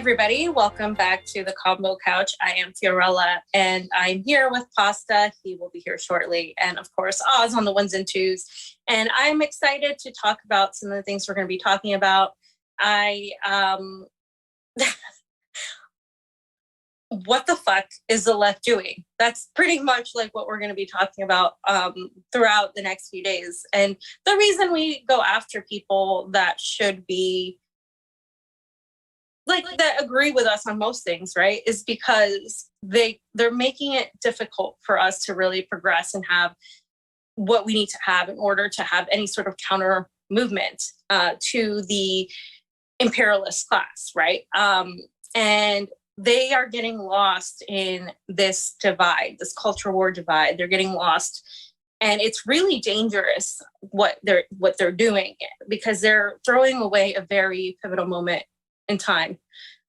everybody, welcome back to the Combo Couch. I am Fiorella and I'm here with Pasta. He will be here shortly. And of course, Oz on the ones and twos. And I'm excited to talk about some of the things we're going to be talking about. what the fuck is the left doing? That's pretty much like what we're going to be talking about throughout the next few days. And the reason we go after people that should be like that agree with us on most things, right, is because they're making it difficult for us to really progress and have what we need to have in order to have any sort of counter movement to the imperialist class, right? And they are getting lost in this divide, this culture war divide. They're getting lost, and it's really dangerous what they're doing, because they're throwing away a very pivotal moment in time.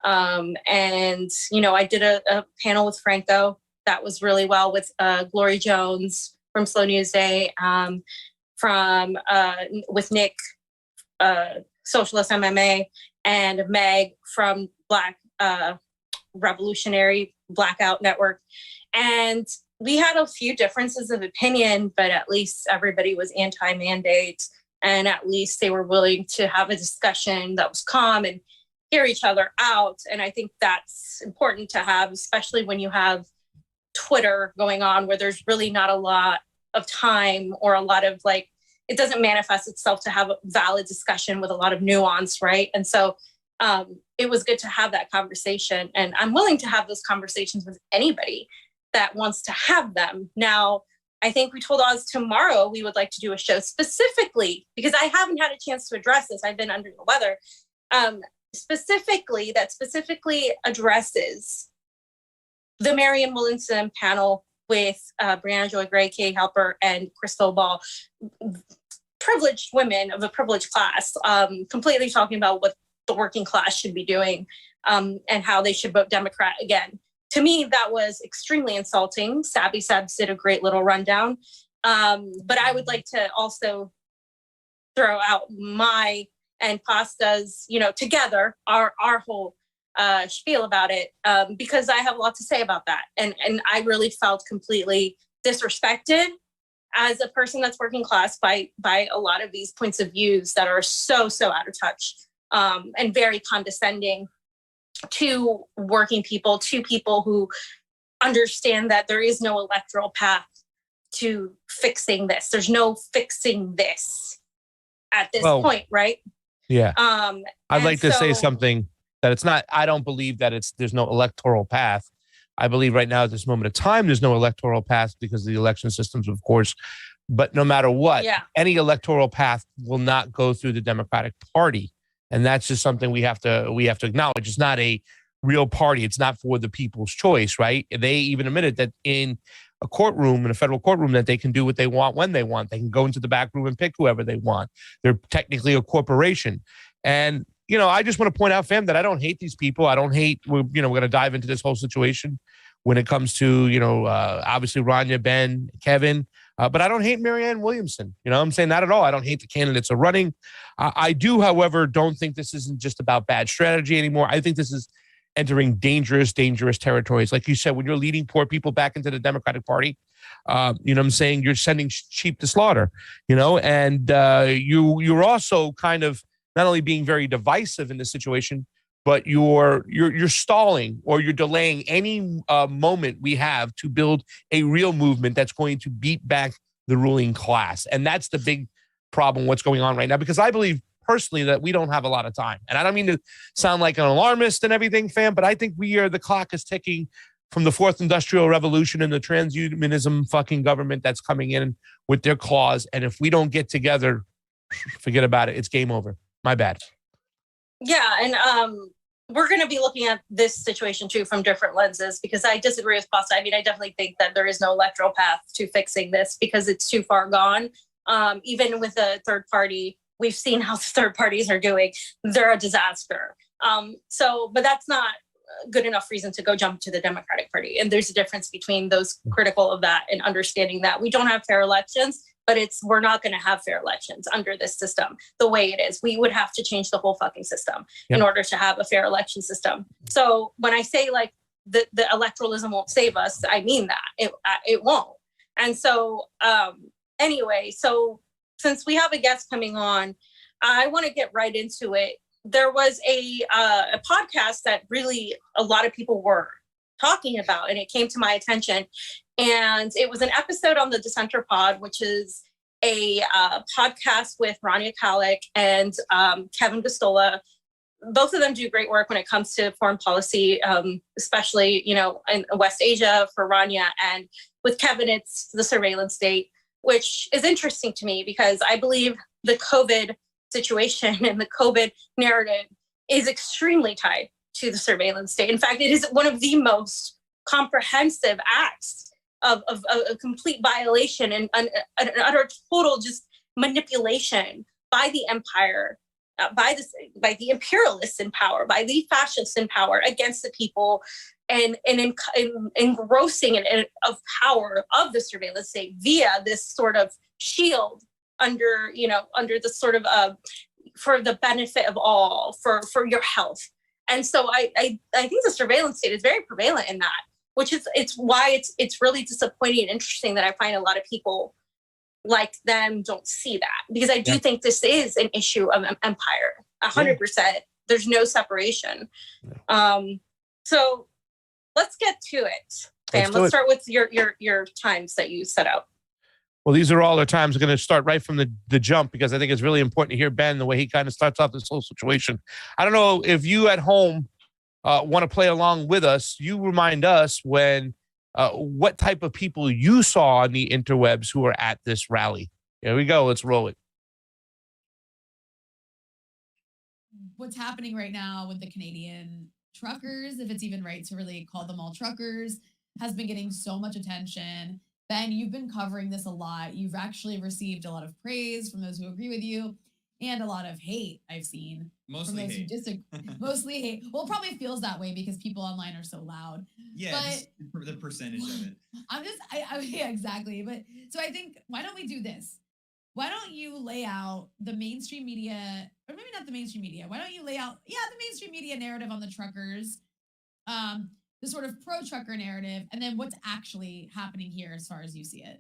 And I did a panel with Franco that was really well, with Glory Jones from Slow News Day, with Nick, Socialist MMA, and Meg from Black Revolutionary Blackout Network. And we had a few differences of opinion, but at least everybody was anti-mandate, and at least they were willing to have a discussion that was calm and hear each other out. And I think that's important to have, especially when you have Twitter going on, where there's really not a lot of time, or a lot of it doesn't manifest itself to have a valid discussion with a lot of nuance, right? And so it was good to have that conversation, and I'm willing to have those conversations with anybody that wants to have them. Now, I think we told Oz tomorrow we would like to do a show specifically, because I haven't had a chance to address this. I've been under the weather. Specifically addresses the Marianne Williamson panel with Brianna Joy Gray, Kay Halper, and Crystal Ball, privileged women of a privileged class, completely talking about what the working class should be doing, and how they should vote Democrat again. To me, that was extremely insulting. Sabby Sabs did a great little rundown. But I would like to also throw out my and Pasta's, together, our whole spiel about it, because I have a lot to say about that. And I really felt completely disrespected as a person that's working class by a lot of these points of views that are so out of touch, and very condescending to working people, to people who understand that there is no electoral path to fixing this. There's no fixing this at this point, right? Yeah. I'd like to say something that it's not, I don't believe that there's no electoral path. I believe right now at this moment of time, there's no electoral path because of the election systems, of course. But no matter what, any electoral path will not go through the Democratic Party. And that's just something we have to acknowledge. It's not a real party. It's not for the people's choice, right? They even admitted that in a courtroom, in a federal courtroom, that they can do what they want when they want. They can go into the back room and pick whoever they want. They're technically a corporation. And, I just want to point out, fam, that I don't hate these people. I don't hate, we're going to dive into this whole situation when it comes to, obviously Rania, Ben, Kevin, but I don't hate Marianne Williamson. I'm saying not at all. I don't hate the candidates are running. I do, however, don't think this isn't just about bad strategy anymore. I think this is entering dangerous territories. Like you said, when you're leading poor people back into the Democratic Party, you're sending sheep to slaughter, and you're also kind of not only being very divisive in this situation, but you're stalling, or you're delaying any moment we have to build a real movement that's going to beat back the ruling class. And that's the big problem, what's going on right now, because I believe personally that we don't have a lot of time. And I don't mean to sound like an alarmist and everything, fam, but I think the clock is ticking from the fourth industrial revolution and the transhumanism fucking government that's coming in with their claws. And if we don't get together, forget about it. It's game over. My bad. Yeah. And we're going to be looking at this situation too from different lenses, because I disagree with Pasta. I mean, I definitely think that there is no electoral path to fixing this because it's too far gone. Even with a third party, we've seen how the third parties are doing. They're a disaster. But that's not good enough reason to go jump to the Democratic Party. And there's a difference between those critical of that and understanding that we don't have fair elections, but we're not going to have fair elections under this system the way it is. We would have to change the whole fucking system in order to have a fair election system. So when I say the electoralism won't save us, I mean that it won't. And so anyway, so since we have a guest coming on, I want to get right into it. There was a podcast that really a lot of people were talking about, and it came to my attention. And it was an episode on the Dissenter pod, which is a podcast with Rania Khalek and Kevin Gostola. Both of them do great work when it comes to foreign policy, especially, you know, in West Asia for Rania, and with Kevin, it's the surveillance state, which is interesting to me because I believe the COVID situation and the COVID narrative is extremely tied to the surveillance state. In fact, it is one of the most comprehensive acts of a complete violation and an utter total just manipulation by the empire, by the imperialists in power, by the fascists in power against the people, and engrossing of power of the surveillance state via this sort of shield under the sort of for the benefit of all, for your health. And so I think the surveillance state is very prevalent in that, which is why it's really disappointing and interesting that I find a lot of people like them don't see that, because I do think this is an issue of empire, 100%. There's no separation. So let's get to it, Sam. Let's start with your times that you set out. Well, these are all our times. We're going to start right from the jump, because I think it's really important to hear Ben, the way he kind of starts off this whole situation. I don't know if you at home want to play along with us. You remind us what type of people you saw on the interwebs who were at this rally. Here we go. Let's roll it. What's happening right now with the Canadian truckers, if it's even right to really call them all truckers, has been getting so much attention. Ben, you've been covering this a lot. You've actually received a lot of praise from those who agree with you, and a lot of hate I've seen. Mostly from those hate. Who disagree. Mostly hate. Well, it probably feels that way because people online are so loud. Yeah, but the percentage of it. Yeah, exactly. But so I think, why don't we do this? Why don't you lay out the mainstream media, or maybe not the mainstream media, why don't you lay out, the mainstream media narrative on the truckers, the sort of pro-trucker narrative, and then what's actually happening here as far as you see it?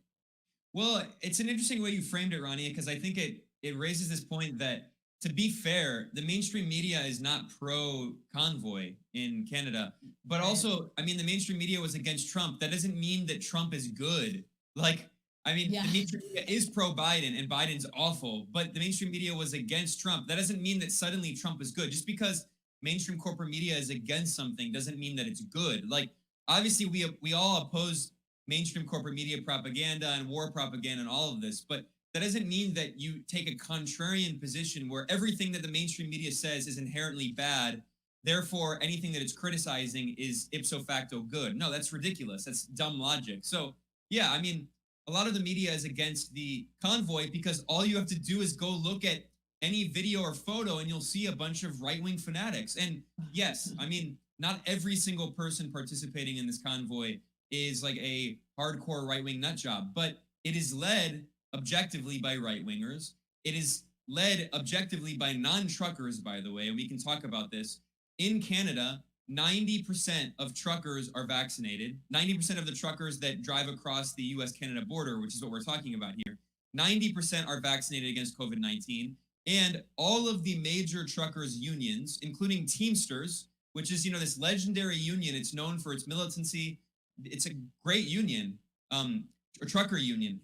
Well, it's an interesting way you framed it, Rania, because I think it raises this point that, to be fair, the mainstream media is not pro-Convoy in Canada. But also, I mean, the mainstream media was against Trump. That doesn't mean that Trump is good. Like, I mean, the mainstream media is pro-Biden and Biden's awful, but the mainstream media was against Trump. That doesn't mean that suddenly Trump is good. Just because mainstream corporate media is against something doesn't mean that it's good. Like, obviously, we all oppose mainstream corporate media propaganda and war propaganda and all of this, but that doesn't mean that you take a contrarian position where everything that the mainstream media says is inherently bad. Therefore, anything that it's criticizing is ipso facto good. No, that's ridiculous. That's dumb logic. So, yeah, I mean, a lot of the media is against the convoy because all you have to do is go look at any video or photo and you'll see a bunch of right-wing fanatics. And yes, I mean, not every single person participating in this convoy is like a hardcore right-wing nut job, but it is led objectively by right-wingers. It is led objectively by non-truckers, by the way, and we can talk about this. In Canada, 90% of truckers are vaccinated. 90% of the truckers that drive across the US-Canada border, which is what we're talking about here, 90% are vaccinated against COVID-19. And all of the major truckers unions, including Teamsters, which is, this legendary union. It's known for its militancy. It's a great union, or trucker union.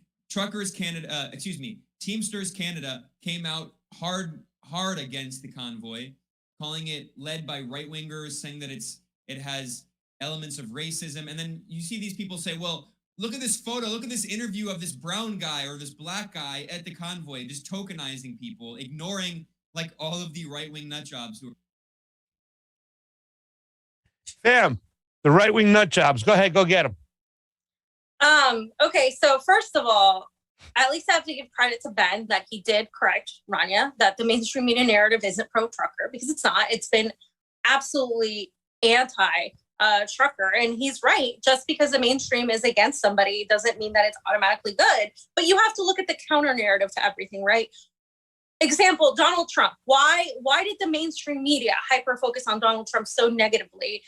Teamsters Canada came out hard against the convoy, calling it led by right-wingers, saying that it has elements of racism. And then you see these people say, well, look at this photo, look at this interview of this brown guy or this black guy at the convoy, just tokenizing people, ignoring like all of the right-wing nut jobs who are. Bam, the right-wing nut jobs. Go ahead, go get them. Okay, so first of all, at least I have to give credit to Ben that he did correct Rania that the mainstream media narrative isn't pro-trucker, because it's not. It's been absolutely anti-trucker, and he's right. Just because the mainstream is against somebody doesn't mean that it's automatically good. But you have to look at the counter narrative to everything, right? Example, Donald Trump. Why did the mainstream media hyper focus on Donald Trump so negatively?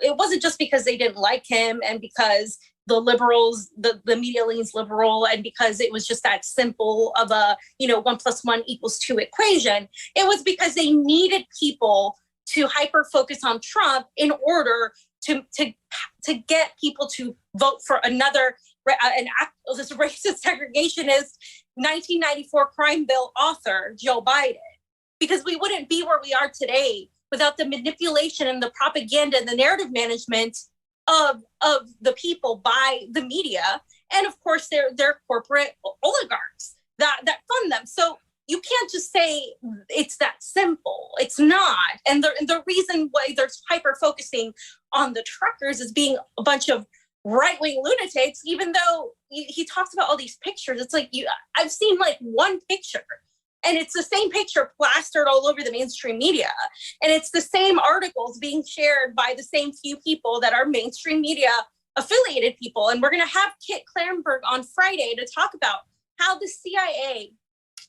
It wasn't just because they didn't like him and because the liberals, the media leans liberal, and because it was just that simple of a, 1 + 1 = 2 equation. It was because they needed people to hyper focus on Trump in order to get people to vote for another this racist segregationist 1994 crime bill author, Joe Biden, because we wouldn't be where we are today without the manipulation and the propaganda and the narrative management of the people by the media, and of course their corporate oligarchs that fund them. So you can't just say it's that simple. It's not. And the reason why they're hyper focusing on the truckers as being a bunch of right-wing lunatics, even though he talks about all these pictures, it's like I've seen like one picture, and it's the same picture plastered all over the mainstream media. And it's the same articles being shared by the same few people that are mainstream media affiliated people. And we're going to have Kit Klarenberg on Friday to talk about how the CIA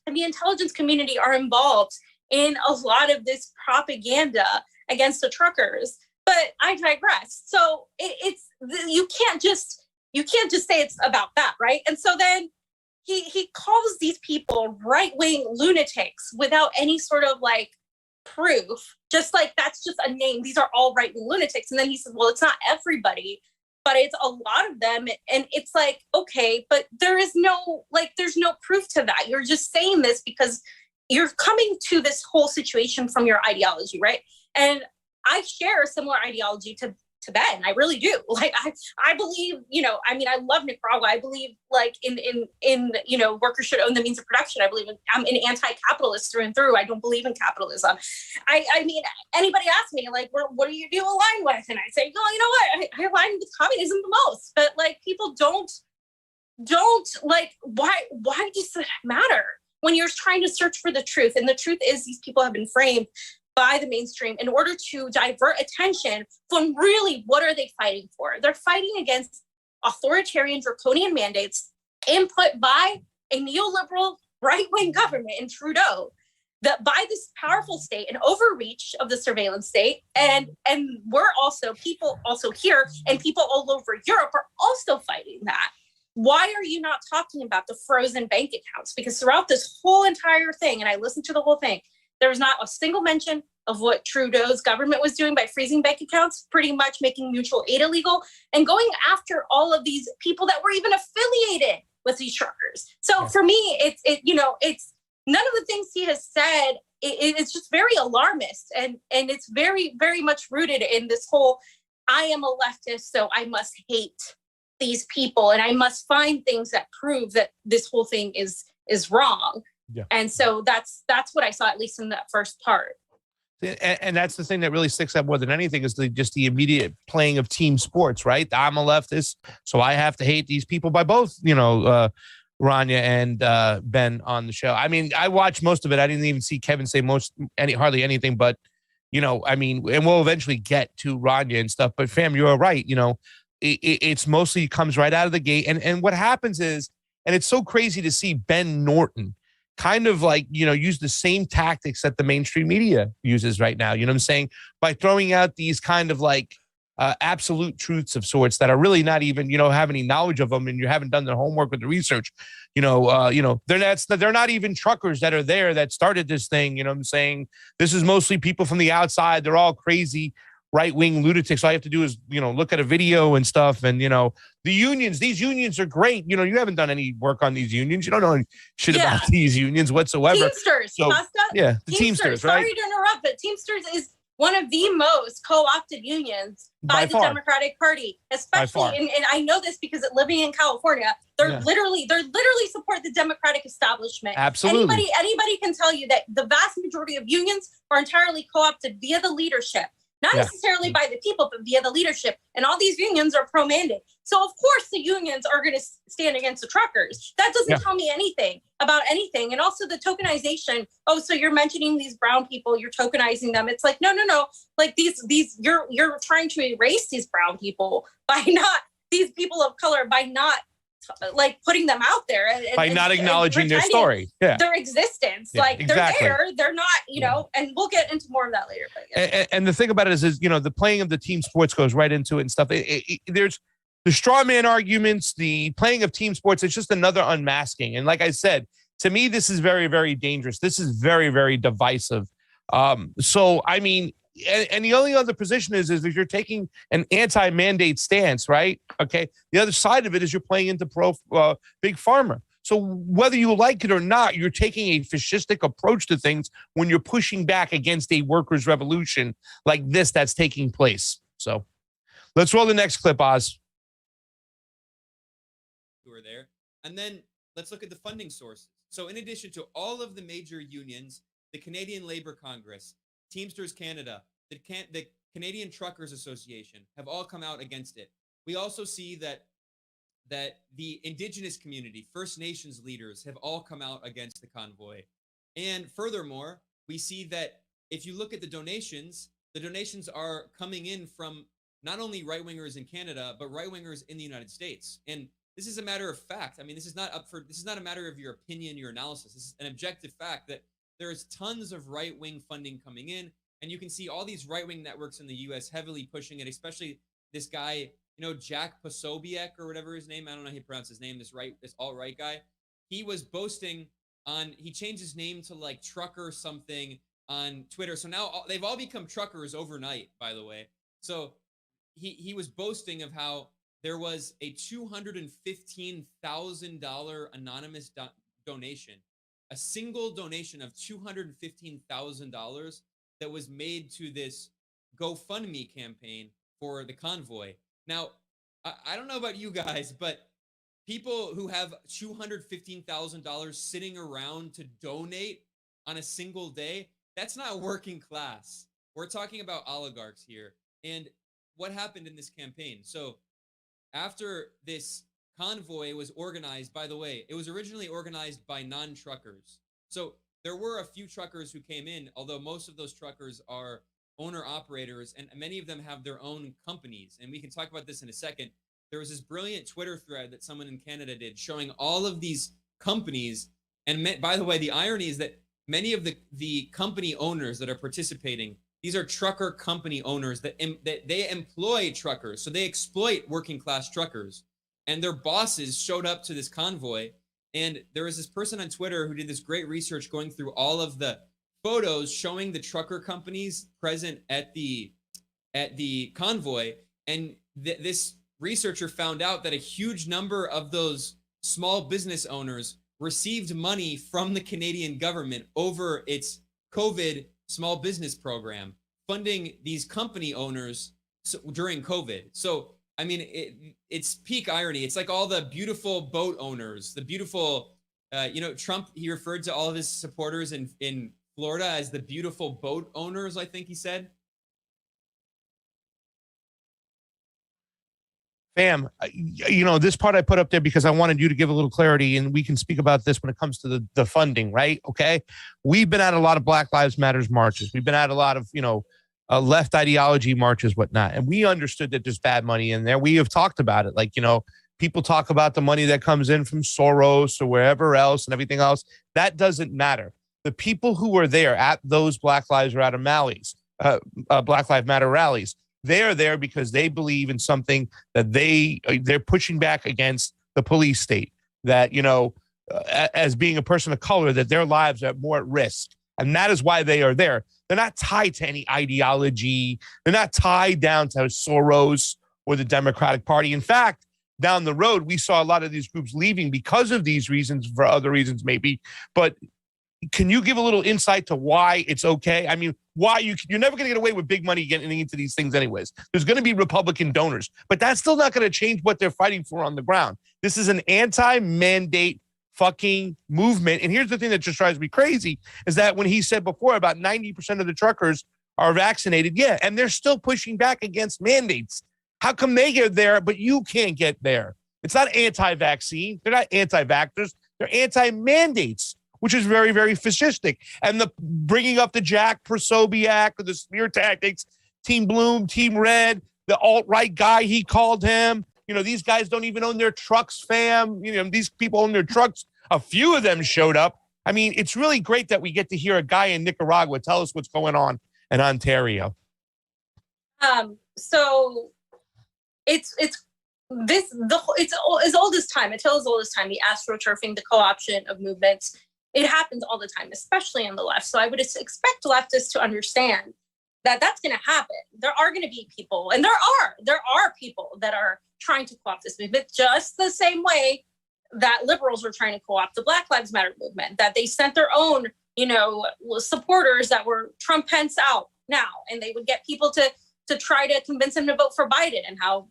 and the intelligence community are involved in a lot of this propaganda against the truckers. But I digress. So you can't just say it's about that, right? And so then he calls these people right-wing lunatics without any sort of like proof, just like that's just a name. These are all right-wing lunatics. And then he says, well, it's not everybody, but it's a lot of them. And it's like, okay, but there's no proof to that. You're just saying this because you're coming to this whole situation from your ideology, right? And I share a similar ideology to Ben. I really do. Like I believe, I love Nicaragua. I believe like in workers should own the means of production. I believe I'm an anti-capitalist through and through. I don't believe in capitalism. I mean, anybody asks me like, what do you align with? And I say, well, you know what? I align with communism the most. But like people don't like, why does it matter when you're trying to search for the truth? And the truth is these people have been framed by the mainstream in order to divert attention from really what are they fighting for? They're fighting against authoritarian draconian mandates input by a neoliberal right-wing government in Trudeau, that by this powerful state and overreach of the surveillance state. And we're also, people also here and people all over Europe are also fighting that. Why are you not talking about the frozen bank accounts? Because throughout this whole entire thing, and I listened to the whole thing, there was not a single mention of what Trudeau's government was doing by freezing bank accounts, pretty much making mutual aid illegal and going after all of these people that were even affiliated with these truckers. So for me, it's none of the things he has said. It's just very alarmist, and it's very, very much rooted in this whole, I am a leftist, so I must hate these people and I must find things that prove that this whole thing is wrong. Yeah. And so that's what I saw, at least in that first part. And that's the thing that really sticks out more than anything is just the immediate playing of team sports, right? I'm a leftist, so I have to hate these people by both, Rania and Ben on the show. I mean, I watched most of it. I didn't even see Kevin say hardly anything, but, and we'll eventually get to Rania and stuff. But fam, you're right. It's mostly comes right out of the gate. And what happens is, and it's so crazy to see Ben Norton kind of like, use the same tactics that the mainstream media uses right now. You know what I'm saying? By throwing out these kind of like absolute truths of sorts that are really not even, have any knowledge of them, and you haven't done the homework with the research. They're not even truckers that are there that started this thing. You know what I'm saying? This is mostly people from the outside. They're all crazy right-wing lunatics. All you have to do is, look at a video and stuff. And, these unions are great. You haven't done any work on these unions. You don't know shit about these unions whatsoever. Teamsters, so, the Teamsters, right? Sorry to interrupt, but Teamsters is one of the most co-opted unions by the Democratic Party, especially, and I know this because living in California, they're literally support the Democratic establishment. Absolutely. Anybody can tell you that the vast majority of unions are entirely co-opted via the leadership. Not necessarily by the people, but via the leadership. And all these unions are pro-mandate. So, of course, the unions are going to stand against the truckers. That doesn't tell me anything about anything. And also the tokenization. Oh, so you're mentioning these brown people, you're tokenizing them. It's like, no. Like these you're trying to erase these brown people by not, these people of color, by not like putting them out there by not acknowledging their story, their existence. They're not, and we'll get into more of that later. But and the thing about it is the playing of the team sports goes right into it and stuff. There's the straw man arguments, the playing of team sports. It's just another unmasking. And like I said, to me, this is very, very dangerous. This is very, very divisive. So, I mean, and the only other position is if you're taking an anti-mandate stance, right? Okay. The other side of it is you're playing into big pharma. So whether you like it or not, you're taking a fascistic approach to things when you're pushing back against a workers' revolution like this that's taking place. So let's roll the next clip, Oz. Who are there? And then let's look at the funding sources. So in addition to all of the major unions, the Canadian Labour Congress, Teamsters Canada, the Canadian Truckers Association have all come out against it. We also see that the Indigenous community, First Nations leaders have all come out against the convoy. And furthermore, we see that if you look at the donations are coming in from not only right-wingers in Canada, but right-wingers in the United States. And this is a matter of fact. I mean, this is not a matter of your opinion, your analysis. This is an objective fact that there is tons of right-wing funding coming in. And you can see all these right-wing networks in the US heavily pushing it, especially this guy, Jack Posobiec or whatever his name, I don't know how you pronounce his name, this alt-right guy. He was boasting he changed his name to like trucker something on Twitter. So now they've all become truckers overnight, by the way. So he was boasting of how there was a $215,000 anonymous donation, a single donation of $215,000 that was made to this GoFundMe campaign for the convoy. Now, I don't know about you guys, but people who have $215,000 sitting around to donate on a single day, that's not working class. We're talking about oligarchs here. And what happened in this campaign? So after this convoy was organized, by the way, it was originally organized by non-truckers. So there were a few truckers who came in, although most of those truckers are owner-operators, and many of them have their own companies. And we can talk about this in a second. There was this brilliant Twitter thread that someone in Canada did showing all of these companies. And by the way, the irony is that many of the company owners that are participating, these are trucker company owners that they employ truckers. So they exploit working class truckers. And their bosses showed up to this convoy. And there was this person on Twitter who did this great research going through all of the photos showing the trucker companies present at the convoy. And this researcher found out that a huge number of those small business owners received money from the Canadian government over its COVID small business program, funding these company owners during COVID. So, I mean, it's peak irony. It's like all the beautiful boat owners, the beautiful, Trump, he referred to all of his supporters in Florida as the beautiful boat owners, I think he said. Fam, this part I put up there because I wanted you to give a little clarity, and we can speak about this when it comes to the funding, right? Okay. We've been at a lot of Black Lives Matters marches. We've been at a lot of, left ideology marches, whatnot. And we understood that there's bad money in there. We have talked about it. Like, people talk about the money that comes in from Soros or wherever else and everything else. That doesn't matter. The people who were there at those Black Lives Matter rallies, they're there because they believe in something that they're pushing back against the police state, that, as being a person of color, that their lives are more at risk. And that is why they are there. They're not tied to any ideology. They're not tied down to Soros or the Democratic Party. In fact, down the road, we saw a lot of these groups leaving because of these reasons, for other reasons maybe. But can you give a little insight to why it's okay? I mean, why you're never going to get away with big money getting into these things anyways. There's going to be Republican donors, but that's still not going to change what they're fighting for on the ground. This is an anti-mandate fucking movement. And here's the thing that just drives me crazy is that when he said before about 90% of the truckers are vaccinated, yeah, and they're still pushing back against mandates. How come they get there, but you can't get there? It's not anti-vaccine. They're not anti-vaxxers. They're anti-mandates, which is very, very fascistic. And the bringing up the Jack Posobiec or the smear tactics, Team Bloom, Team Red, the alt-right guy, he called him. These guys don't even own their trucks, fam. These people own their trucks. A few of them showed up. I mean, it's really great that we get to hear a guy in Nicaragua tell us what's going on in Ontario. So it's as old as time. Until as old as time, the astroturfing, the co-option of movements, it happens all the time, especially on the left. So I would expect leftists to understand that that's going to happen. There are going to be people, and there are people that are trying to co-opt this movement just the same way that liberals were trying to co-opt the Black Lives Matter movement, that they sent their own, supporters that were Trump Pence out now, and they would get people to try to convince them to vote for Biden, and how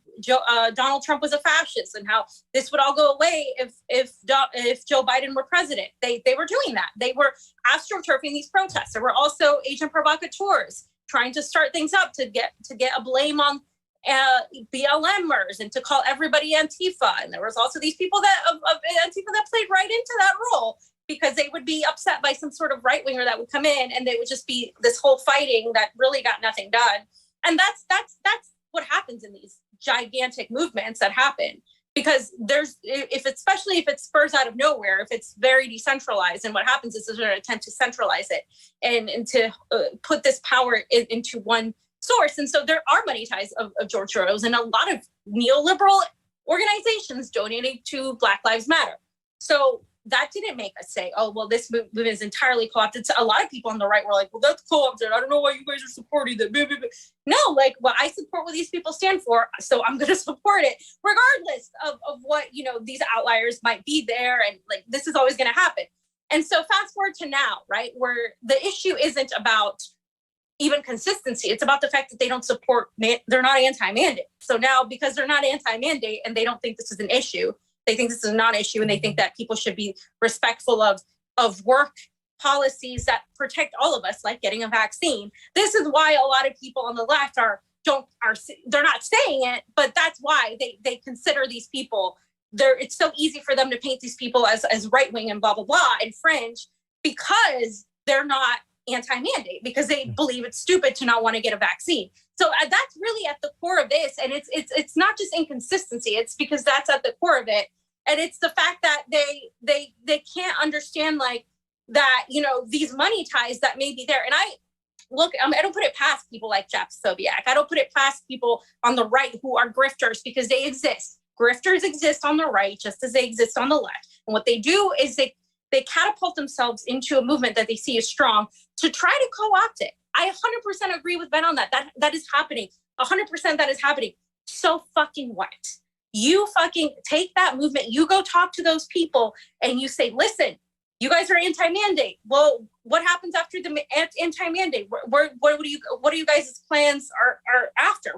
Donald Trump was a fascist, and how this would all go away if Joe Biden were president. They were doing that. They were astroturfing these protests. There were also agent provocateurs trying to start things up to get a blame on BLMers and to call everybody Antifa. And there was also these people of Antifa that played right into that role, because they would be upset by some sort of right winger that would come in, and they would just be this whole fighting that really got nothing done. And that's what happens in these gigantic movements that happen, because especially if it spurs out of nowhere, if it's very decentralized, and what happens is there's an attempt to centralize it and to put this power into one source. And so there are money ties of George Soros and a lot of neoliberal organizations donating to Black Lives Matter. So that didn't make us say, oh, well, this movement is entirely co-opted. So a lot of people on the right were like, well, that's co-opted. I don't know why you guys are supporting that. No, I support what these people stand for, so I'm going to support it, regardless of what, these outliers might be there. And this is always going to happen. And so fast forward to now, right, where the issue isn't about even consistency. It's about the fact that they don't support, they're not anti-mandate. So now, because they're not anti-mandate and they don't think this is an issue, they think this is a non-issue, and they think that people should be respectful of work policies that protect all of us, like getting a vaccine. This is why a lot of people on the left they're not saying it, but that's why they consider these people. It's so easy for them to paint these people as right wing and blah blah blah and fringe, because they're not anti-mandate, because they believe it's stupid to not want to get a vaccine. So that's really at the core of this. And it's not just inconsistency. It's because that's at the core of it. And it's the fact that they can't understand that, these money ties that may be there. And I don't put it past people like Jeff Sobiak. I don't put it past people on the right who are grifters, because they exist. Grifters exist on the right just as they exist on the left. And what they do is they catapult themselves into a movement that they see as strong to try to co-opt it. I 100% agree with Ben on that. That is happening. 100% that is happening. So fucking what? You fucking take that movement, you go talk to those people and you say, listen, you guys are anti-mandate. Well, what happens after the anti-mandate? What are you guys' plans are after?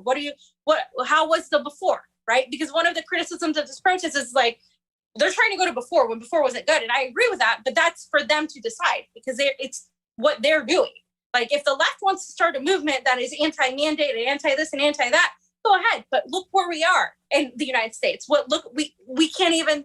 How was the before, right? Because one of the criticisms of this protest is they're trying to go to before when before wasn't good. And I agree with that, but that's for them to decide, because it's what they're doing. If the left wants to start a movement that is anti-mandate and anti-this and anti-that, go ahead. But look where we are in the United States. We can't even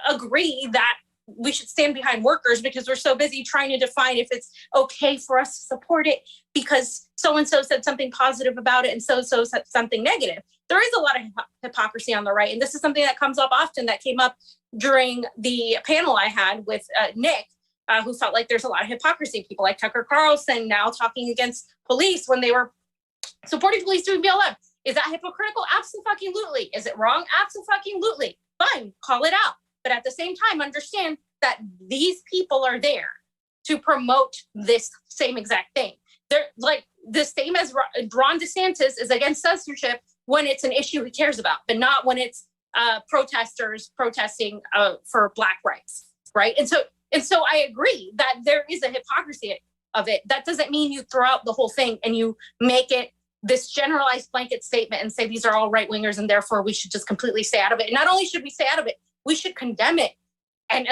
agree that we should stand behind workers, because we're so busy trying to define if it's okay for us to support it because so-and-so said something positive about it and so-so said something negative. There is a lot of hypocrisy on the right. And this is something that comes up often, that came up during the panel I had with Nick, who felt like there's a lot of hypocrisy. People like Tucker Carlson now talking against police when they were supporting police doing BLM. Is that hypocritical? Absolutely. Is it wrong? Absolutely. Fine, call it out. But at the same time, understand that these people are there to promote this same exact thing. They're the same as Ron DeSantis is against censorship when it's an issue he cares about, but not when it's protesters protesting for Black rights, right? And so I agree that there is a hypocrisy of it. That doesn't mean you throw out the whole thing and you make it this generalized blanket statement and say these are all right wingers and therefore we should just completely stay out of it. And not only should we stay out of it, we should condemn it and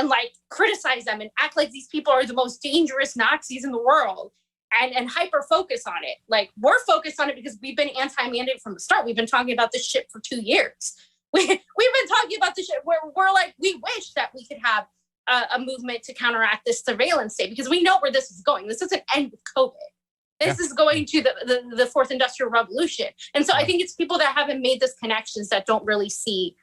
criticize them and act like these people are the most dangerous Nazis in the world and hyper focus on it. We're focused on it because we've been anti-mandate from the start. We've been talking about this shit for 2 years. We've been talking about this shit where we're we wish that we could have a movement to counteract this surveillance state, because we know where this is going. This doesn't end with COVID. This is going to the fourth industrial revolution. And so I think it's people that haven't made this connections that don't really see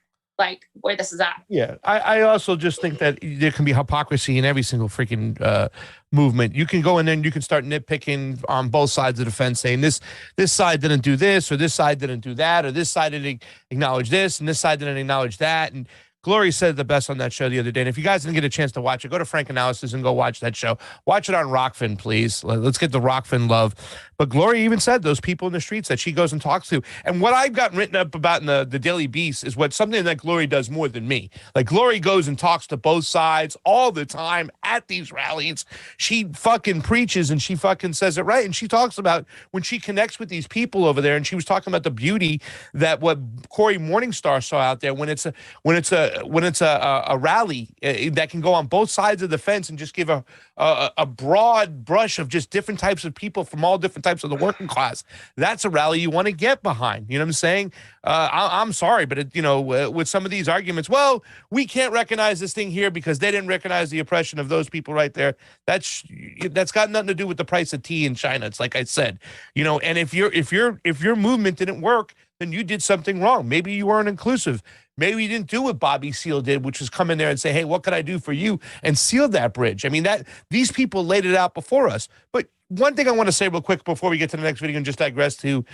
where this is at. Yeah. I also just think that there can be hypocrisy in every single freaking movement. You can go in there and you can start nitpicking on both sides of the fence, saying this side didn't do this, or this side didn't do that, or this side didn't acknowledge this, and this side didn't acknowledge that. And Glory said it the best on that show the other day. And if you guys didn't get a chance to watch it, go to Frank Analysis and go watch that show. Watch it on Rokfin, please. Let's get the Rokfin love. But Glory even said those people in the streets that she goes and talks to. And what I've gotten written up about in the Daily Beast is something that Glory does more than me. Like, Glory goes and talks to both sides all the time at these rallies. She fucking preaches and she fucking says it right. And she talks about when she connects with these people over there, and she was talking about the beauty that what Corey Morningstar saw out there when it's a rally that can go on both sides of the fence and just give a broad brush of just different types of people from all different types of the working class. That's a rally you want to get behind. You know what I'm saying? I'm sorry, but with some of these arguments, well, we can't recognize this thing here because they didn't recognize the oppression of those people right there. That's got nothing to do with the price of tea in China. It's like I said, and if your movement didn't work, then you did something wrong. Maybe you weren't inclusive. Maybe you didn't do what Bobby Seale did, which was come in there and say, hey, what can I do for you? And seal that bridge. I mean, that these people laid it out before us. But one thing I want to say real quick before we get to the next video and just digress to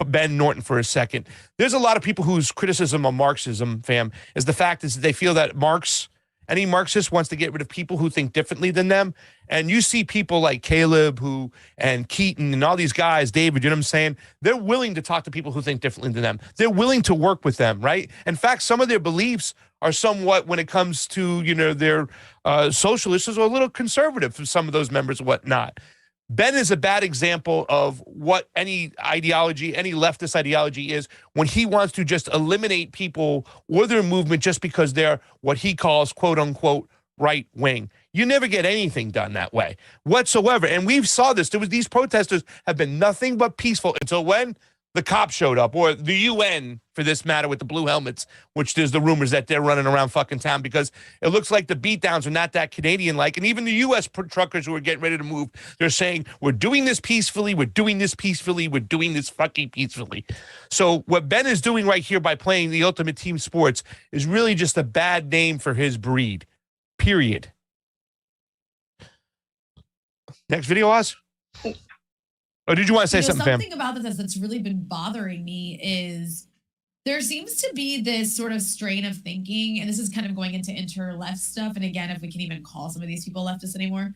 Ben Norton for a second. There's a lot of people whose criticism of Marxism, fam, is the fact is that they feel that any Marxist wants to get rid of people who think differently than them. And you see people like Caleb and Keaton and all these guys, David, you know what I'm saying? They're willing to talk to people who think differently than them. They're willing to work with them, right? In fact, some of their beliefs are somewhat, when it comes to, their socialists, are a little conservative for some of those members and whatnot. Ben is a bad example of what any leftist ideology is when he wants to just eliminate people or their movement just because they're what he calls, quote unquote, right wing. You never get anything done that way whatsoever. And we saw this. These protesters have been nothing but peaceful until when the cops showed up, or the UN for this matter with the blue helmets, which there's the rumors that they're running around fucking town because it looks like the beatdowns are not that Canadian-like. And even the U.S. truckers who are getting ready to move, they're saying, we're doing this peacefully, we're doing this peacefully, we're doing this fucking peacefully. So what Ben is doing right here by playing the ultimate team sports is really just a bad name for his breed, period. Next video, Oz? Or did you want to say something, Something about this that's really been bothering me is there seems to be this sort of strain of thinking, and this is kind of going into inter-left stuff. And again, if we can even call some of these people leftists anymore,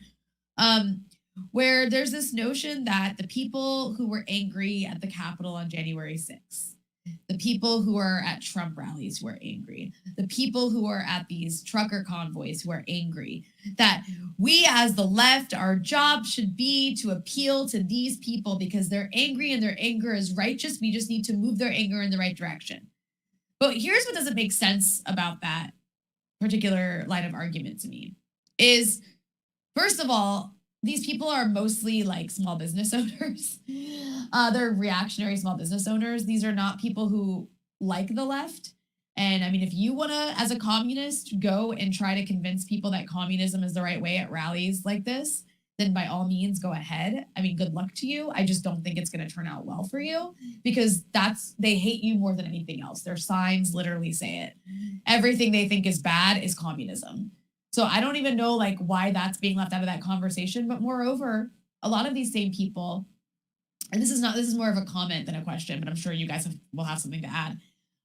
where there's this notion that the people who were angry at the Capitol on January 6th, the people who are at Trump rallies who are angry, the people who are at these trucker convoys who are angry, that we as the left, our job should be to appeal to these people because they're angry and their anger is righteous. We just need to move their anger in the right direction. But here's what doesn't make sense about that particular line of argument to me is, first of all, these people are mostly like small business owners. They're reactionary small business owners. These are not people who like the left. And I mean, if you want to, as a communist, go and try to convince people that communism is the right way at rallies like this, then by all means, go ahead. I mean, good luck to you. I just don't think it's going to turn out well for you because they hate you more than anything else. Their signs literally say it. Everything they think is bad is communism. So I don't even know like why that's being left out of that conversation. But moreover, a lot of these same people, and this is more of a comment than a question, but I'm sure you guys will have something to add.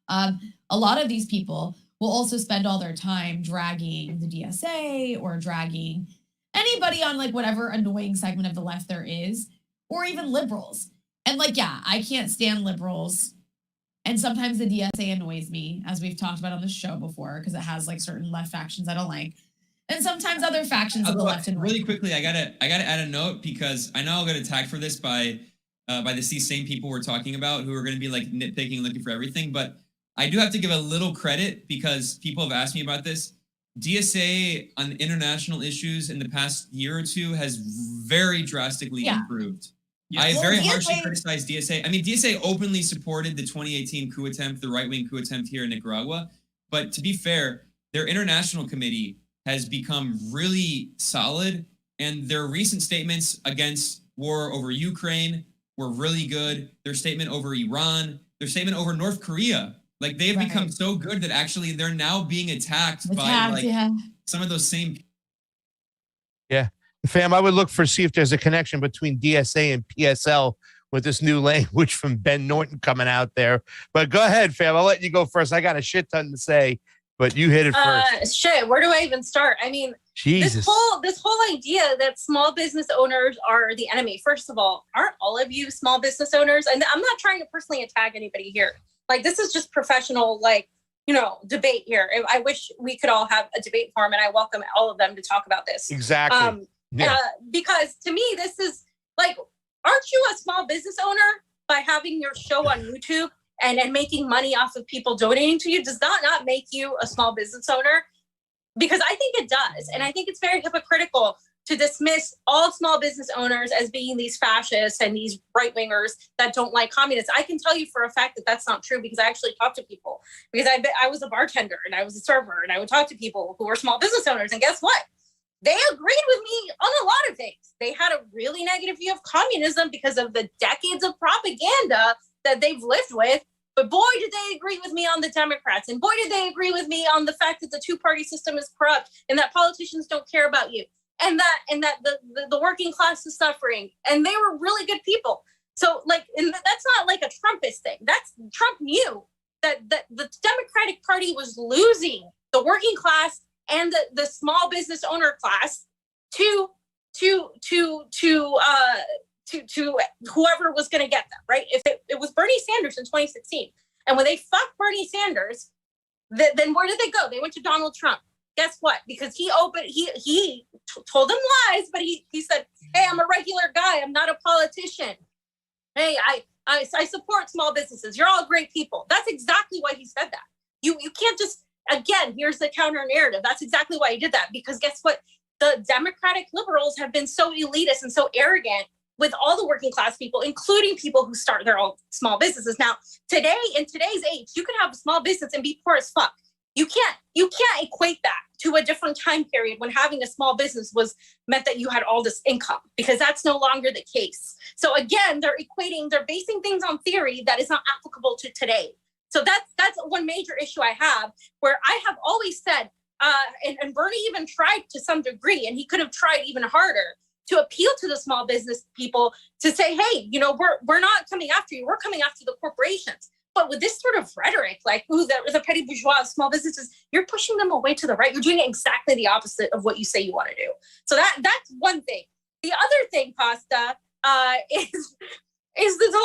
A lot of these people will also spend all their time dragging the DSA or dragging anybody on like whatever annoying segment of the left there is, or even liberals. And like, yeah, I can't stand liberals. And sometimes the DSA annoys me, as we've talked about on the show before, because it has like certain left factions I don't like. And sometimes other factions of the left and really quickly, I gotta add a note because I know I'll get attacked for this by these same people we're talking about who are going to be like nitpicking and looking for everything. But I do have to give a little credit because people have asked me about this. DSA on international issues in the past year or two has very drastically improved. Yeah. I very harshly criticized DSA. I mean, DSA openly supported the 2018 coup attempt, the right-wing coup attempt here in Nicaragua. But to be fair, their international committee has become really solid, and their recent statements against war over Ukraine were really good. Their statement over Iran, their statement over North Korea, like they've become so good that actually they're now being attacked by like some of those same. Yeah, fam, I would see if there's a connection between DSA and PSL with this new language from Ben Norton coming out there. But go ahead, fam. I'll let you go first. I got a shit ton to say, but you hit it first. Shit, where do I even start? I mean, Jesus. This whole idea that small business owners are the enemy. First of all, aren't all of you small business owners? And I'm not trying to personally attack anybody here. Like, this is just professional, like, debate here. I wish we could all have a debate forum, and I welcome all of them to talk about this. Exactly. Because to me, this is like, aren't you a small business owner by having your show on YouTube and making money off of people donating to you? Does that not make you a small business owner? Because I think it does. And I think it's very hypocritical to dismiss all small business owners as being these fascists and these right-wingers that don't like communists. I can tell you for a fact that that's not true, because I actually talked to people. Because I was a bartender and I was a server, and I would talk to people who were small business owners. And guess what? They agreed with me on a lot of things. They had a really negative view of communism because of the decades of propaganda that they've lived with. But boy, did they agree with me on the Democrats. And boy, did they agree with me on the fact that the two-party system is corrupt and that politicians don't care about you. And that the working class is suffering. And they were really good people. So, like, and that's not like a Trumpist thing. Trump knew that the Democratic Party was losing the working class and the small business owner class to whoever was going to get them, right? If it was Bernie Sanders in 2016, and when they fucked Bernie Sanders, then where did they go? They went to Donald Trump. Guess what? Because he told them lies, but he said, hey, I'm a regular guy. I'm not a politician. Hey, I support small businesses. You're all great people. That's exactly why he said that. You can't just, again, here's the counter narrative. That's exactly why he did that. Because guess what? The Democratic liberals have been so elitist and so arrogant with all the working class people, including people who start their own small businesses. Now, today, in today's age, you can have a small business and be poor as fuck. You can't equate that to a different time period when having a small business meant that you had all this income, because that's no longer the case. So again, they're basing things on theory that is not applicable to today. So that's one major issue I have, where I have always said, and Bernie even tried to some degree, and he could have tried even harder to appeal to the small business people to say, hey, we're not coming after you. We're coming after the corporations. But with this sort of rhetoric, like, the petty bourgeois of small businesses, you're pushing them away to the right. You're doing exactly the opposite of what you say you want to do. So that's one thing. The other thing, Pasta, is this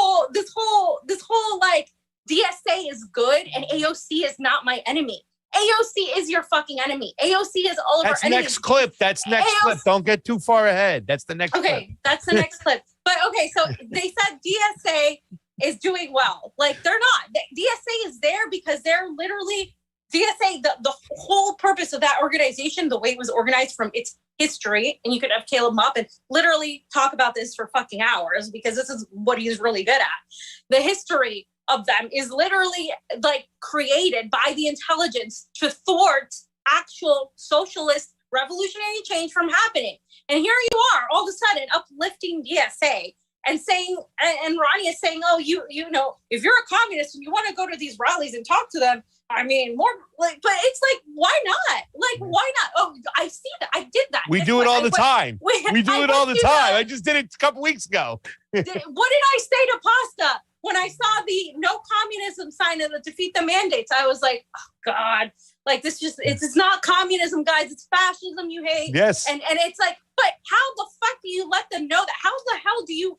whole like, DSA is good and AOC is not my enemy. AOC is your fucking enemy. AOC is all of our enemies. That's next clip. Don't get too far ahead. That's the next clip. Okay, that's the next clip. But okay, so they said DSA is doing well. Like, they're not. DSA is there because they're literally, DSA, the whole purpose of that organization, the way it was organized from its history, and you could have Caleb Mop and literally talk about this for fucking hours, because this is what he's really good at. The history of them is literally like created by the intelligence to thwart actual socialist revolutionary change from happening. And here you are, all of a sudden, uplifting DSA and saying, and Ronnie is saying, oh, you know, if you're a communist and you want to go to these rallies and talk to them, I mean, more like, but it's like, why not? Like, why not? Oh, I see that. I did that. We do it all the time. We do it all the time. I just did it a couple weeks ago. What did I say to Pasta when I saw the no communism sign and the defeat the mandates? I was like, oh God, like it's not communism, guys. It's fascism you hate. Yes. And it's like, but how the fuck do you let them know that? How the hell do you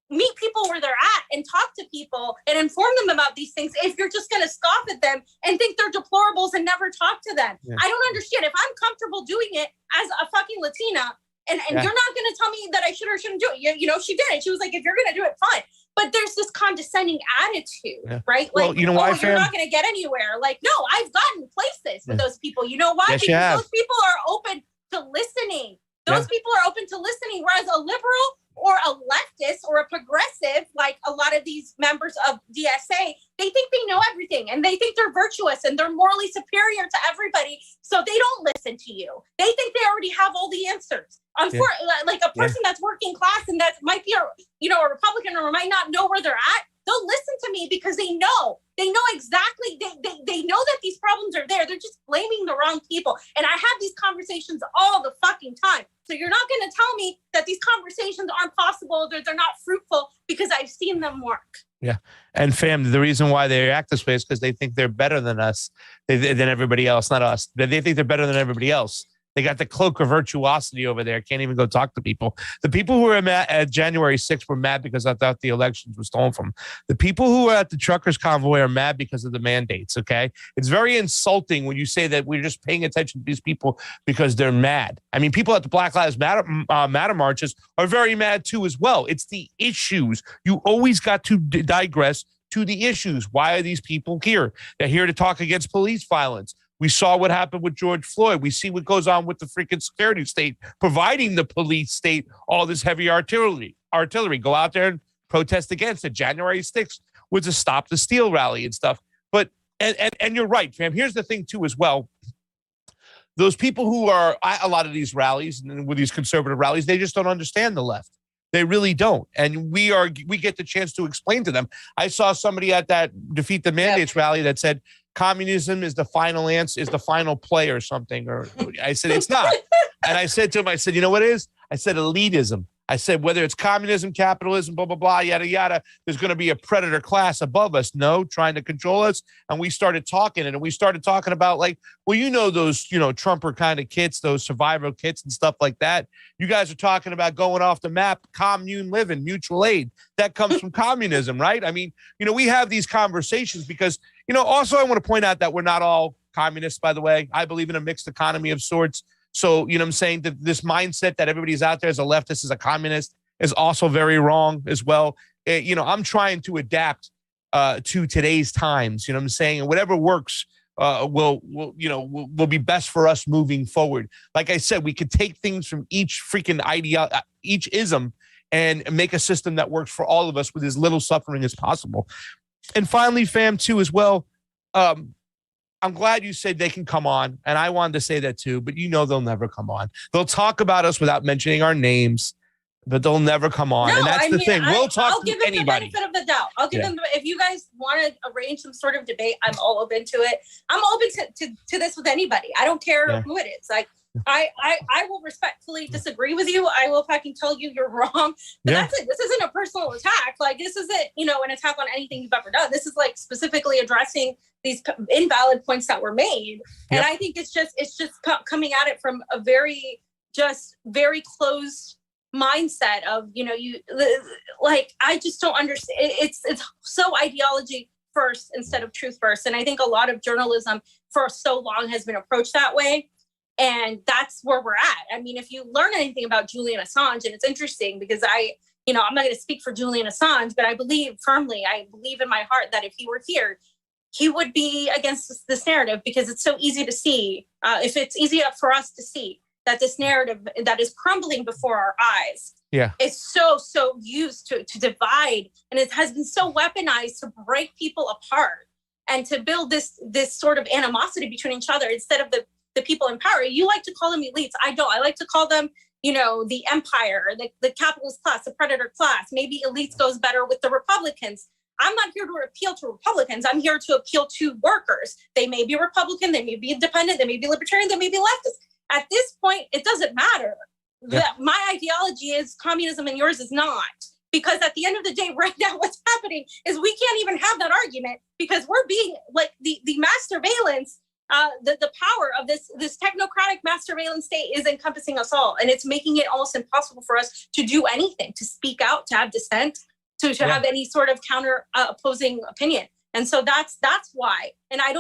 meet people where they're at and talk to people and inform them about these things if you're just going to scoff at them and think they're deplorables and never talk to them? Yeah. I don't understand. If I'm comfortable doing it as a fucking Latina and you're not going to tell me that I should or shouldn't do it. You know, she did it. She was like, if you're going to do it, fine. But there's this condescending attitude, right? Like, well, you know why, you're not going to get anywhere. Like, no, I've gotten places with those people. You know why? Yes, because those people are open to listening. Those people are open to listening, whereas a liberal or a leftist or a progressive, like a lot of these members of DSA, they think they know everything and they think they're virtuous and they're morally superior to everybody. So they don't listen to you. They think they already have all the answers. Like a person that's working class and that might be a Republican or might not know where they're at, they'll listen to me because they know exactly, they know that these problems are there. They're just blaming the wrong people. And I have these conversations all the fucking time. So you're not going to tell me that these conversations aren't possible, that they're not fruitful, because I've seen them work. Yeah. And fam, the reason why they act this way is because they think they're better than us, than everybody else, not us. They think they're better than everybody else. They got the cloak of virtuosity over there. Can't even go talk to people. The people who were mad at January 6th were mad because I thought the elections were stolen from them. The people who were at the truckers' convoy are mad because of the mandates, okay? It's very insulting when you say that we're just paying attention to these people because they're mad. I mean, people at the Black Lives Matter marches are very mad too as well. It's the issues. You always got to digress to the issues. Why are these people here? They're here to talk against police violence. We saw what happened with George Floyd. We see what goes on with the freaking security state, providing the police state all this heavy artillery. Go out there and protest against it. January 6th was a Stop the Steal rally and stuff. But, and you're right, fam. Here's the thing, too, as well. Those people who are at a lot of these rallies and with these conservative rallies, they just don't understand the left. They really don't. And we get the chance to explain to them. I saw somebody at that Defeat the Mandates rally that said, communism is the final answer, is the final play or something. Or I said, it's not. And I said to him, I said, you know what it is? I said, elitism. I said, whether it's communism, capitalism, blah, blah, blah, yada, yada, there's going to be a predator class above us, trying to control us. And we started talking, about like, well, those, Trumper kind of kits, those survival kits and stuff like that. You guys are talking about going off the map, commune living, mutual aid. That comes from communism, right? I mean, we have these conversations because, also I want to point out that we're not all communists, by the way. I believe in a mixed economy of sorts. So, I'm saying that this mindset that everybody's out there as a leftist, as a communist, is also very wrong as well. I'm trying to adapt to today's times. I'm saying, and whatever works will be best for us moving forward. Like I said, we could take things from each freaking each ism and make a system that works for all of us with as little suffering as possible. And finally, fam, too, as well. I'm glad you said they can come on, and I wanted to say that too, but they'll never come on. They'll talk about us without mentioning our names, but they'll never come on. No, and that's the thing. We'll talk I'll to give them anybody. the benefit of the doubt. I'll give them, if you guys want to arrange some sort of debate, I'm all open to it. I'm open to this with anybody. I don't care who it is. Like, I will respectfully disagree with you. I will fucking tell you you're wrong. But that's it. This isn't a personal attack. Like, this isn't, an attack on anything you've ever done. This is like specifically addressing these invalid points that were made. And I think it's just coming at it from a very closed mindset of, I just don't understand. It's so ideology first instead of truth first. And I think a lot of journalism for so long has been approached that way. And that's where we're at. I mean, if you learn anything about Julian Assange, and it's interesting because I'm not going to speak for Julian Assange, but I believe in my heart that if he were here, he would be against this narrative, because it's so easy to see, if it's easy for us to see that this narrative that is crumbling before our eyes is so used to divide, and it has been so weaponized to break people apart and to build this sort of animosity between each other instead of the people in power. You like to call them elites. I don't. I like to call them, the empire, the capitalist class, the predator class. Maybe elites goes better with the Republicans. I'm not here to appeal to Republicans. I'm here to appeal to workers. They may be Republican, they may be independent, they may be libertarian, they may be leftist. At this point, it doesn't matter. That my ideology is communism and yours is not. Because at the end of the day, right now, what's happening is we can't even have that argument, because we're being like the mass surveillance. The power of this technocratic mass surveillance state is encompassing us all, and it's making it almost impossible for us to do anything, to speak out, to have dissent, to have any sort of counter opposing opinion. And so that's why. And I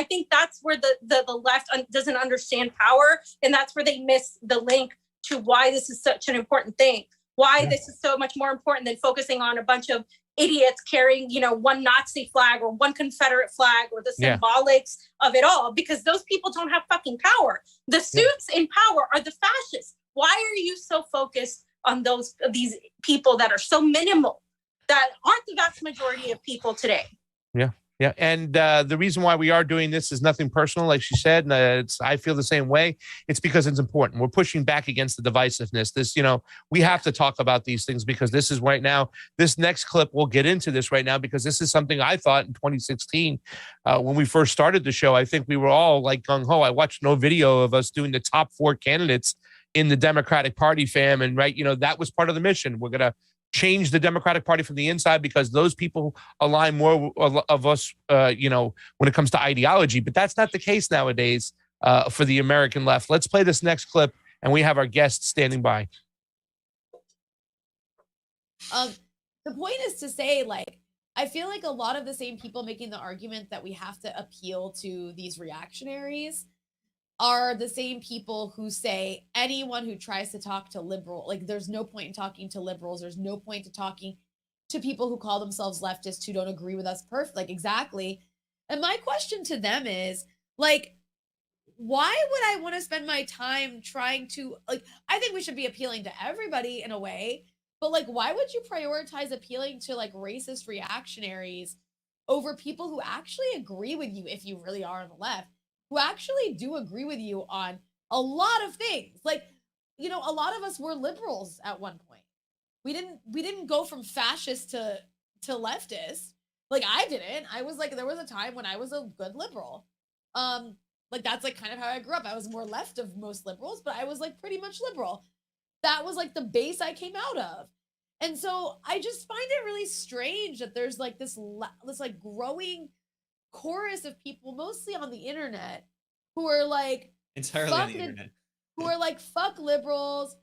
think that's where the left doesn't understand power, and that's where they miss the link to why this is such an important thing. Why this is so much more important than focusing on a bunch of idiots carrying, one Nazi flag or one Confederate flag or the symbolics of it all, because those people don't have fucking power. The suits in power are the fascists. Why are you so focused on these people that are so minimal, that aren't the vast majority of people today? Yeah. Yeah, and the reason why we are doing this is nothing personal, like she said, and I feel the same way. It's because it's important. We're pushing back against the divisiveness. This, we have to talk about these things because this is right now. This next clip, we'll get into this right now because this is something I thought in 2016 when we first started the show. I think we were all like gung ho. I watched no video of us doing the top 4 candidates in the Democratic Party, fam, and that was part of the mission. We're gonna change the Democratic Party from the inside because those people align more of us, when it comes to ideology. But that's not the case nowadays for the American left. Let's play this next clip, and we have our guests standing by. The point is to say, I feel like a lot of the same people making the argument that we have to appeal to these reactionaries are the same people who say anyone who tries to talk to liberal, there's no point in talking to liberals. There's no point to talking to people who call themselves leftists who don't agree with us. Exactly. And my question to them is why would I want to spend my time trying to, I think we should be appealing to everybody in a way, but why would you prioritize appealing to racist reactionaries over people who actually agree with you if you really are on the left? Who actually do agree with you on a lot of things. A lot of us were liberals at one point. We didn't go from fascist to leftist. I didn't. I was there was a time when I was a good liberal. That's kind of how I grew up. I was more left of most liberals, but I was pretty much liberal. That was the base I came out of. And so I just find it really strange that there's this growing chorus of people, mostly on the internet, who are entirely on the internet, who are fuck liberals,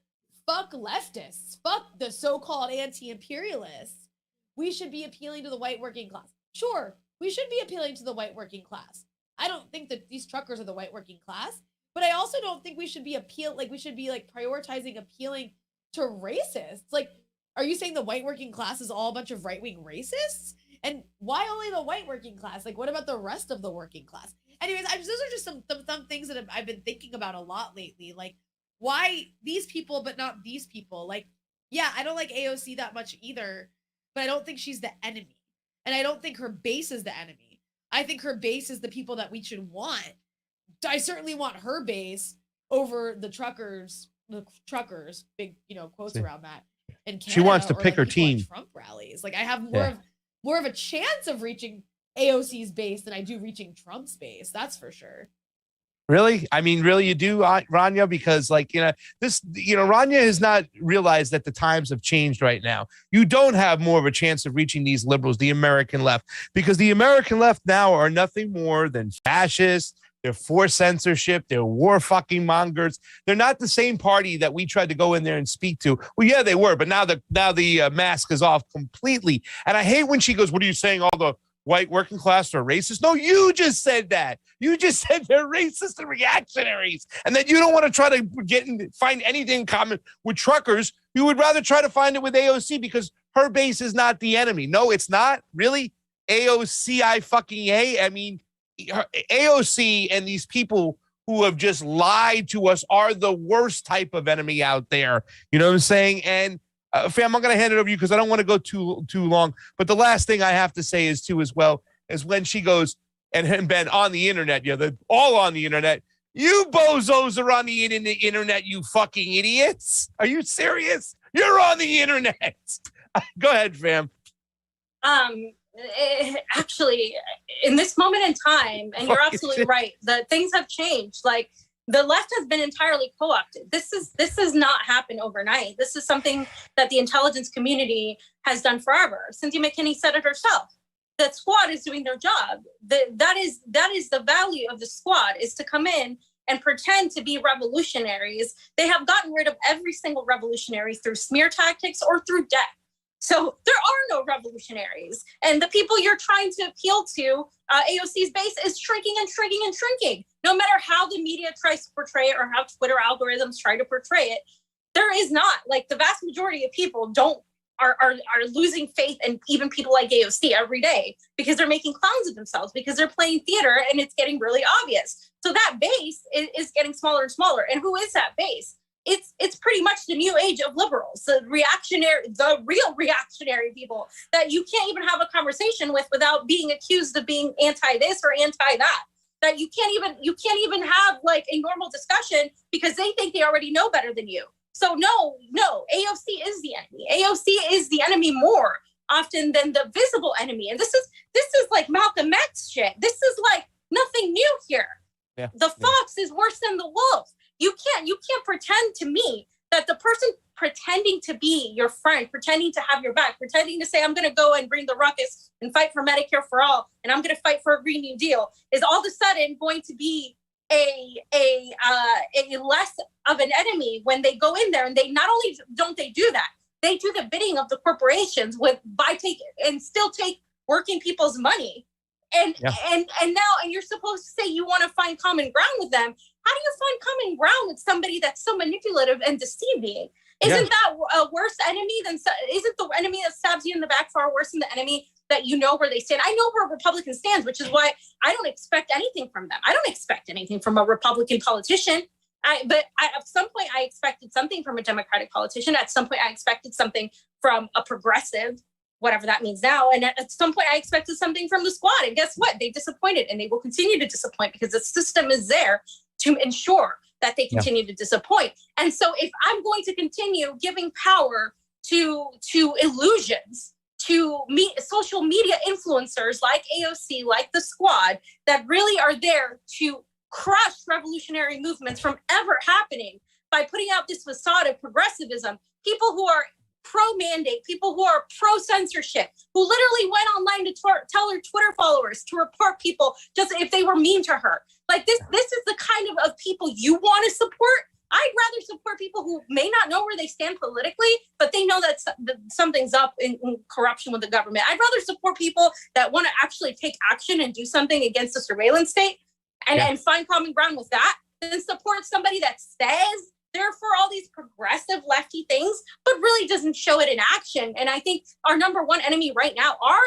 fuck leftists, fuck the so-called anti-imperialists. We should be appealing to the white working class. Sure, we should be appealing to the white working class. I don't think that these truckers are the white working class, but I also don't think we should be prioritizing appealing to racists. Are you saying the white working class is all a bunch of right-wing racists? And why only the white working class? What about the rest of the working class? Anyways, those are just some things that I've been thinking about a lot lately. Why these people, but not these people? Yeah, I don't like AOC that much either, but I don't think she's the enemy. And I don't think her base is the enemy. I think her base is the people that we should want. I certainly want her base over the truckers, big, quotes around that. In Canada, she wants to pick her team. Trump rallies. I have more of a chance of reaching AOC's base than I do reaching Trump's base. That's for sure. Really? I mean, really, you do, Rania? Because Rania has not realized that the times have changed right now. You don't have more of a chance of reaching these liberals, the American left, because the American left now are nothing more than fascists. They're for censorship. They're war fucking mongers. They're not the same party that we tried to go in there and speak to. Well, yeah, they were, but now the mask is off completely. And I hate when she goes, "What are you saying? All the white working class are racist?" No, you just said that. You just said they're racist and reactionaries, and that you don't want to try to find anything in common with truckers. You would rather try to find it with AOC because her base is not the enemy. No, it's not really AOC. I mean. AOC and these people who have just lied to us are the worst type of enemy out there. You know what I'm saying? And fam, I'm going to hand it over to you because I don't want to go too long. But the last thing I have to say is when she goes and Ben on the internet, they're all on the internet. You bozos are on the internet, you fucking idiots. Are you serious? You're on the internet. Go ahead, fam. Actually, in this moment in time, and you're absolutely right, that things have changed. The left has been entirely co-opted. This has not happened overnight. This is something that the intelligence community has done forever. Cynthia McKinney said it herself. That squad is doing their job. That is the value of the squad, is to come in and pretend to be revolutionaries. They have gotten rid of every single revolutionary through smear tactics or through death. So there are no revolutionaries. And the people you're trying to appeal to, AOC's base, is shrinking and shrinking and shrinking. No matter how the media tries to portray it or how Twitter algorithms try to portray it, there is not. The vast majority of people are losing faith in even people like AOC every day because they're making clowns of themselves, because they're playing theater and it's getting really obvious. So that base is getting smaller and smaller. And who is that base? it's pretty much the new age of liberals, the real reactionary people that you can't even have a conversation with without being accused of being anti this or anti that. That you can't even have like a normal discussion because they think they already know better than you. So no, AOC is the enemy. AOC is the enemy more often than the visible enemy. And this is like Malcolm X shit. This is like nothing new here. Yeah. The fox is worse than the wolf. You can't pretend to me that the person pretending to be your friend, pretending to have your back, pretending to say, I'm going to go and bring the ruckus and fight for Medicare for all, and I'm going to fight for a Green New Deal, is all of a sudden going to be a less of an enemy when they go in there. And they not only don't they do that, they do the bidding of the corporations and still take working people's money. And you're supposed to say you want to find common ground with them. How do you find common ground with somebody that's so manipulative and deceiving? Isn't that a worse enemy isn't the enemy that stabs you in the back far worse than the enemy that you know where they stand? I know where Republican stands, which is why I don't expect anything from them. I don't expect anything from a Republican politician. But at some point I expected something from a Democratic politician. At some point I expected something from a progressive, whatever that means now. And at some point I expected something from the squad. And guess what? They disappointed, and they will continue to disappoint because the system is there to ensure that they continue to disappoint. And so if I'm going to continue giving power to illusions, to social media influencers like AOC, like the squad, that really are there to crush revolutionary movements from ever happening by putting out this facade of progressivism, people who are pro-mandate, people who are pro-censorship, who literally went online to tell her Twitter followers to report people just if they were mean to her. Like this is the kind of people you want to support. I'd rather support people who may not know where they stand politically, but they know that something's up in corruption with the government. I'd rather support people that want to actually take action and do something against the surveillance state and find common ground with that than support somebody that says they're for all these progressive lefty things, but really doesn't show it in action. And I think our number one enemy right now are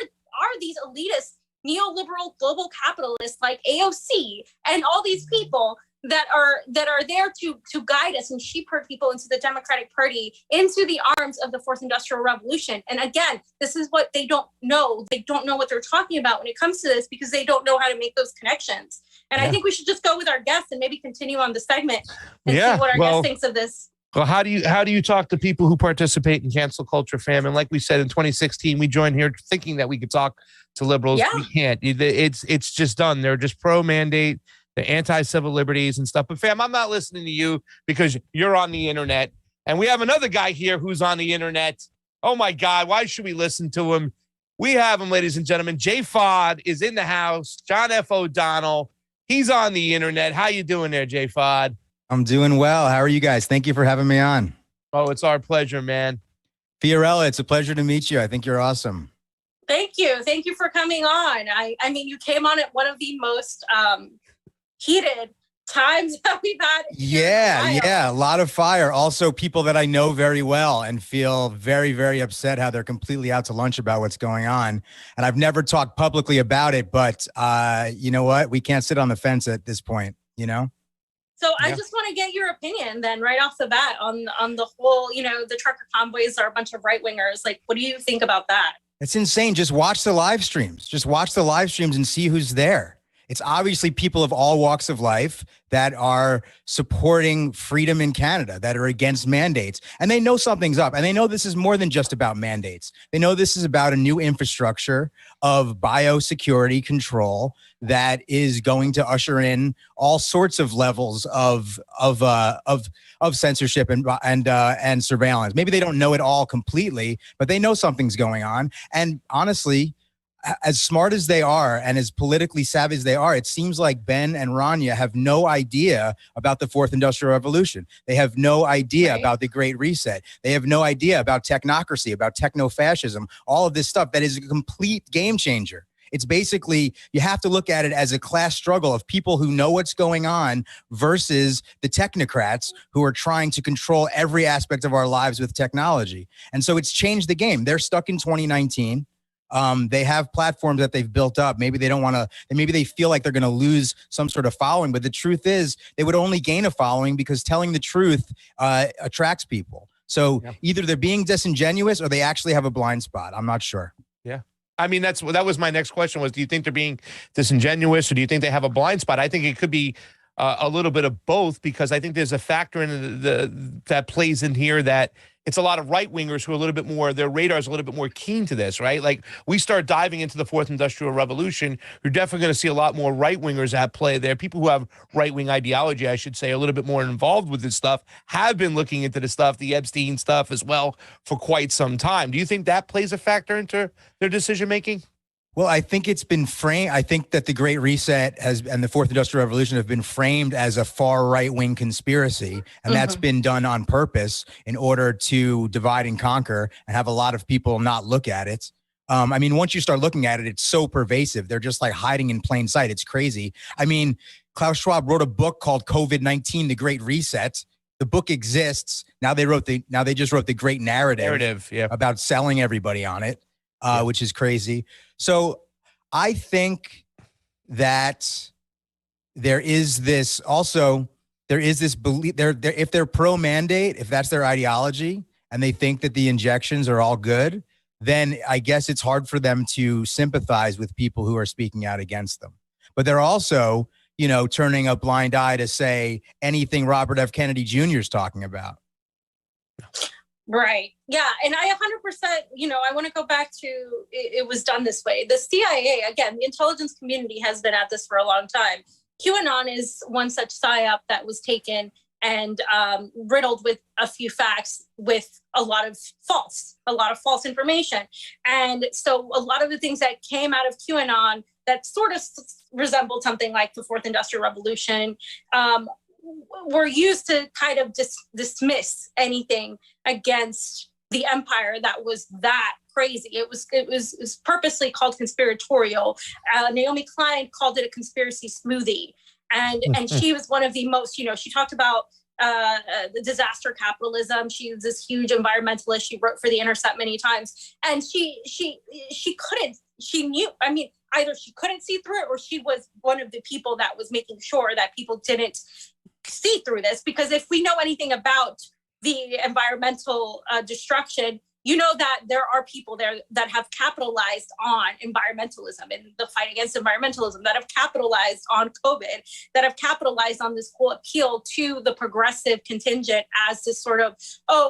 these elitist neoliberal global capitalists like AOC and all these people that are there to guide us and shepherd people into the Democratic Party, into the arms of the Fourth Industrial Revolution. And again, this is what they don't know. They don't know what they're talking about when it comes to this because they don't know how to make those connections. And I think we should just go with our guests and maybe continue on the segment and see what our guest thinks of this. Well, how do you talk to people who participate in cancel culture, fam? And like we said in 2016, we joined here thinking that we could talk to liberals. Yeah. We can't. It's just done. They're just pro-mandate. The anti-civil liberties and stuff. But fam, I'm not listening to you because you're on the internet. And we have another guy here who's on the internet. Oh my God, why should we listen to him? We have him, ladies and gentlemen. Jay Fod is in the house. John F. O'Donnell. He's on the internet. How you doing there, Jay Fod? I'm doing well. How are you guys? Thank you for having me on. Oh, it's our pleasure, man. Fiorella, it's a pleasure to meet you. I think you're awesome. Thank you. Thank you for coming on. I mean, you came on at one of the most heated times that we've had. Yeah. A lot of fire. Also people that I know very well and feel very, very upset how they're completely out to lunch about what's going on. And I've never talked publicly about it, but you know what? We can't sit on the fence at this point, you know? So I just want to get your opinion then right off the bat on the whole, the trucker convoys are a bunch of right wingers. Like, what do you think about that? It's insane. Just watch the live streams. Just watch the live streams and see who's there. It's obviously people of all walks of life that are supporting freedom in Canada, that are against mandates. And they know something's up. And they know this is more than just about mandates. They know this is about a new infrastructure of biosecurity control that is going to usher in all sorts of levels of censorship and surveillance. Maybe they don't know it all completely, but they know something's going on. And honestly, as smart as they are and as politically savvy as they are, it seems like Ben and Rania have no idea about the Fourth Industrial Revolution. They have no idea about the Great Reset. They have no idea about technocracy, about techno-fascism, all of this stuff that is a complete game changer. It's basically, you have to look at it as a class struggle of people who know what's going on versus the technocrats who are trying to control every aspect of our lives with technology. And so it's changed the game. They're stuck in 2019. They have platforms that they've built up. Maybe they don't want to, maybe they feel like they're going to lose some sort of following, but the truth is they would only gain a following because telling the truth attracts people. So either they're being disingenuous or they actually have a blind spot. I'm not sure. Yeah. I mean, that was my next question was, do you think they're being disingenuous or do you think they have a blind spot? I think it could be a little bit of both, because I think there's a factor in that plays in here that it's a lot of right-wingers who are a little bit more, their radar is a little bit more keen to this, right? Like we start diving into the fourth industrial revolution, you're definitely going to see a lot more right-wingers at play there. People who have right-wing ideology, I should say, a little bit more involved with this stuff, have been looking into the stuff, the Epstein stuff as well, for quite some time. Do you think that plays a factor into their decision-making? Well, I think it's been framed. I think that the Great Reset and the Fourth Industrial Revolution have been framed as a far right-wing conspiracy. And that's been done on purpose in order to divide and conquer and have a lot of people not look at it. I mean, once you start looking at it, it's so pervasive. They're just like hiding in plain sight. It's crazy. I mean, Klaus Schwab wrote a book called COVID-19, The Great Reset. The book exists. Now they just wrote the great narrative about selling everybody on it, which is crazy. So I think that there is this belief if they're pro mandate, if that's their ideology and they think that the injections are all good, then I guess it's hard for them to sympathize with people who are speaking out against them. But they're also, turning a blind eye to say anything Robert F. Kennedy Jr. is talking about. Right. Yeah. And I 100%, I want to go back to it was done this way. The CIA, again, the intelligence community has been at this for a long time. QAnon is one such psyop that was taken and riddled with a few facts with a lot of false information. And so a lot of the things that came out of QAnon that sort of resembled something like the Fourth Industrial Revolution were used to kind of dismiss anything against the empire that was that crazy. It was purposely called conspiratorial. Naomi Klein called it a conspiracy smoothie. And she was one of the most, she talked about the disaster capitalism. She's this huge environmentalist. She wrote for The Intercept many times. And she knew, either she couldn't see through it or she was one of the people that was making sure that people didn't see through this. Because if we know anything about the environmental destruction, that there are people there that have capitalized on environmentalism and the fight against environmentalism, that have capitalized on COVID, that have capitalized on this whole appeal to the progressive contingent as this sort of,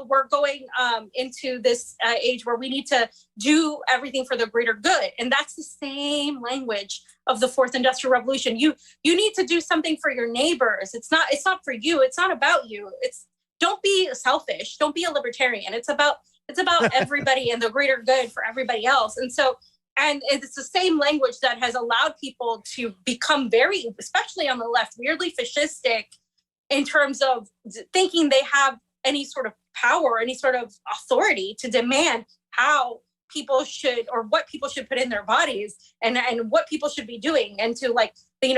we're going into this age where we need to do everything for the greater good. And that's the same language of the Fourth Industrial Revolution. You need to do something for your neighbors. It's not for you. It's not about you. Don't be selfish. Don't be a libertarian. It's about everybody and the greater good for everybody else. And it's the same language that has allowed people to become very, especially on the left, weirdly fascistic in terms of thinking they have any sort of power, any sort of authority to demand how people should, or what people should put in their bodies and what people should be doing. And to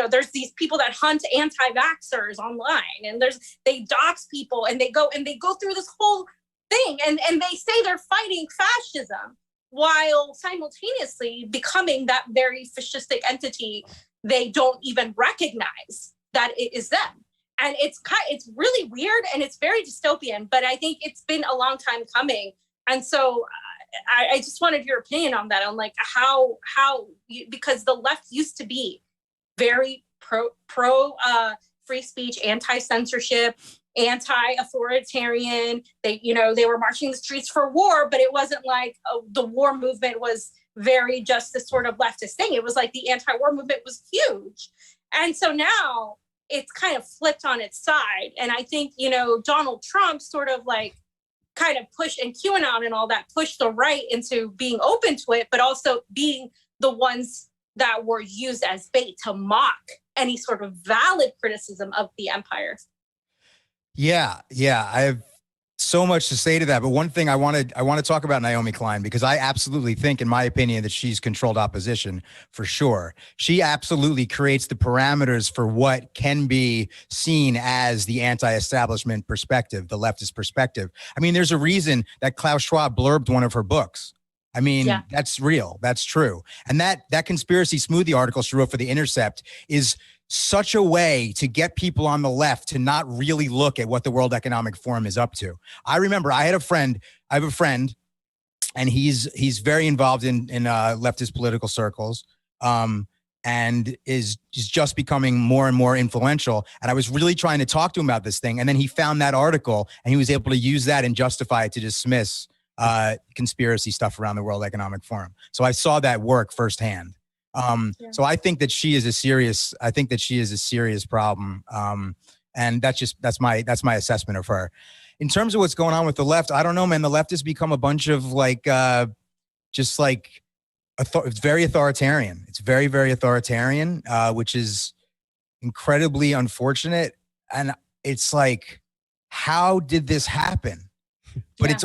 there's these people that hunt anti-vaxxers online and they dox people and they go through this whole thing and they say they're fighting fascism while simultaneously becoming that very fascistic entity they don't even recognize that it is them. And it's really weird and it's very dystopian, but I think it's been a long time coming. And so I just wanted your opinion on that, on like how because the left used to be very pro free speech, anti-censorship, anti-authoritarian. They were marching the streets for war, but it wasn't like the war movement was very just this sort of leftist thing. It was like the anti-war movement was huge. And so now it's kind of flipped on its side. And I think, Donald Trump sort of like kind of pushed, and QAnon and all that pushed the right into being open to it, but also being the ones that were used as bait to mock any sort of valid criticism of the empire. Yeah. I have so much to say to that. But one thing I want to talk about Naomi Klein, because I absolutely think, in my opinion, that she's controlled opposition for sure. She absolutely creates the parameters for what can be seen as the anti-establishment perspective, the leftist perspective. I mean, there's a reason that Klaus Schwab blurbed one of her books. I mean, that's real. That's true. And that conspiracy smoothie article she wrote for The Intercept is such a way to get people on the left to not really look at what the World Economic Forum is up to. I remember I have a friend, and he's very involved in leftist political circles, and is just becoming more and more influential. And I was really trying to talk to him about this thing. And then he found that article and he was able to use that and justify it to dismiss conspiracy stuff around the World Economic Forum. So I saw that work firsthand. So I think that she is a serious problem. And that's my assessment of her. In terms of what's going on with the left, I don't know, man. The left has become a bunch of it's very authoritarian. It's very, very authoritarian, which is incredibly unfortunate. And it's like, how did this happen? But it's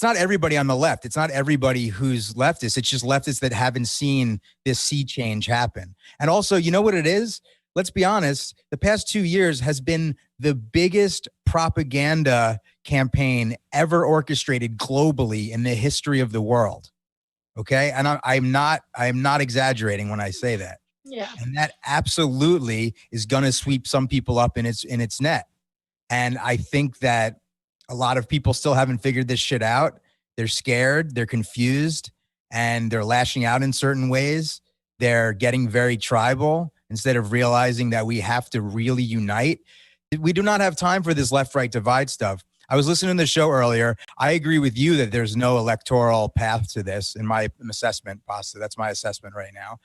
not everybody on the left. It's not everybody who's leftist. It's just leftists that haven't seen this sea change happen. And also, you know what it is? Let's be honest. The past 2 years has been the biggest propaganda campaign ever orchestrated globally in the history of the world. Okay. And I'm not exaggerating when I say that. Yeah. And that absolutely is going to sweep some people up in its net. And I think that a lot of people still haven't figured this shit out. They're scared, they're confused, and they're lashing out in certain ways. They're getting very tribal instead of realizing that we have to really unite. We do not have time for this left-right divide stuff. I was listening to the show earlier. I agree with you that there's no electoral path to this in my assessment, Pasta. That's my assessment right now.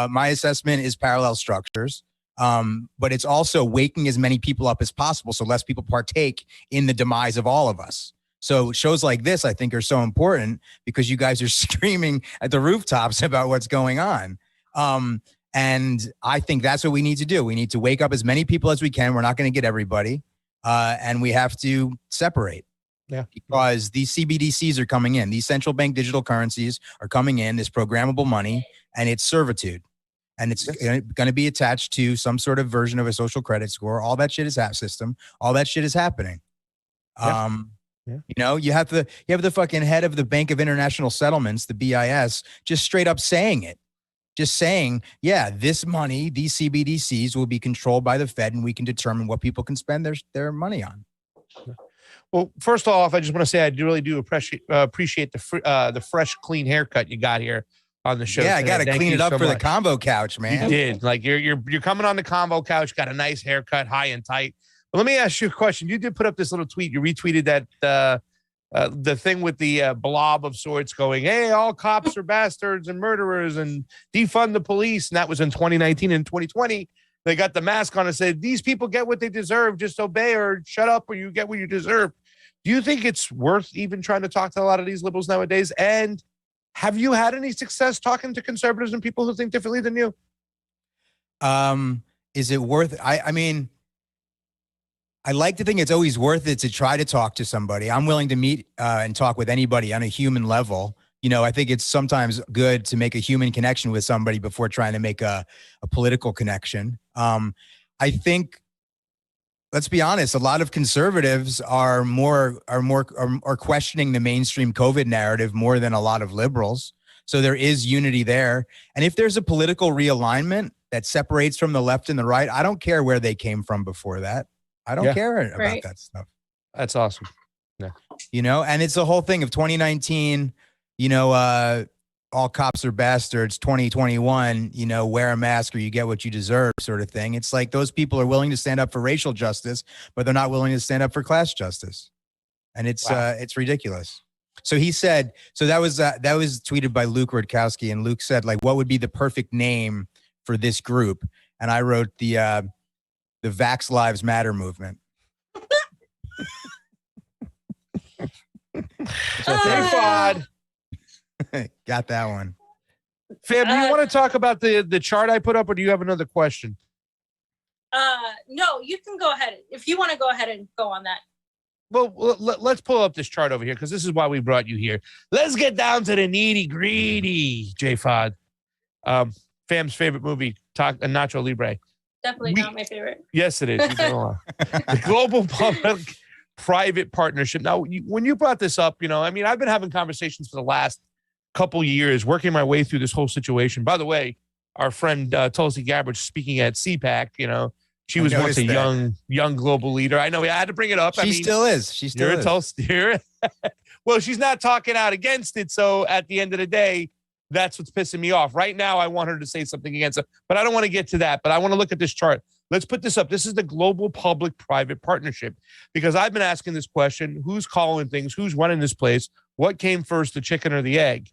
My assessment is parallel structures. But it's also waking as many people up as possible so less people partake in the demise of all of us. So shows like this, I think, are so important because you guys are screaming at the rooftops about what's going on. And I think that's what we need to do. We need to wake up as many people as we can. We're not going to get everybody. And we have to separate. Yeah. Because these CBDCs are coming in. These central bank digital currencies are coming in, this programmable money, and it's servitude. And it's going to be attached to some sort of version of a social credit score. All that shit is system. All that shit is happening. You know, you have the fucking head of the Bank of International Settlements, the BIS, just straight up saying it. Just saying, yeah, this money, these CBDCs will be controlled by the Fed, and we can determine what people can spend their money on. Well, first off, I just want to say I really do appreciate the fresh, clean haircut you got here on the show. Yeah, today. I got to clean it up for much. the Convo Couch, man. You did. Like you're coming on the Convo Couch, got a nice haircut, high and tight. But let me ask you a question. You did put up this little tweet. You retweeted that the thing with the blob of sorts going, hey, all cops are bastards and murderers and defund the police. And that was in 2019 and 2020. They got the mask on and said, these people get what they deserve. Just obey or shut up or you get what you deserve. Do you think it's worth even trying to talk to a lot of these liberals nowadays? And have you had any success talking to conservatives and people who think differently than you? Is it worth it? I mean, I like to think it's always worth it to try to talk to somebody. I'm willing to meet and talk with anybody on a human level. You know, I think it's sometimes good to make a human connection with somebody before trying to make a political connection. I think, let's be honest, a lot of conservatives are questioning the mainstream COVID narrative more than a lot of liberals. So there is unity there. And if there's a political realignment that separates from the left and the right, I don't care where they came from before that. I don't care about that stuff. That's awesome. Yeah. You know, and it's the whole thing of 2019, you know, all cops are bastards, 2021, you know, wear a mask or you get what you deserve sort of thing. It's like those people are willing to stand up for racial justice, but they're not willing to stand up for class justice. And it's ridiculous. So he said, so that was tweeted by Luke Rudkowski, and Luke said, like, what would be the perfect name for this group? And I wrote the Vax Lives Matter movement. Fod. Got that one. Fam, do you want to talk about the chart I put up, or do you have another question? No, you can go ahead. If you want to go ahead and go on that. Well, let's pull up this chart over here, because this is why we brought you here. Let's get down to the nitty-gritty, J-Fod. Fam's favorite movie, Nacho Libre. Definitely not my favorite. Yes, it is. The global private partnership. Now, when you brought this up, I mean, I've been having conversations for the last couple of years, working my way through this whole situation. By the way, our friend Tulsi Gabbard speaking at CPAC, she was once a young global leader. I know I had to bring it up. She still is. She still is. Tulsi. Well, she's not talking out against it. So at the end of the day, that's what's pissing me off. Right now, I want her to say something against it, but I don't want to get to that. But I want to look at this chart. Let's put this up. This is the global public-private partnership, because I've been asking this question: who's calling things? Who's running this place? What came first, the chicken or the egg?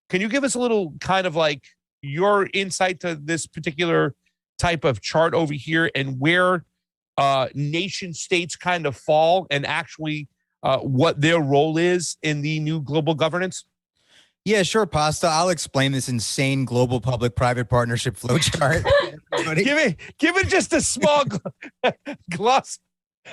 Can you give us a little kind of like your insight to this particular type of chart over here, and where nation states kind of fall, and actually what their role is in the new global governance? Yeah, sure, Pasta. I'll explain this insane global public-private partnership flowchart. give it just a small gloss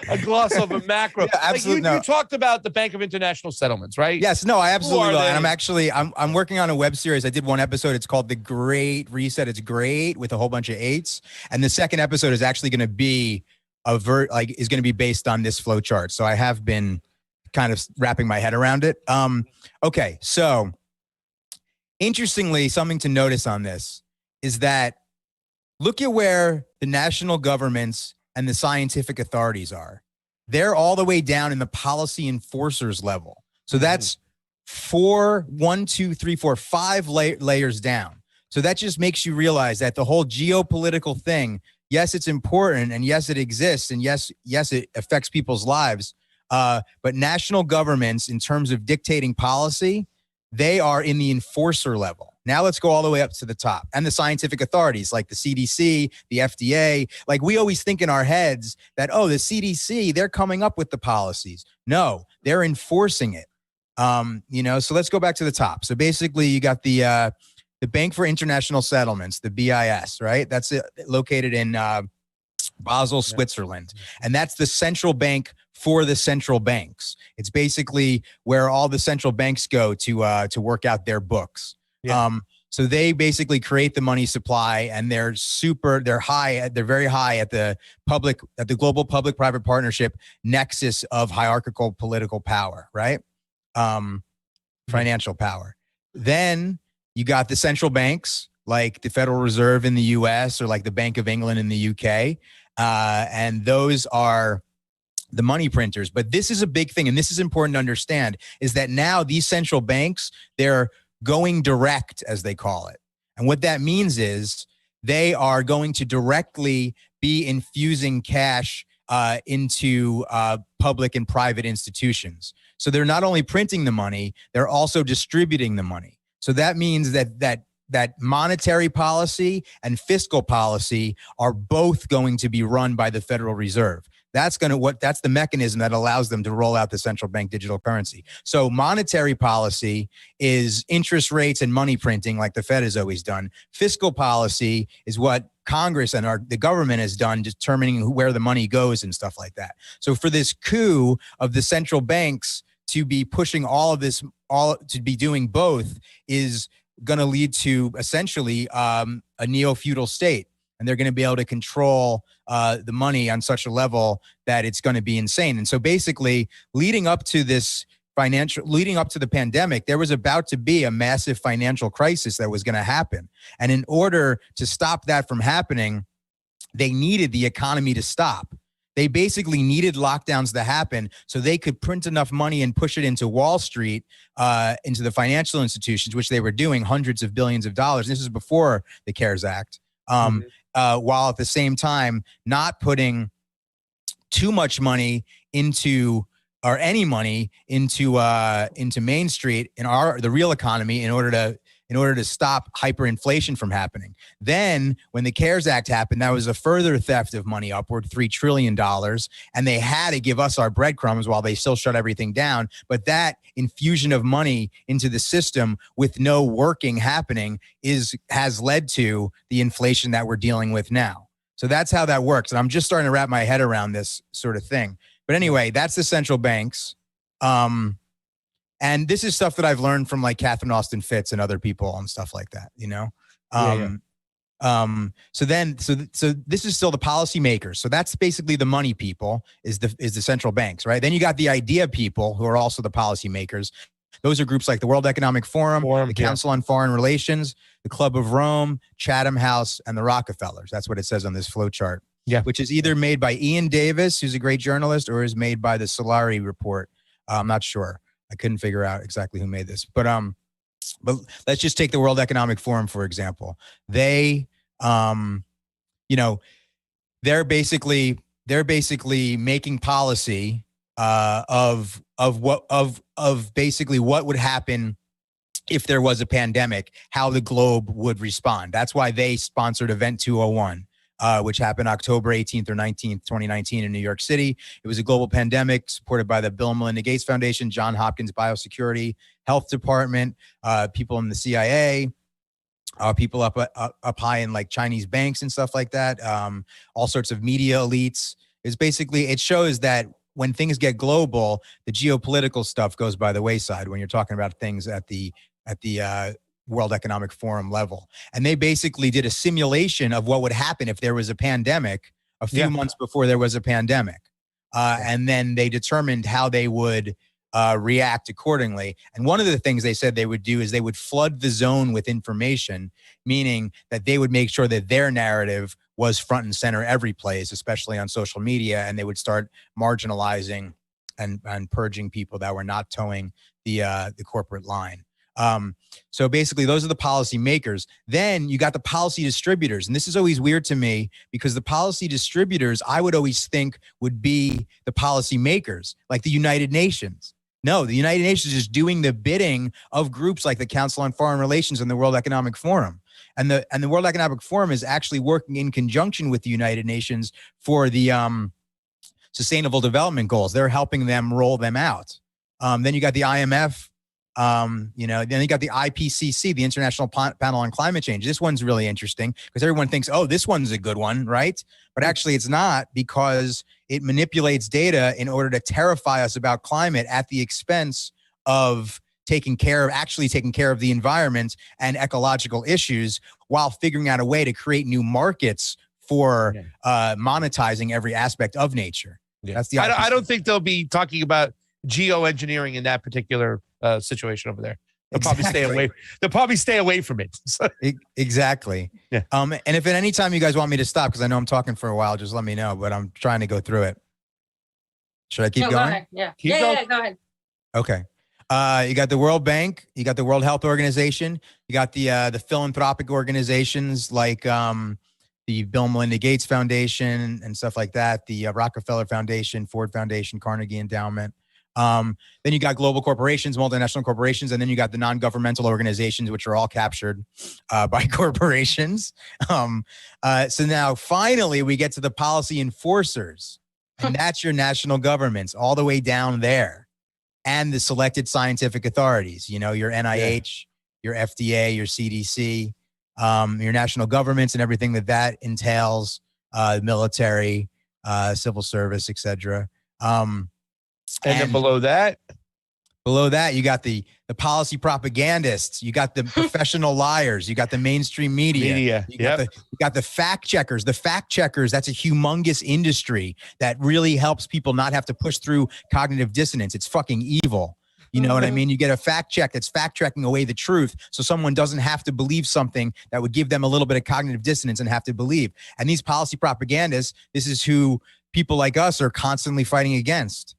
of a macro. Yeah, absolutely. You talked about the Bank of International Settlements, right? Yes, no, I absolutely will. And I'm working on a web series. I did one episode. It's called The Great Reset. It's great with a whole bunch of 8s. And the second episode is actually going to be based on this flowchart. So I have been kind of wrapping my head around it. Okay, so interestingly, something to notice on this is that look at where the national governments and the scientific authorities are. They're all the way down in the policy enforcers level. So that's 5 layers down. So that just makes you realize that the whole geopolitical thing, yes, it's important, and yes, it exists, and yes, it affects people's lives. But national governments, in terms of dictating policy, they are in the enforcer level. Now let's go all the way up to the top. And the scientific authorities like the CDC, the FDA, like we always think in our heads that, the CDC, they're coming up with the policies. No, they're enforcing it. So let's go back to the top. So basically you got the Bank for International Settlements, the BIS, right? That's located in Basel, Switzerland. And that's the central bank for the central banks. It's basically where all the central banks go to work out their books. Yeah. So they basically create the money supply, and they're very high at the global public-private partnership nexus of hierarchical political power, right? Financial power. Then you got the central banks, like the Federal Reserve in the US or like the Bank of England in the UK. And those are the money printers. But this is a big thing, and this is important to understand, is that now these central banks, they're going direct, as they call it. And what that means is they are going to directly be infusing cash into public and private institutions. So they're not only printing the money, they're also distributing the money. So that means that monetary policy and fiscal policy are both going to be run by the Federal Reserve. That's the mechanism that allows them to roll out the central bank digital currency. So monetary policy is interest rates and money printing, like the Fed has always done. Fiscal policy is what Congress and the government has done, determining where the money goes and stuff like that. So for this coup of the central banks to be pushing all of this, to be doing both, is going to lead to essentially a neo-feudal state. And they're going to be able to control the money on such a level that it's going to be insane. And so basically, leading up to the pandemic, there was about to be a massive financial crisis that was going to happen. And in order to stop that from happening, they needed the economy to stop. They basically needed lockdowns to happen so they could print enough money and push it into Wall Street, into the financial institutions, which they were doing, hundreds of billions of dollars. This is before the CARES Act. While at the same time not putting too much money into, or any money into Main Street in the real economy in order to stop hyperinflation from happening. Then when the CARES Act happened, that was a further theft of money, upward $3 trillion. And they had to give us our breadcrumbs while they still shut everything down. But that infusion of money into the system with no working happening has led to the inflation that we're dealing with now. So that's how that works. And I'm just starting to wrap my head around this sort of thing. But anyway, that's the central banks. And this is stuff that I've learned from like Catherine Austin Fitts and other people and stuff like that, So this is still the policymakers. So that's basically the money people is the central banks, right? Then you got the idea people who are also the policymakers. Those are groups like the World Economic Forum, the Council on Foreign Relations, the Club of Rome, Chatham House, and the Rockefellers. That's what it says on this flow chart. Yeah. Which is either made by Ian Davis, who's a great journalist, or is made by the Solari Report. I'm not sure. I couldn't figure out exactly who made this. But let's just take the World Economic Forum, for example. They, they're basically making policy of basically what would happen if there was a pandemic, how the globe would respond. That's why they sponsored Event 201. Which happened October 18th or 19th, 2019 in New York City. It was a global pandemic supported by the Bill and Melinda Gates Foundation, John Hopkins Biosecurity Health Department, people in the CIA, people up high in like Chinese banks and stuff like that, all sorts of media elites. It shows that when things get global, the geopolitical stuff goes by the wayside when you're talking about things at the World Economic Forum level. And they basically did a simulation of what would happen if there was a pandemic a few months before there was a pandemic. And then they determined how they would react accordingly. And one of the things they said they would do is they would flood the zone with information, meaning that they would make sure that their narrative was front and center every place, especially on social media. And they would start marginalizing and purging people that were not towing the corporate line. So basically those are the policy makers. Then you got the policy distributors. And this is always weird to me because the policy distributors, I would always think would be the policy makers, like the United Nations. No, the United Nations is doing the bidding of groups like the Council on Foreign Relations and the World Economic Forum. And the World Economic Forum is actually working in conjunction with the United Nations for the Sustainable Development Goals. They're helping them roll them out. Then you got the IMF. Then you got the IPCC, the International Panel on Climate Change. This one's really interesting because everyone thinks, oh, this one's a good one, right? But actually it's not, because it manipulates data in order to terrify us about climate at the expense of taking care of the environment and ecological issues, while figuring out a way to create new markets for monetizing every aspect of nature. Yeah. That's the I don't think they'll be talking about geoengineering in that particular situation over there. They'll probably stay away. They'll probably stay away from it. Exactly. Yeah. And if at any time you guys want me to stop, because I know I'm talking for a while, just let me know. But I'm trying to go through it. Should I keep going? Go ahead. Yeah. Yeah, go ahead. Okay. You got the World Bank. You got the World Health Organization. You got the philanthropic organizations like the Bill and Melinda Gates Foundation and stuff like that. The Rockefeller Foundation, Ford Foundation, Carnegie Endowment. Then you got global corporations, multinational corporations, and then you got the non-governmental organizations, which are all captured by corporations. So now finally we get to the policy enforcers, and that's your national governments all the way down there, and the selected scientific authorities, your NIH, your FDA, your CDC, your national governments and everything that entails, military, civil service, etc. And then below that, you got the policy propagandists, you got the professional liars, you got the mainstream media. You got the fact checkers. The fact checkers, that's a humongous industry that really helps people not have to push through cognitive dissonance. It's fucking evil. You know what I mean? You get a fact check that's fact checking away the truth, so someone doesn't have to believe something that would give them a little bit of cognitive dissonance and have to believe. And these policy propagandists, this is who people like us are constantly fighting against.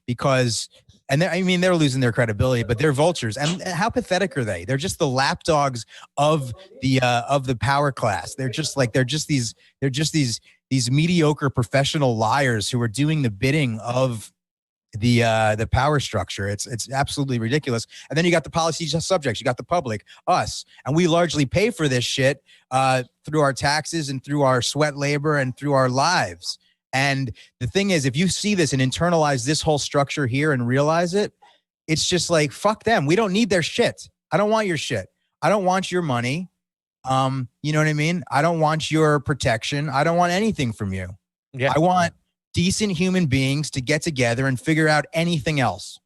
Because they're losing their credibility, but they're vultures. And how pathetic are they? They're just the lapdogs of the power class. They're just these mediocre professional liars who are doing the bidding of the power structure. It's absolutely ridiculous. And then you got the policy subjects, you got the public, us, and we largely pay for this shit through our taxes and through our sweat labor and through our lives. And the thing is, if you see this and internalize this whole structure here and realize it, it's just like, fuck them. We don't need their shit. I don't want your shit. I don't want your money. You know what I mean? I don't want your protection. I don't want anything from you. Yeah. I want decent human beings to get together and figure out anything else.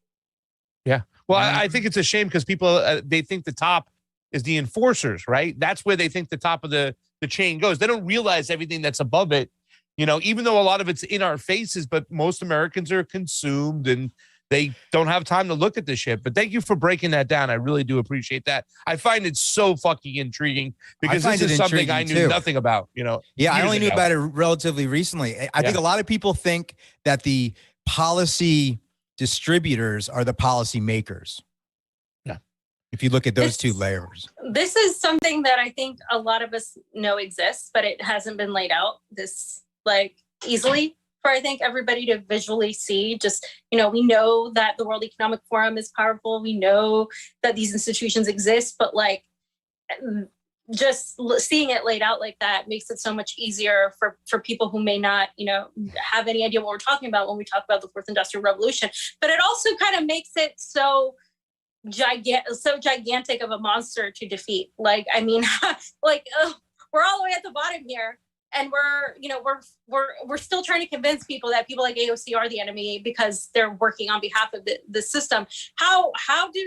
Yeah. Well, I think it's a shame because people, they think the top is the enforcers, right? That's where they think the top of the chain goes. They don't realize everything that's above it, even though a lot of it's in our faces, but most Americans are consumed and they don't have time to look at this shit. But thank you for breaking that down. I really do appreciate that. I find it so fucking intriguing because this is something I knew nothing about, Yeah, I only knew about it relatively recently. I think a lot of people think that the policy distributors are the policy makers. Yeah. If you look at those two layers. This is something that I think a lot of us know exists, but it hasn't been laid out this easily for, I think, everybody to visually see. Just, we know that the World Economic Forum is powerful. We know that these institutions exist, but just seeing it laid out like that makes it so much easier for people who may not, have any idea what we're talking about when we talk about the Fourth Industrial Revolution. But it also kind of makes it so gigantic of a monster to defeat. We're all the way at the bottom here. And we're still trying to convince people that people like AOC are the enemy because they're working on behalf of the system. How do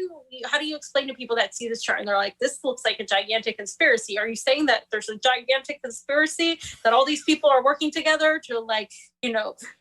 you explain to people that see this chart and they're like, this looks like a gigantic conspiracy? Are you saying that there's a gigantic conspiracy that all these people are working together to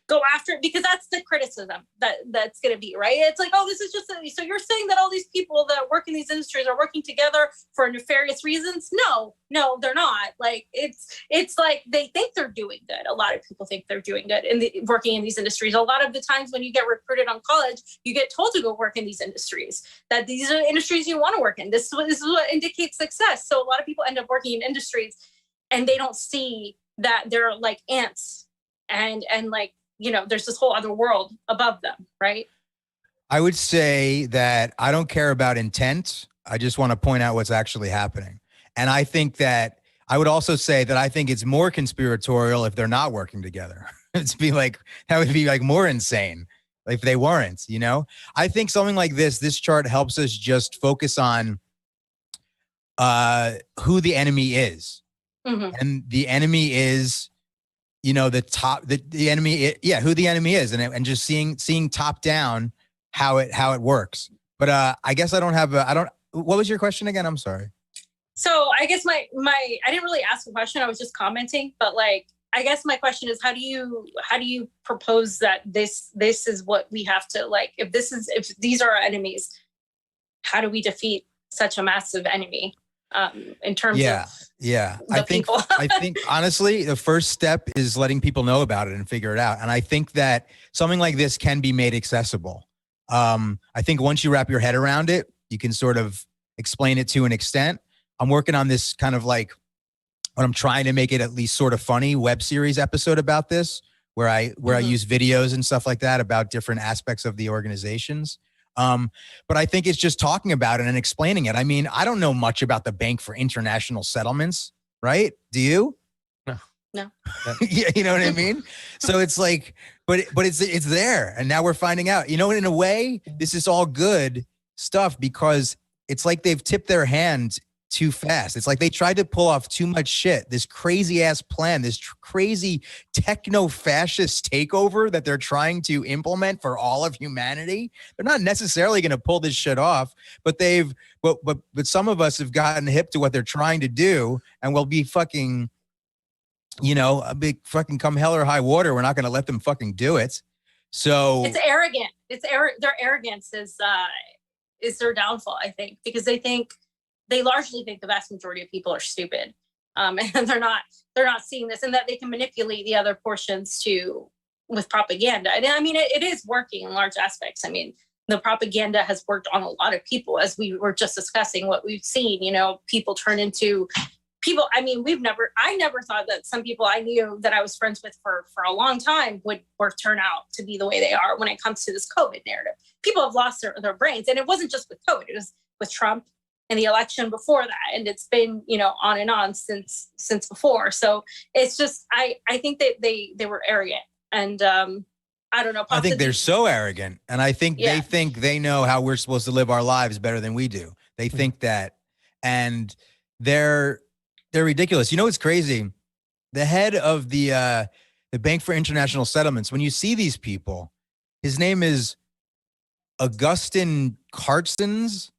go after it? Because that's the criticism that's going to be, right? It's like, oh, this is just so you're saying that all these people that work in these industries are working together for nefarious reasons? No, they're not. It's like they think they're doing good. A lot of people think they're doing good working in these industries. A lot of the times when you get recruited on college, you get told to go work in these industries, that these are the industries you want to work in. This is what indicates success. So a lot of people end up working in industries and they don't see that they're like ants and there's this whole other world above them, right? I would say that I don't care about intent. I just want to point out what's actually happening. And I think that I would also say that I think it's more conspiratorial if they're not working together. That would be more insane if they weren't, I think something like this chart helps us just focus on who the enemy is. Mm-hmm. And the enemy is, the enemy, who the enemy is, and just seeing top down how it works. But I guess what was your question again? I'm sorry. So I guess I didn't really ask a question. I was just commenting, but I guess my question is, how do you propose that this is what we have to if these are our enemies, how do we defeat such a massive enemy? In terms of I think honestly, the first step is letting people know about it and figure it out. And I think that something like this can be made accessible. I think once you wrap your head around it, you can sort of explain it to an extent. I'm working on this kind of what I'm trying to make it at least sort of funny web series episode about this, where I use videos and stuff like that about different aspects of the organizations. But I think it's just talking about it and explaining it. I mean, I don't know much about the Bank for International Settlements, right? Do you? No. Yeah, you know what I mean? So it's but it's there. And now we're finding out, in a way, this is all good stuff because it's like they've tipped their hand too fast. It's like they tried to pull off too much shit. This crazy ass plan, this crazy techno-fascist takeover that they're trying to implement for all of humanity. They're not necessarily going to pull this shit off, but but some of us have gotten hip to what they're trying to do, and we'll be fucking, a big fucking come hell or high water. We're not going to let them fucking do it. So it's arrogant. Their arrogance is their downfall, I think, because they largely think the vast majority of people are stupid, and they're not seeing this, and that they can manipulate the other portions with propaganda. And I mean, it is working in large aspects. I mean, the propaganda has worked on a lot of people, as we were just discussing. What we've seen, people turn into people. I mean, I never thought that some people I knew that I was friends with for a long time would turn out to be the way they are when it comes to this COVID narrative. People have lost their brains, and it wasn't just with COVID; it was with Trump and the election before that, and it's been on and on since before. So it's just I think that they were arrogant, and I don't know. I think they're so arrogant, and I think they think they know how we're supposed to live our lives better than we do. They think that, and they're ridiculous. What's crazy? The head of the Bank for International Settlements. When you see these people, his name is Augustin Carstens.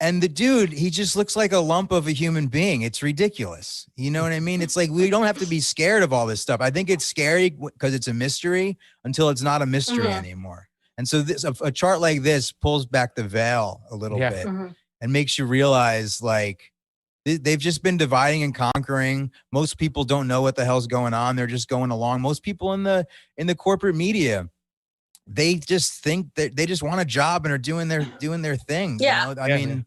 And the dude, he just looks like a lump of a human being. It's ridiculous. You know what I mean? It's like, we don't have to be scared of all this stuff. I think it's scary because it's a mystery until it's not a mystery anymore. And so this, a chart like this pulls back the veil a little bit and makes you realize, like, they've just been dividing and conquering. Most people don't know what the hell's going on. They're just going along. Most people in the corporate media, they just think that they just want a job and are doing their thing. Yeah. You know? I mean,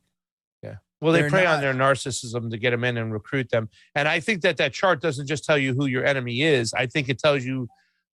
well, they prey on their narcissism to get them in and recruit them. And I think that chart doesn't just tell you who your enemy is. I think it tells you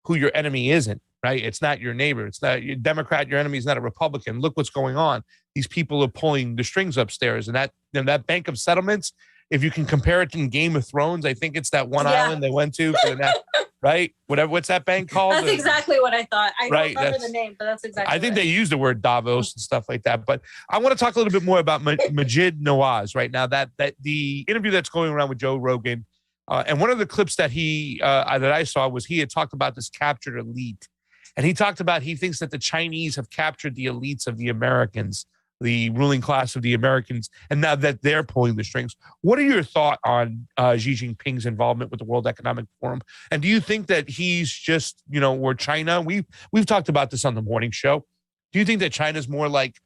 who your enemy isn't, right? It's not your neighbor. It's not your Democrat. Your enemy is not a Republican. Look what's going on. These people are pulling the strings upstairs. And that bank of settlements, if you can compare it to Game of Thrones, I think it's that one island they went to for the right? What's that bank called? That's exactly what I thought. I don't remember the name, but that's exactly I think they use the word Davos and stuff like that. But I want to talk a little bit more about Majid Nawaz right now. That the interview that's going around with Joe Rogan, and one of the clips that that I saw was he had talked about this captured elite. And he talked about, he thinks that the Chinese have captured the elites of the Americans, the ruling class of the Americans, and now that they're pulling the strings. What are your thoughts on Xi Jinping's involvement with the World Economic Forum? And do you think that he's just, or China? We've talked about this on the morning show. Do you think that China's more like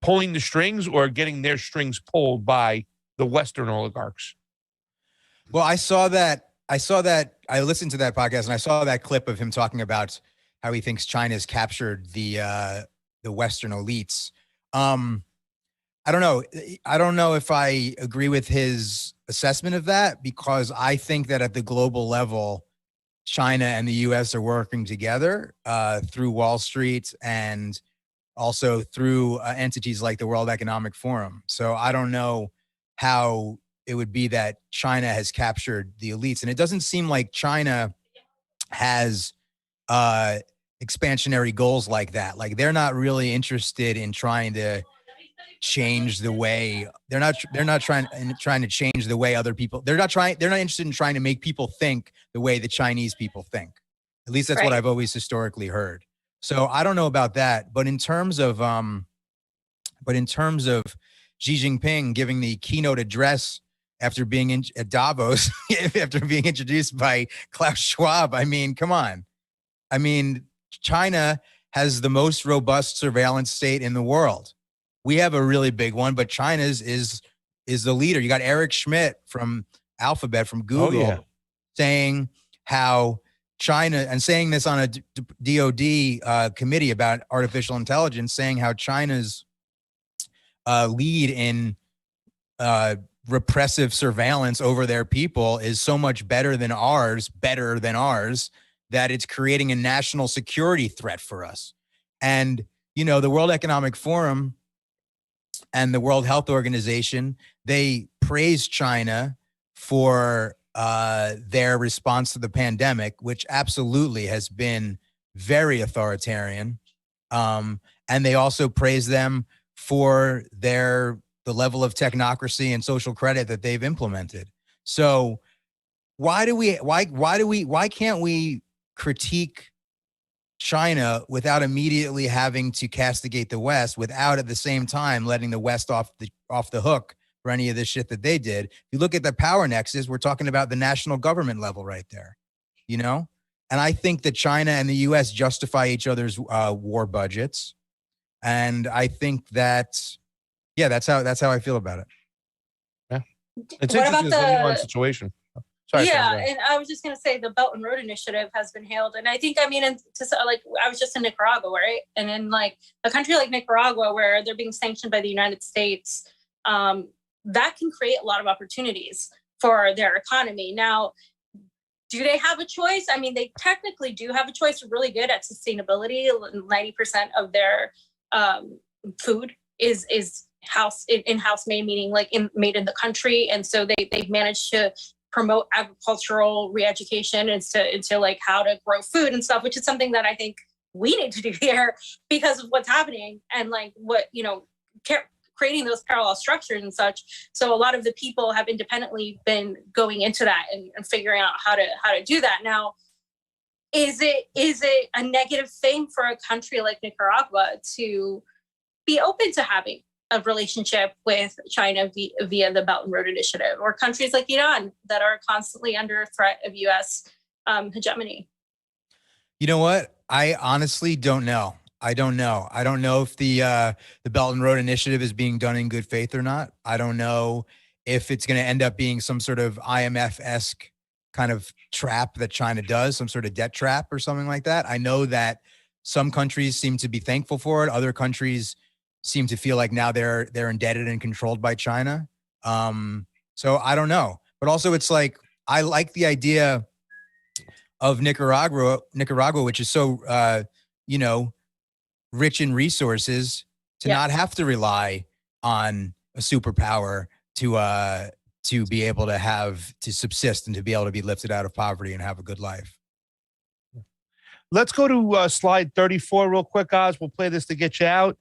pulling the strings or getting their strings pulled by the Western oligarchs? Well, I listened to that podcast and I saw that clip of him talking about how he thinks China's captured the Western elites. I don't know. I don't know if I agree with his assessment of that, because I think that at the global level, China and the US are working together through Wall Street and also through entities like the World Economic Forum. So I don't know how it would be that China has captured the elites. And it doesn't seem like China has expansionary goals like that. Like, they're not really interested in trying to change the way they're not trying to change the way other people, they're not interested in trying to make people think the way the Chinese people think. At least that's what I've always historically heard. So I don't know about that, but in terms of Xi Jinping giving the keynote address after being at Davos, after being introduced by Klaus Schwab, I mean, come on. I mean, China has the most robust surveillance state in the world. We have a really big one, but China's is the leader. You got Eric Schmidt from Alphabet, from Google, saying how China, and saying this on a DOD committee about artificial intelligence, saying how China's lead in repressive surveillance over their people is so much better than ours, that it's creating a national security threat for us. And, the World Economic Forum and the World Health Organization, they praise China for their response to the pandemic, which absolutely has been very authoritarian. And they also praise them for the level of technocracy and social credit that they've implemented. So why can't we critique China without immediately having to castigate the West, without at the same time letting the West off the hook for any of the shit that they did? If you look at the power nexus, we're talking about the national government level right there, And I think that China and the US justify each other's war budgets. And I think that, that's how I feel about it. Yeah. It's interesting. It's a nuanced situation. Sorry, and I was just going to say the Belt and Road Initiative has been hailed. And I think, I was just in Nicaragua, right? And in a country like Nicaragua, where they're being sanctioned by the United States, that can create a lot of opportunities for their economy. Now, do they have a choice? I mean, they technically do have a choice. They're really good at sustainability. 90% of their food is in-house made, meaning made in the country. And so they've managed to promote agricultural re-education into how to grow food and stuff, which is something that I think we need to do here because of what's happening and creating those parallel structures and such. So a lot of the people have independently been going into that and figuring out how to do that. Now, is it a negative thing for a country like Nicaragua to be open to having a relationship with China via the Belt and Road Initiative, or countries like Iran that are constantly under threat of U.S. Hegemony? You know what? I honestly don't know. I don't know. I don't know if the Belt and Road Initiative is being done in good faith or not. I don't know if it's going to end up being some sort of IMF-esque kind of trap that China does, some sort of debt trap or something like that. I know that some countries seem to be thankful for it. Other countries seem to feel like now they're indebted and controlled by China. So I don't know. But also it's like, I like the idea of Nicaragua, which is so, rich in resources, to not have to rely on a superpower to be able to subsist and to be able to be lifted out of poverty and have a good life. Let's go to slide 34 real quick, Oz. We'll play this to get you out.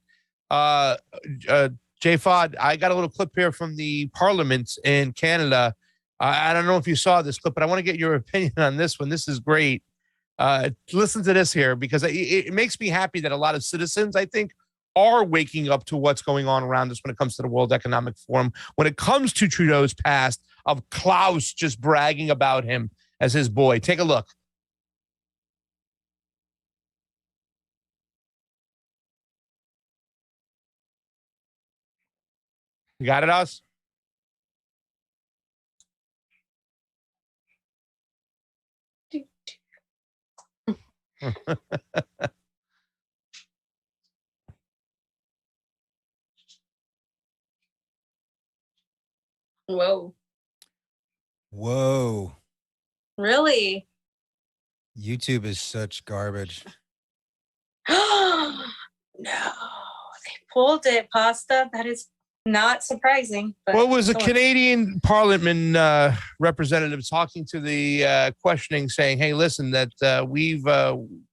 J-Fod, I got a little clip here from the parliament in Canada. I don't know if you saw this clip, but I want to get your opinion on this one. This is great. Listen to this here, because it makes me happy that a lot of citizens, I think, are waking up to what's going on around us when it comes to the World Economic Forum, when it comes to Trudeau's past, of Klaus just bragging about him as his boy. Take a look. You got it, Oz? Whoa. Really? YouTube is such garbage. No, they pulled it, Pasta. That is not surprising. But what was a Canadian Parliament representative talking to the questioning, saying, hey, listen, that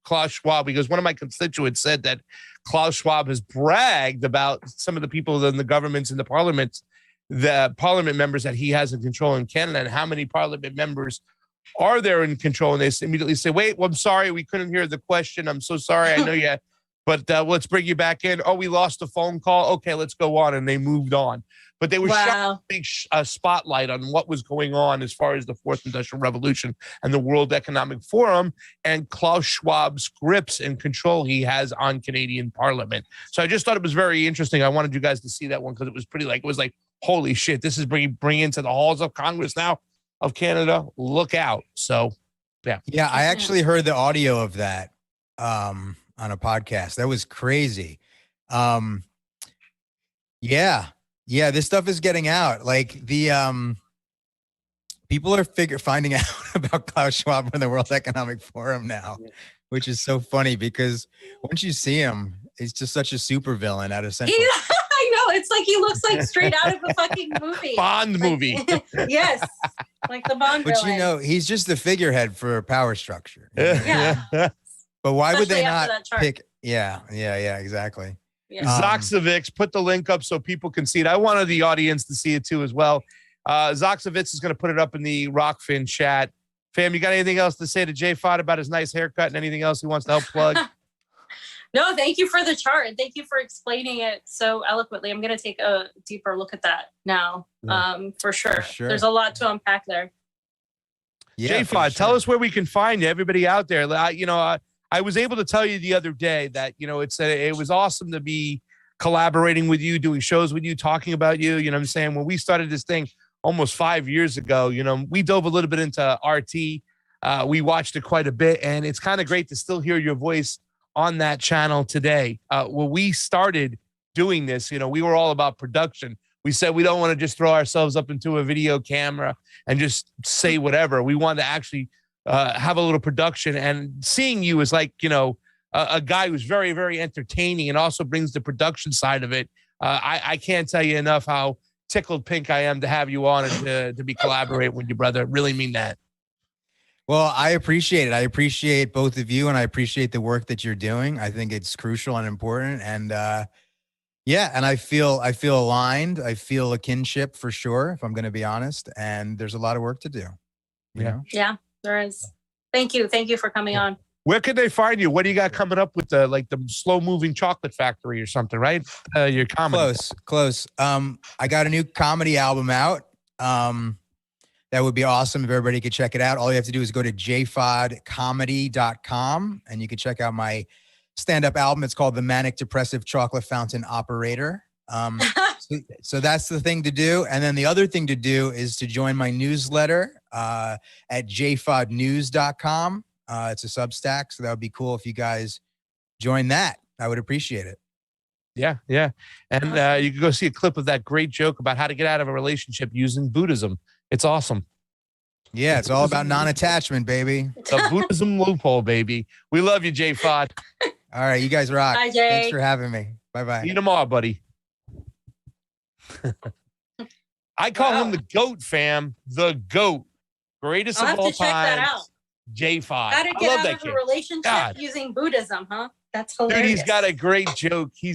Klaus Schwab, because one of my constituents said that Klaus Schwab has bragged about some of the people in the governments in the parliament members that he has in control in Canada, and how many parliament members are there in control. And they immediately say, wait, well, I'm sorry, we couldn't hear the question. I'm so sorry. I know you, but let's bring you back in. Oh, we lost a phone call. Okay, let's go on. And they moved on. But they were shining a big spotlight on what was going on as far as the Fourth Industrial Revolution and the World Economic Forum and Klaus Schwab's grips and control he has on Canadian Parliament. So I just thought it was very interesting. I wanted you guys to see that one, because it was pretty, it was like, holy shit, this is bringing into the halls of Congress now of Canada. Look out. So, yeah. Yeah, I actually heard the audio of that on a podcast. That was crazy. Yeah, this stuff is getting out. Like the people are finding out about Klaus Schwab from the World Economic Forum now, which is so funny, because once you see him, he's just such a supervillain out of Central. I know, it's like he looks like straight out of a fucking movie. Bond movie. Yes, like the Bond But villain. he's just the figurehead for power structure. Yeah. But why Especially would they after not that chart. pick? Yeah, exactly. Yeah. Zoxovix, put the link up so people can see it. I wanted the audience to see it too as well. Zoxovix is going to put it up in the Rokfin chat. Fam, you got anything else to say to J-Fod about his nice haircut and anything else he wants to help plug? No, thank you for the chart. Thank you for explaining it so eloquently. I'm going to take a deeper look at that now, for sure. There's a lot to unpack there. Yeah, J-Fod, tell us where we can find you. Everybody out there, I was able to tell you the other day that, it was awesome to be collaborating with you, doing shows with you, talking about you. You know what I'm saying? When we started this thing almost 5 years ago, we dove a little bit into RT. We watched it quite a bit, and it's kind of great to still hear your voice on that channel today. When we started doing this, we were all about production. We said we don't want to just throw ourselves up into a video camera and just say whatever. We want to actually have a little production, and seeing you as like, a guy who's very, very entertaining and also brings the production side of it. I can't tell you enough how tickled pink I am to have you on and to be collaborating with you, brother. Really mean that. Well, I appreciate it. I appreciate both of you, and I appreciate the work that you're doing. I think it's crucial and important. And and I feel aligned. I feel a kinship for sure, if I'm going to be honest. And there's a lot of work to do. Yeah, there is. Thank you. Thank you for coming on. Where can they find you? What do you got coming up with the slow moving chocolate factory or something, right? Your comedy. Close. I got a new comedy album out. That would be awesome if everybody could check it out. All you have to do is go to jfodcomedy.com and you can check out my stand-up album. It's called The Manic Depressive Chocolate Fountain Operator. So that's the thing to do. And then the other thing to do is to join my newsletter at jfodnews.com. It's a Substack, so that would be cool if you guys join that. I would appreciate it. Yeah. And you can go see a clip of that great joke about how to get out of a relationship using Buddhism. It's awesome. Yeah, it's all about non-attachment, baby. The Buddhism loophole, baby. We love you, J Fod. All right, you guys rock. Bye, Jay. Thanks for having me. Bye-bye. See you tomorrow, buddy. I call him the GOAT, fam. The GOAT. Greatest I'll of have all to check that time. out. J5. How to I get love out that of kid. a relationship God. using Buddhism, huh? That's Dude, hilarious. he's got a great joke. He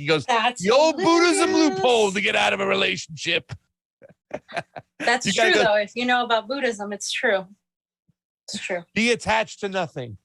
goes, That's the old hilarious. Buddhism loophole to get out of a relationship. That's You true, gotta go- though. If you know about Buddhism, it's true. It's true. Be attached to nothing.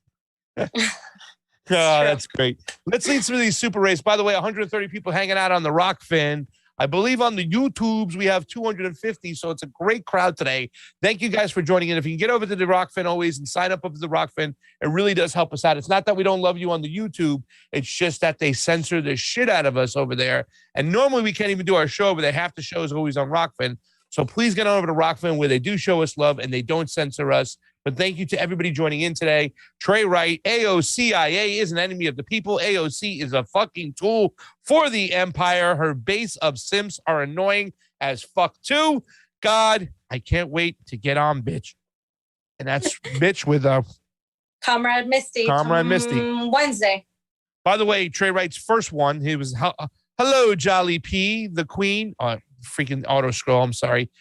That's great. Let's lead through these super race. By the way, 130 people hanging out on the Rokfin. I believe on the YouTubes we have 250, so it's a great crowd today. Thank you guys for joining in. If you can get over to the Rokfin always and sign up the Rokfin, it really does help us out. It's not that we don't love you on the YouTube. It's just that they censor the shit out of us over there. And normally we can't even do our show, but half the show is always on Rokfin. So please get on over to Rokfin where they do show us love and they don't censor us. But thank you to everybody joining in today. Trey Wright, AOCIA is an enemy of the people. AOC is a fucking tool for the empire. Her base of simps are annoying as fuck too. God, I can't wait to get on, bitch. And that's bitch with Comrade Misty. Wednesday. By the way, Trey Wright's first one, he was hello, Jolly P, the queen. Freaking auto scroll. I'm sorry.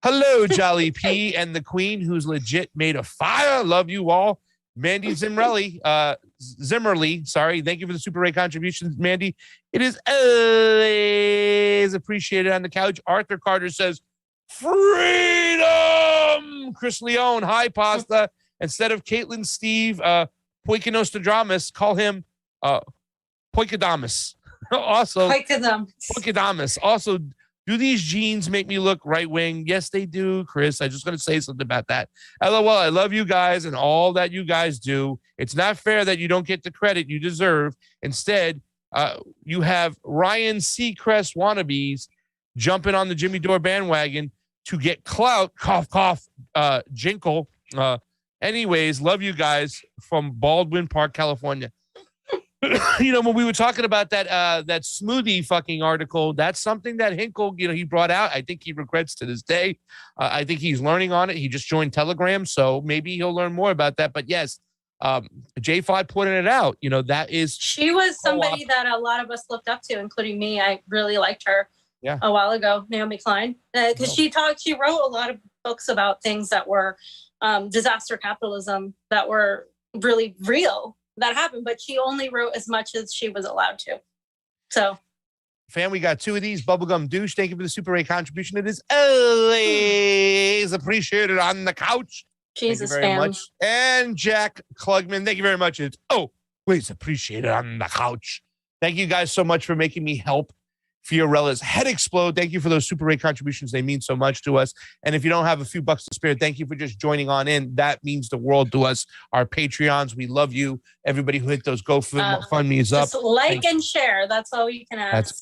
Hello, Jolly P and the queen, who's legit made a fire. Love you all. Mandy Zimmerly, sorry. Thank you for the Super Ray contributions, Mandy. It is always appreciated on the couch. Arthur Carter says, freedom. Chris Leone, hi, pasta. Instead of Caitlin Steve, Poikinostradamus, call him Poikadamus. Also, Poikadamus. Also, do these jeans make me look right-wing? Yes, they do, Chris. I just going to say something about that. LOL, I love you guys and all that you guys do. It's not fair that you don't get the credit you deserve. Instead, you have Ryan Seacrest wannabes jumping on the Jimmy Dore bandwagon to get clout. Cough, cough, jinkle. Anyways, love you guys from Baldwin Park, California. You know, when we were talking about that smoothie fucking article, that's something that Hinkle, he brought out. I think he regrets to this day. I think he's learning on it. He just joined Telegram, so maybe he'll learn more about that. But yes, J5 pointed it out. That is. She was somebody that a lot of us looked up to, including me. I really liked her. Yeah. A while ago, Naomi Klein, because she wrote a lot of books about things that were disaster capitalism that were really real. That happened, but she only wrote as much as she was allowed to. So, fam, we got two of these. Bubblegum Douche, thank you for the Super Ray contribution. It is always appreciated on the couch. Jesus, thank you very much. And Jack Klugman, thank you very much. It's always appreciated on the couch. Thank you guys so much for making me help Fiorella's head explode. Thank you for those Super Ray contributions. They mean so much to us. And if you don't have a few bucks to spare, thank you for just joining on in. That means the world to us. Our Patreons, we love you. Everybody who hit those GoFundMe's up. Just like and share. That's all you can ask. That's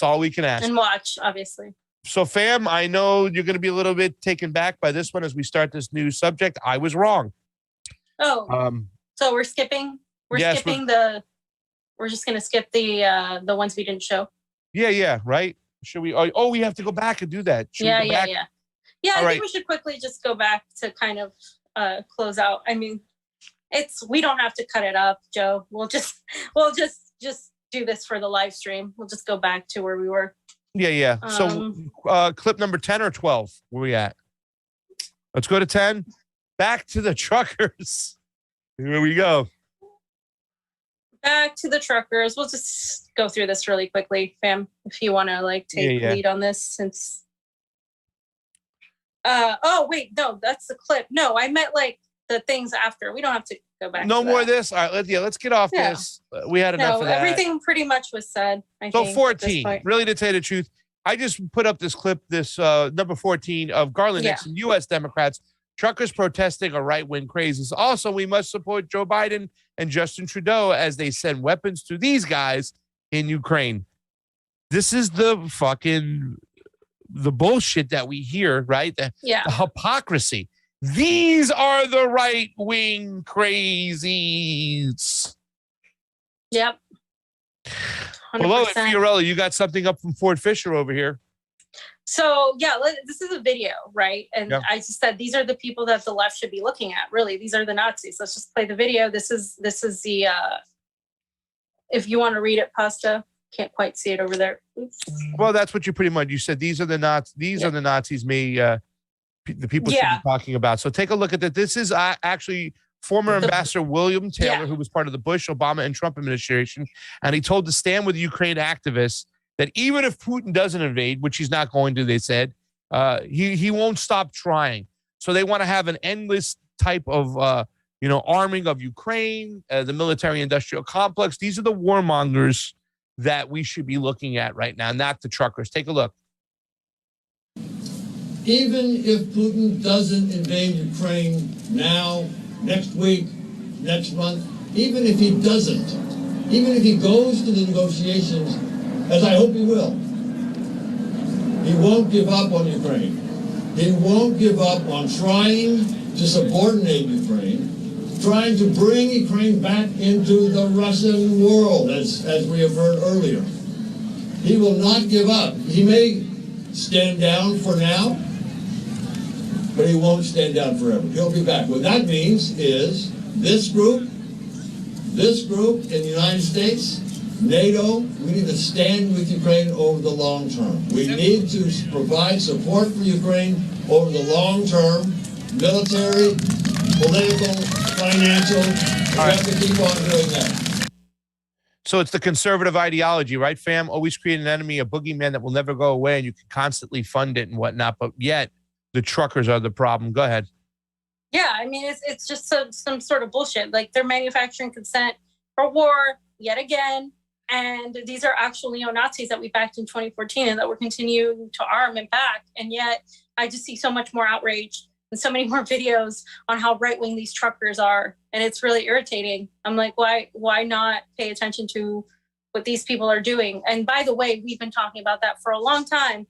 all we can ask. And watch, obviously. So, fam, I know you're going to be a little bit taken back by this one as we start this new subject. I was wrong. Oh, so we're skipping. We're just going to skip the ones we didn't show. Yeah, right. Should we? Oh, we have to go back and do that. Yeah. I think we should quickly just go back to kind of close out. I mean, we don't have to cut it up, Joe. We'll just do this for the live stream. We'll just go back to where we were. Yeah. So, clip number 10 or 12. Where we at? Let's go to 10. Back to the truckers. Here we go. Back to the truckers. We'll just go through this really quickly, fam, if you want to take lead on this since. Oh, wait, no, that's the clip. No, I meant the things after. We don't have to go back. No to more that. of this. All right, let's get off this. We had enough of that. Everything pretty much was said. I so think, 14, really, to tell you the truth, I just put up this clip, this number 14 of Garland Nixon, U.S. Democrats, truckers protesting a right-wing crazes. Also, we must support Joe Biden and Justin Trudeau as they send weapons to these guys in Ukraine. This is the bullshit that we hear, right? The hypocrisy. These are the right-wing crazies. Yep. 100%. Hello, Fiorella, you got something up from Fort Fisher over here. So, this is a video, right? And I just said, these are the people that the left should be looking at. Really, these are the Nazis. Let's just play the video. This is the, if you want to read it, Pasta. Can't quite see it over there. Oops. Well, that's what you pretty much, you said, these are the Nazis. These are the Nazis, the people should be talking about. So take a look at that. This is actually former Ambassador William Taylor, who was part of the Bush, Obama, and Trump administration. And he told the Stand With Ukraine activists that even if Putin doesn't invade, which he's not going to, they said, he won't stop trying. So they want to have an endless type of, arming of Ukraine, the military-industrial complex. These are the warmongers that we should be looking at right now, not the truckers. Take a look. Even if Putin doesn't invade Ukraine now, next week, next month, even if he doesn't, even if he goes to the negotiations, as I hope he will, he won't give up on Ukraine. He won't give up on trying to subordinate Ukraine, trying to bring Ukraine back into the Russian world, as we have heard earlier. He will not give up. He may stand down for now, but he won't stand down forever. He'll be back. What that means is this group in the United States, NATO, we need to stand with Ukraine over the long term. We need to provide support for Ukraine over the long term, military, political, financial. We have to keep on doing that. So it's the conservative ideology, right, fam? Always create an enemy, a boogeyman that will never go away, and you can constantly fund it and whatnot, but yet the truckers are the problem. Go ahead. Yeah, I mean, it's just some sort of bullshit. Like, they're manufacturing consent for war yet again, and these are actual neo-Nazis that we backed in 2014 and that we're continuing to arm and back, and yet I just see so much more outrage and so many more videos on how right-wing these truckers are, and it's really irritating. I'm like, why not pay attention to what these people are doing? And by the way, we've been talking about that for a long time,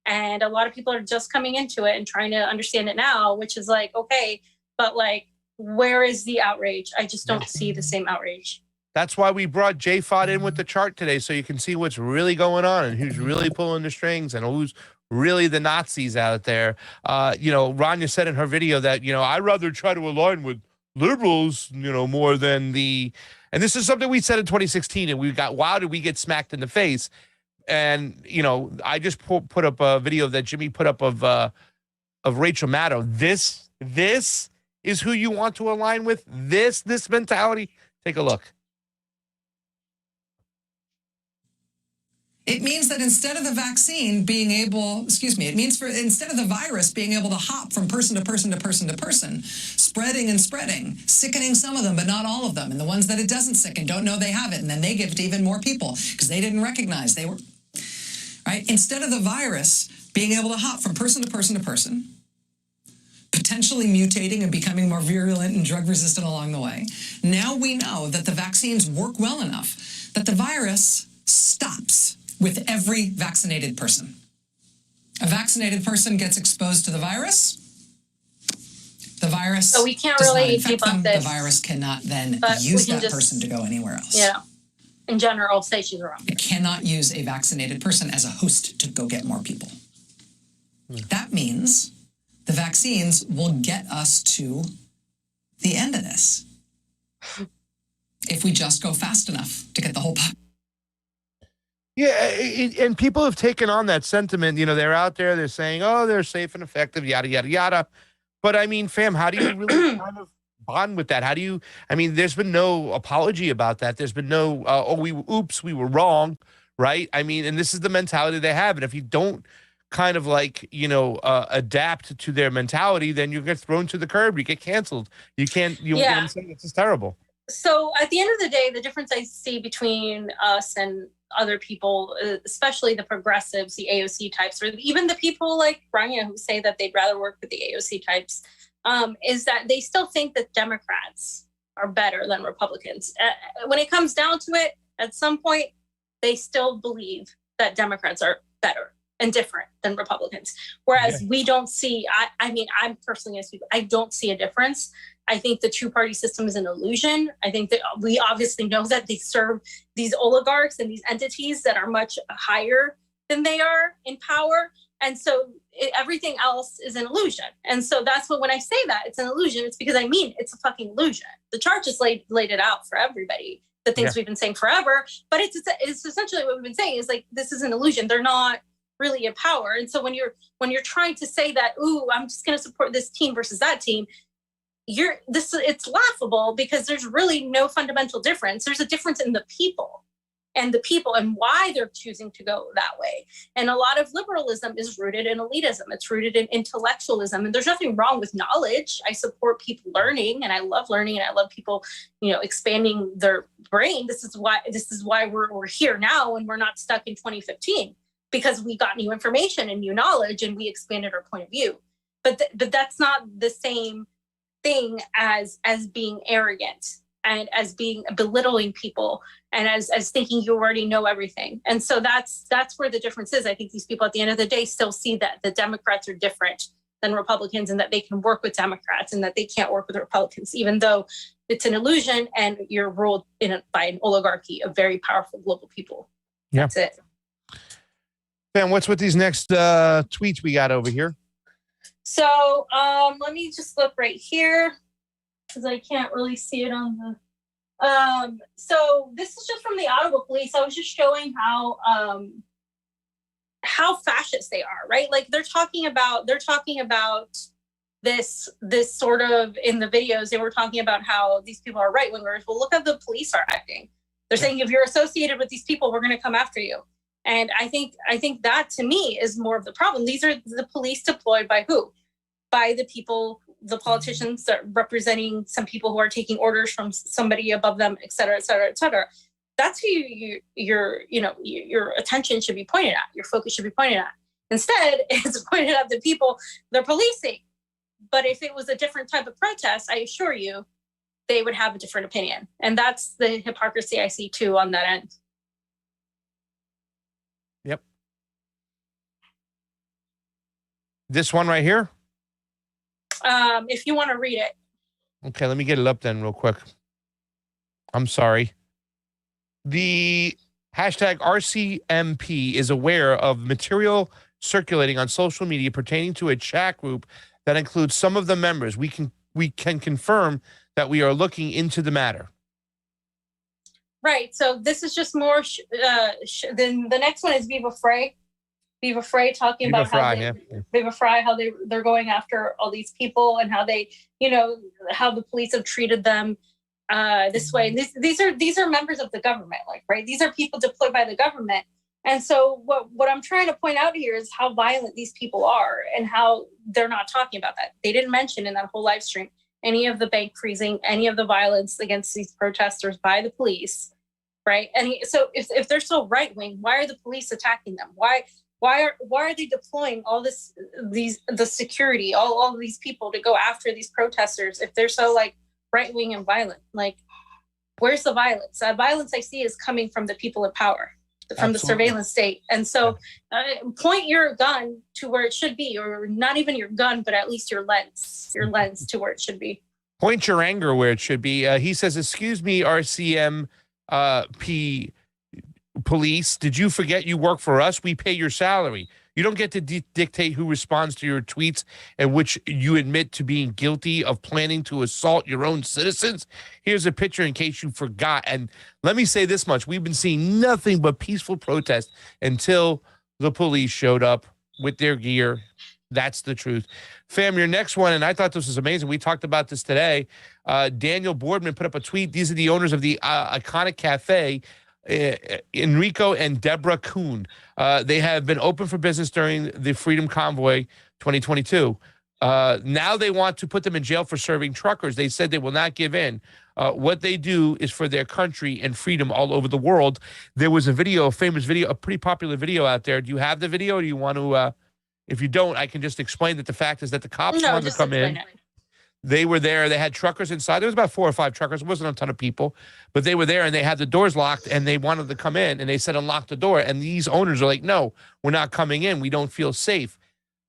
and a lot of people are just coming into it and trying to understand it now, which is like, okay, but like, where is the outrage? I just don't see the same outrage. That's why we brought JFOD in with the chart today, so you can see what's really going on and who's really pulling the strings and who's really the Nazis out there. Rania said in her video that, I'd rather try to align with liberals, more than and this is something we said in 2016, and wow, did we get smacked in the face? And, I just put up a video that Jimmy put up of Rachel Maddow. This is who you want to align with? This mentality? Take a look. It means that instead of the vaccine being able, instead of the virus being able to hop from person to person to person to person, spreading and spreading, sickening some of them, but not all of them. And the ones that it doesn't sicken don't know they have it. And then they give it to even more people because they didn't recognize they were, right? Instead of the virus being able to hop from person to person to person, potentially mutating and becoming more virulent and drug resistant along the way, now we know that the vaccines work well enough that the virus stops with every vaccinated person. A vaccinated person gets exposed to the virus. The virus so we can't does really not infect them. this. The virus cannot then use that person to go anywhere else. Yeah. In general, say she's wrong. It cannot use a vaccinated person as a host to go get more people. That means the vaccines will get us to the end of this. If we just go fast enough to get the whole population. Yeah, and people have taken on that sentiment. They're out there, they're saying, oh, they're safe and effective, yada, yada, yada. But I mean, fam, how do you really kind of bond with that? There's been no apology about that. There's been no, we were wrong, right? And this is the mentality they have. And if you don't kind of like, adapt to their mentality, then you get thrown to the curb, you get canceled. You can't, you know what I'm saying? It's just terrible. So at the end of the day, the difference I see between us and other people, especially the progressives, the AOC types, or even the people like Rania who say that they'd rather work with the AOC types, is that they still think that Democrats are better than Republicans. When it comes down to it, at some point, they still believe that Democrats are better and different than Republicans. Whereas we don't see, I mean, I'm personally, I don't see a difference. I think the two-party system is an illusion. I think that we obviously know that they serve these oligarchs and these entities that are much higher than they are in power. And so everything else is an illusion. And so that's what, when I say that it's an illusion, it's because I mean, it's a fucking illusion. The chart just laid it out for everybody, the things we've been saying forever, but it's essentially what we've been saying is like, this is an illusion. They're not really in power. And so when you're trying to say that, ooh, I'm just going to support this team versus that team, it's laughable because there's really no fundamental difference. There's a difference in the people and why they're choosing to go that way. And a lot of liberalism is rooted in elitism. It's rooted in intellectualism. And there's nothing wrong with knowledge. I support people learning, and I love learning, and I love people, expanding their brain. This is why we're here now, and we're not stuck in 2015, because we got new information and new knowledge, and we expanded our point of view. But that's not the same thing as being arrogant and as being belittling people and as thinking you already know everything. And so that's where the difference is. I think these people at the end of the day still see that the Democrats are different than Republicans and that they can work with Democrats and that they can't work with Republicans, even though it's an illusion and you're ruled by an oligarchy of very powerful global people. Yeah. That's it. Ben, what's with these next tweets we got over here? So let me just look right here because I can't really see it on the. So this is just from the Ottawa police. I was just showing how fascist they are, right? Like they're talking about this sort of, in the videos, they were talking about how these people are right wingers. Well, look how the police are acting. They're saying if you're associated with these people, we're going to come after you. And I think that to me is more of the problem. These are the police deployed by who? By the people, the politicians that are representing some people who are taking orders from somebody above them, et cetera, et cetera, et cetera. That's who your attention should be pointed at. Your focus should be pointed at. Instead, it's pointed at the people they're policing. But if it was a different type of protest, I assure you, they would have a different opinion. And that's the hypocrisy I see too on that end. Yep. This one right here? If you want to read it. Okay, let me get it up then real quick. I'm sorry. The hashtag RCMP is aware of material circulating on social media pertaining to a chat group that includes some of the members. We can confirm that we are looking into the matter. Right. So this is just more. Then the next one is Viva Frei. Viva Frei talking about Viva Frei, how they're going after all these people and how they, how the police have treated them this way. And these are members of the government, like, right? These are people deployed by the government. And so what I'm trying to point out here is how violent these people are and how they're not talking about that. They didn't mention in that whole live stream any of the bank freezing, any of the violence against these protesters by the police, right? And so if they're so right-wing, why are the police attacking them? Why are they deploying all the security, all of these people to go after these protesters if they're so like right-wing and violent? Like, where's the violence? The violence I see is coming from the people in power, from the surveillance state. And so point your gun to where it should be, or not even your gun, but at least your lens to where it should be. Point your anger where it should be. He says, excuse me, RCMP police, did you forget you work for us? We pay your salary. You don't get to dictate who responds to your tweets in which you admit to being guilty of planning to assault your own citizens. Here's a picture in case you forgot. And let me say this much. We've been seeing nothing but peaceful protest until the police showed up with their gear. That's the truth. Fam, your next one, and I thought this was amazing. We talked about this today. Daniel Boardman put up a tweet. These are the owners of the iconic cafe Enrico and Deborah Kuhn. They have been open for business during the Freedom Convoy 2022. Now they want to put them in jail for serving truckers. They said they will not give in. What they do is for their country and freedom all over the world. There was a video, a famous video, a pretty popular video out there. Do you have the video? Or do you want to, if you don't, I can just explain that the fact is that the cops wanted to come in. They were there. They had truckers inside. There was about 4 or 5 truckers. It wasn't a ton of people, but they were there and they had the doors locked and they wanted to come in and they said, unlock the door. And these owners are like, no, we're not coming in. We don't feel safe.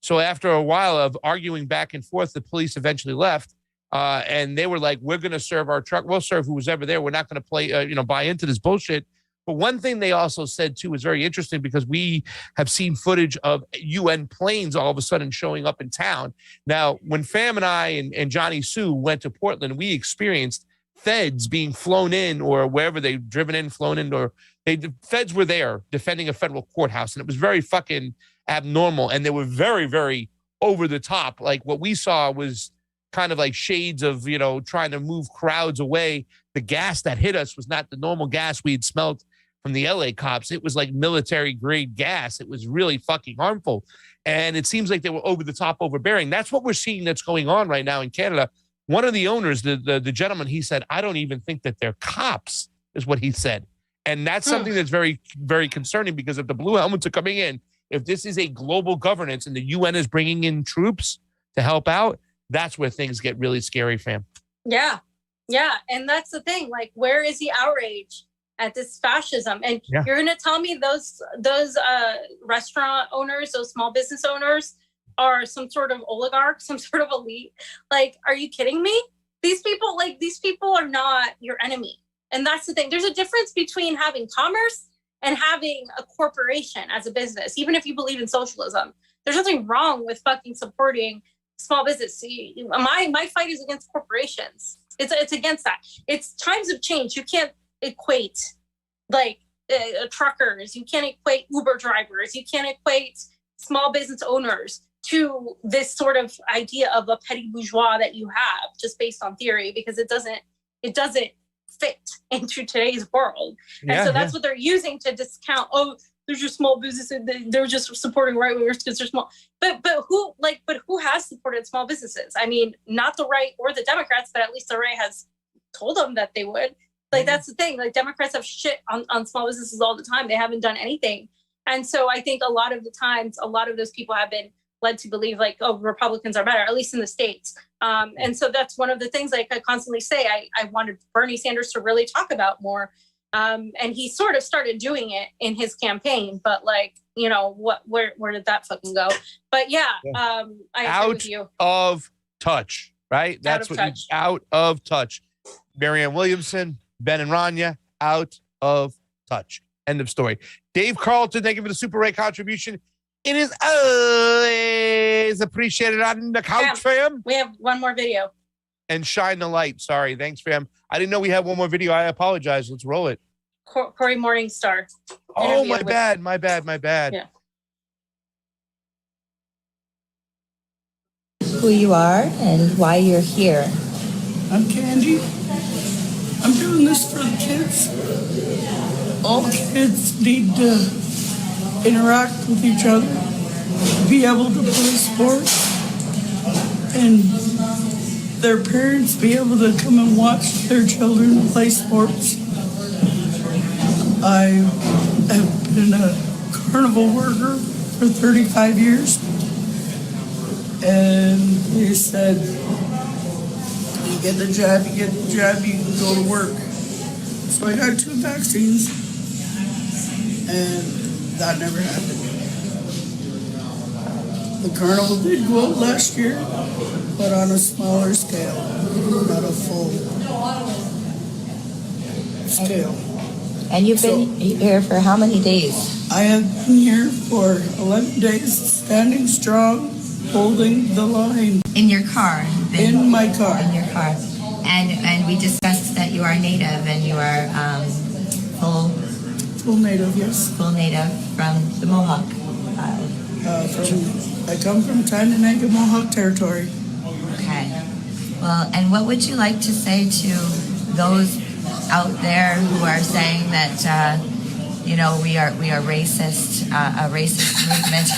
So after a while of arguing back and forth, the police eventually left. And they were like, we're going to serve our truck. We'll serve who was ever there. We're not going to buy into this bullshit. But one thing they also said, too, is very interesting because we have seen footage of UN planes all of a sudden showing up in town. Now, when Fam and I and Johnny Sue went to Portland, we experienced feds being flown in or wherever they've driven in, flown in, or the feds were there defending a federal courthouse. And it was very fucking abnormal. And they were very, very over the top. Like what we saw was kind of like shades of, trying to move crowds away. The gas that hit us was not the normal gas we had smelled from the LA cops. It was like military grade gas. It was really fucking harmful. And it seems like they were over the top, overbearing. That's what we're seeing that's going on right now in Canada. One of the owners, the gentleman, he said, I don't even think that they're cops, is what he said. And that's something that's very, very concerning because if the blue helmets are coming in, if this is a global governance and the UN is bringing in troops to help out, that's where things get really scary, fam. Yeah. Yeah. And that's the thing. Like, where is the outrage at this fascism? And you're going to tell me those restaurant owners, those small business owners are some sort of oligarch, some sort of elite? Like, are you kidding me? These people are not your enemy. And that's the thing. There's a difference between having commerce and having a corporation as a business. Even if you believe in socialism, there's nothing wrong with fucking supporting small business. My fight is against corporations. It's against that. It's times of change. You can't equate like truckers. You can't equate Uber drivers. You can't equate small business owners to this sort of idea of a petty bourgeois that you have just based on theory, because it doesn't fit into today's world. And so that's what they're using to discount. Oh, there's your small business. They're just supporting right wingers because they're small. But who has supported small businesses? I mean, not the right or the Democrats, but at least the right has told them that they would. Like, that's the thing. Like, Democrats have shit on small businesses all the time. They haven't done anything. And so I think a lot of the times, a lot of those people have been led to believe like, oh, Republicans are better, at least in the States. And so that's one of the things like I constantly say, I wanted Bernie Sanders to really talk about more. And he sort of started doing it in his campaign, but like, where did that fucking go? But I agree with you. Out of touch, right? That's out of touch. Marianne Williamson, Ben and Rania, out of touch. End of story. Dave Carlton, thank you for the Super Ray contribution. It is always appreciated on the couch, fam. We have one more video. And shine the light. Sorry. Thanks, fam. I didn't know we had one more video. I apologize. Let's roll it. Corey Morningstar. Oh, my bad. Yeah. Who you are and why you're here. I'm Candy. I'm doing this for the kids. All kids need to interact with each other, be able to play sports, and their parents be able to come and watch their children play sports. I have been a carnival worker for 35 years, and they said, you get the jab, you can go to work. So I got 2 vaccines, and that never happened. The carnival did go out last year, but on a smaller scale, not a full scale. And you've been here for how many days? I have been here for 11 days, standing strong, holding the line. In your car? In my car. In your car. And we discussed that you are native and you are full native, yes. Full native from the Mohawk. I come from Tynanega Mohawk territory. Okay. Well, and what would you like to say to those out there who are saying that we are racist, a racist movement.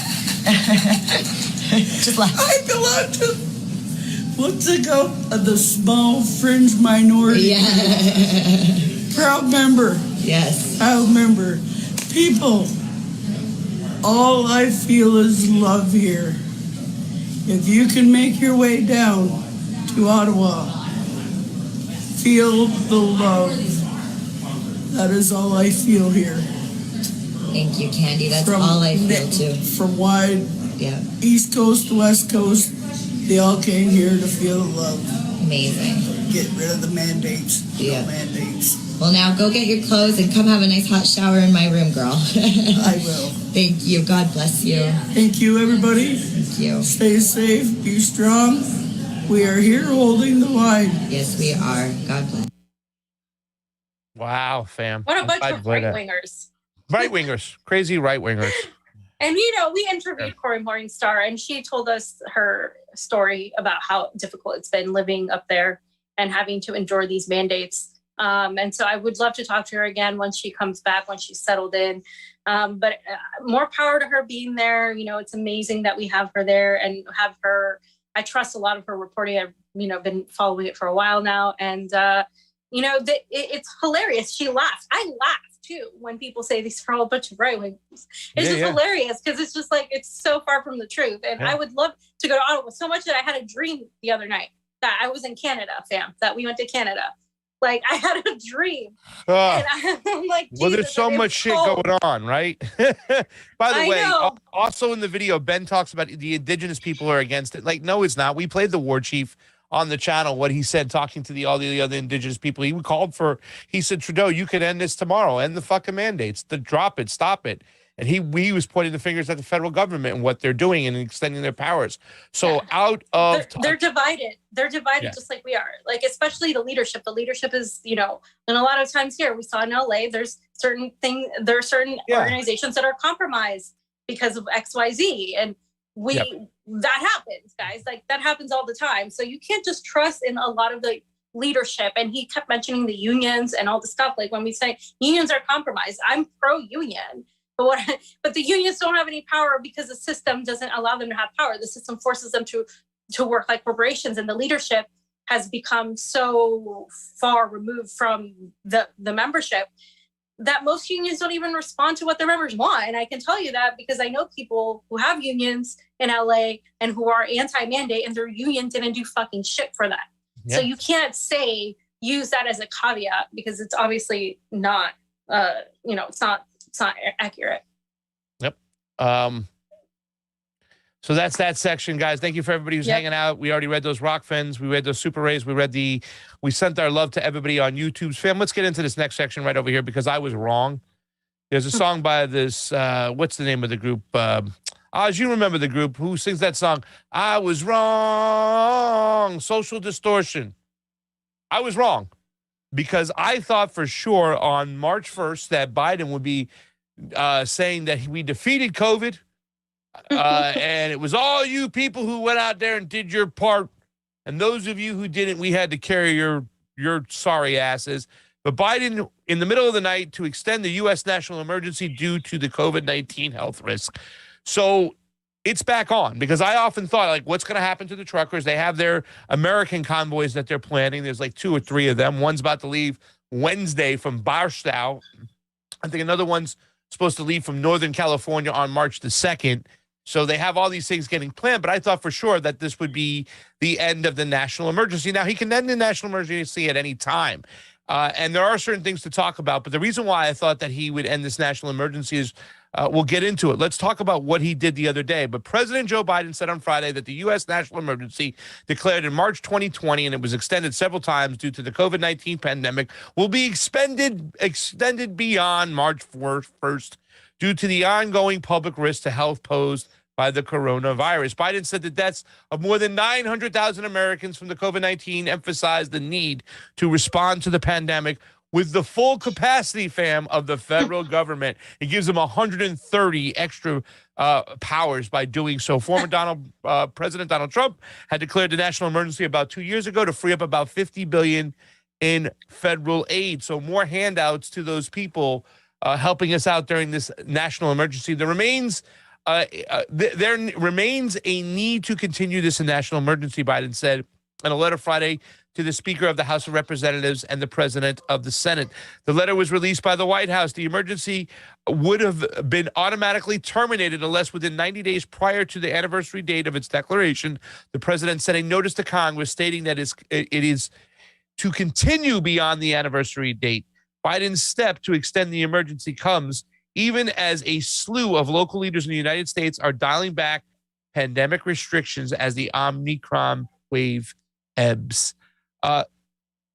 Just laugh. I belong to what's it called? The small fringe minority. Yeah. Proud member. Yes. Proud member. People, all I feel is love here. If you can make your way down to Ottawa, feel the love. That is all I feel here. Thank you, Candy. That's all I feel too. From wide East Coast to West Coast, they all came here to feel the love. Amazing. Get rid of the mandates. Yeah. No mandates. Well, now go get your clothes and come have a nice hot shower in my room, girl. I will. Thank you. God bless you. Thank you, everybody. Thank you. Stay safe. Be strong. We are here holding the line. Yes, we are. God bless. Wow, fam. What a bunch of right-wingers. Right-wingers. Crazy right-wingers. And, we interviewed Cory Morningstar, and she told us her story about how difficult it's been living up there and having to endure these mandates. And so I would love to talk to her again once she comes back, once she's settled in. But more power to her being there. It's amazing that we have her there and have her. I trust a lot of her reporting. I've, been following it for a while now. And, it's hilarious. She laughed. I laughed too when people say these are all a bunch of right-wingers. It's just hilarious because it's just like, it's so far from the truth. And I would love to go to Ottawa so much that I had a dream the other night that I was in Canada, fam, that we went to Canada. Like, I had a dream. And I'm like, well, there's so much shit going on, right? By the way, also in the video, Ben talks about the indigenous people are against it. Like, no, it's not. We played the war chief on the channel, what he said, talking to all the other indigenous people. He said, Trudeau, you could end this tomorrow. End the fucking mandates. Drop it. Stop it. And he was pointing the fingers at the federal government and what they're doing and extending their powers. So they're divided. They're divided just like we are. Like, especially the leadership. The leadership is, and a lot of times here we saw in LA, there are certain organizations that are compromised because of XYZ. And that happens, guys. Like, that happens all the time. So you can't just trust in a lot of the leadership. And he kept mentioning the unions and all the stuff. Like, when we say unions are compromised, I'm pro-union. But the unions don't have any power because the system doesn't allow them to have power. The system forces them to work like corporations, and the leadership has become so far removed from the membership that most unions don't even respond to what their members want. And I can tell you that because I know people who have unions in LA and who are anti-mandate, and their union didn't do fucking shit for that. Yep. So you can't use that as a caveat because it's obviously not, it's not accurate. Yep. So that's that section, guys. Thank you for everybody who's hanging out. We already read those Rokfins. We read those Super Rays. We sent our love to everybody on YouTube's fam. Let's get into this next section right over here because I was wrong. There's a song by this, what's the name of the group? Oz, you remember the group. Who sings that song? I was wrong. Social Distortion. I was wrong. Because I thought for sure on March 1st that Biden would be saying that we defeated COVID and it was all you people who went out there and did your part. And those of you who didn't, we had to carry your sorry asses. But Biden, in the middle of the night, to extend the U.S. national emergency due to the COVID-19 health risk. So it's back on because I often thought, like, what's going to happen to the truckers? They have their American convoys that they're planning. There's like 2 or 3 of them. One's about to leave Wednesday from Barstow. I think another one's supposed to leave from Northern California on March the 2nd. So they have all these things getting planned, but I thought for sure that this would be the end of the national emergency. Now, he can end the national emergency at any time. And there are certain things to talk about, but the reason why I thought that he would end this national emergency is we'll get into it. Let's talk about what he did the other day. But President Joe Biden said on Friday that the U.S. national emergency declared in March 2020, and it was extended several times due to the COVID-19 pandemic, will be extended beyond March 1st due to the ongoing public risk to health posed by the coronavirus. Biden said the deaths of more than 900,000 Americans from the COVID-19 emphasized the need to respond to the pandemic with the full capacity, fam, of the federal government. It gives them 130 extra powers by doing so. Former President Donald Trump had declared the national emergency about 2 years ago to free up about $50 billion in federal aid. So more handouts to those people helping us out during this national emergency. There remains a need to continue this national emergency, Biden said in a letter Friday to the Speaker of the House of Representatives and the President of the Senate. The letter was released by the White House. The emergency would have been automatically terminated unless within 90 days prior to the anniversary date of its declaration, the President sent a notice to Congress stating that it is to continue beyond the anniversary date. Biden's step to extend the emergency comes even as a slew of local leaders in the United States are dialing back pandemic restrictions as the Omicron wave ebbs.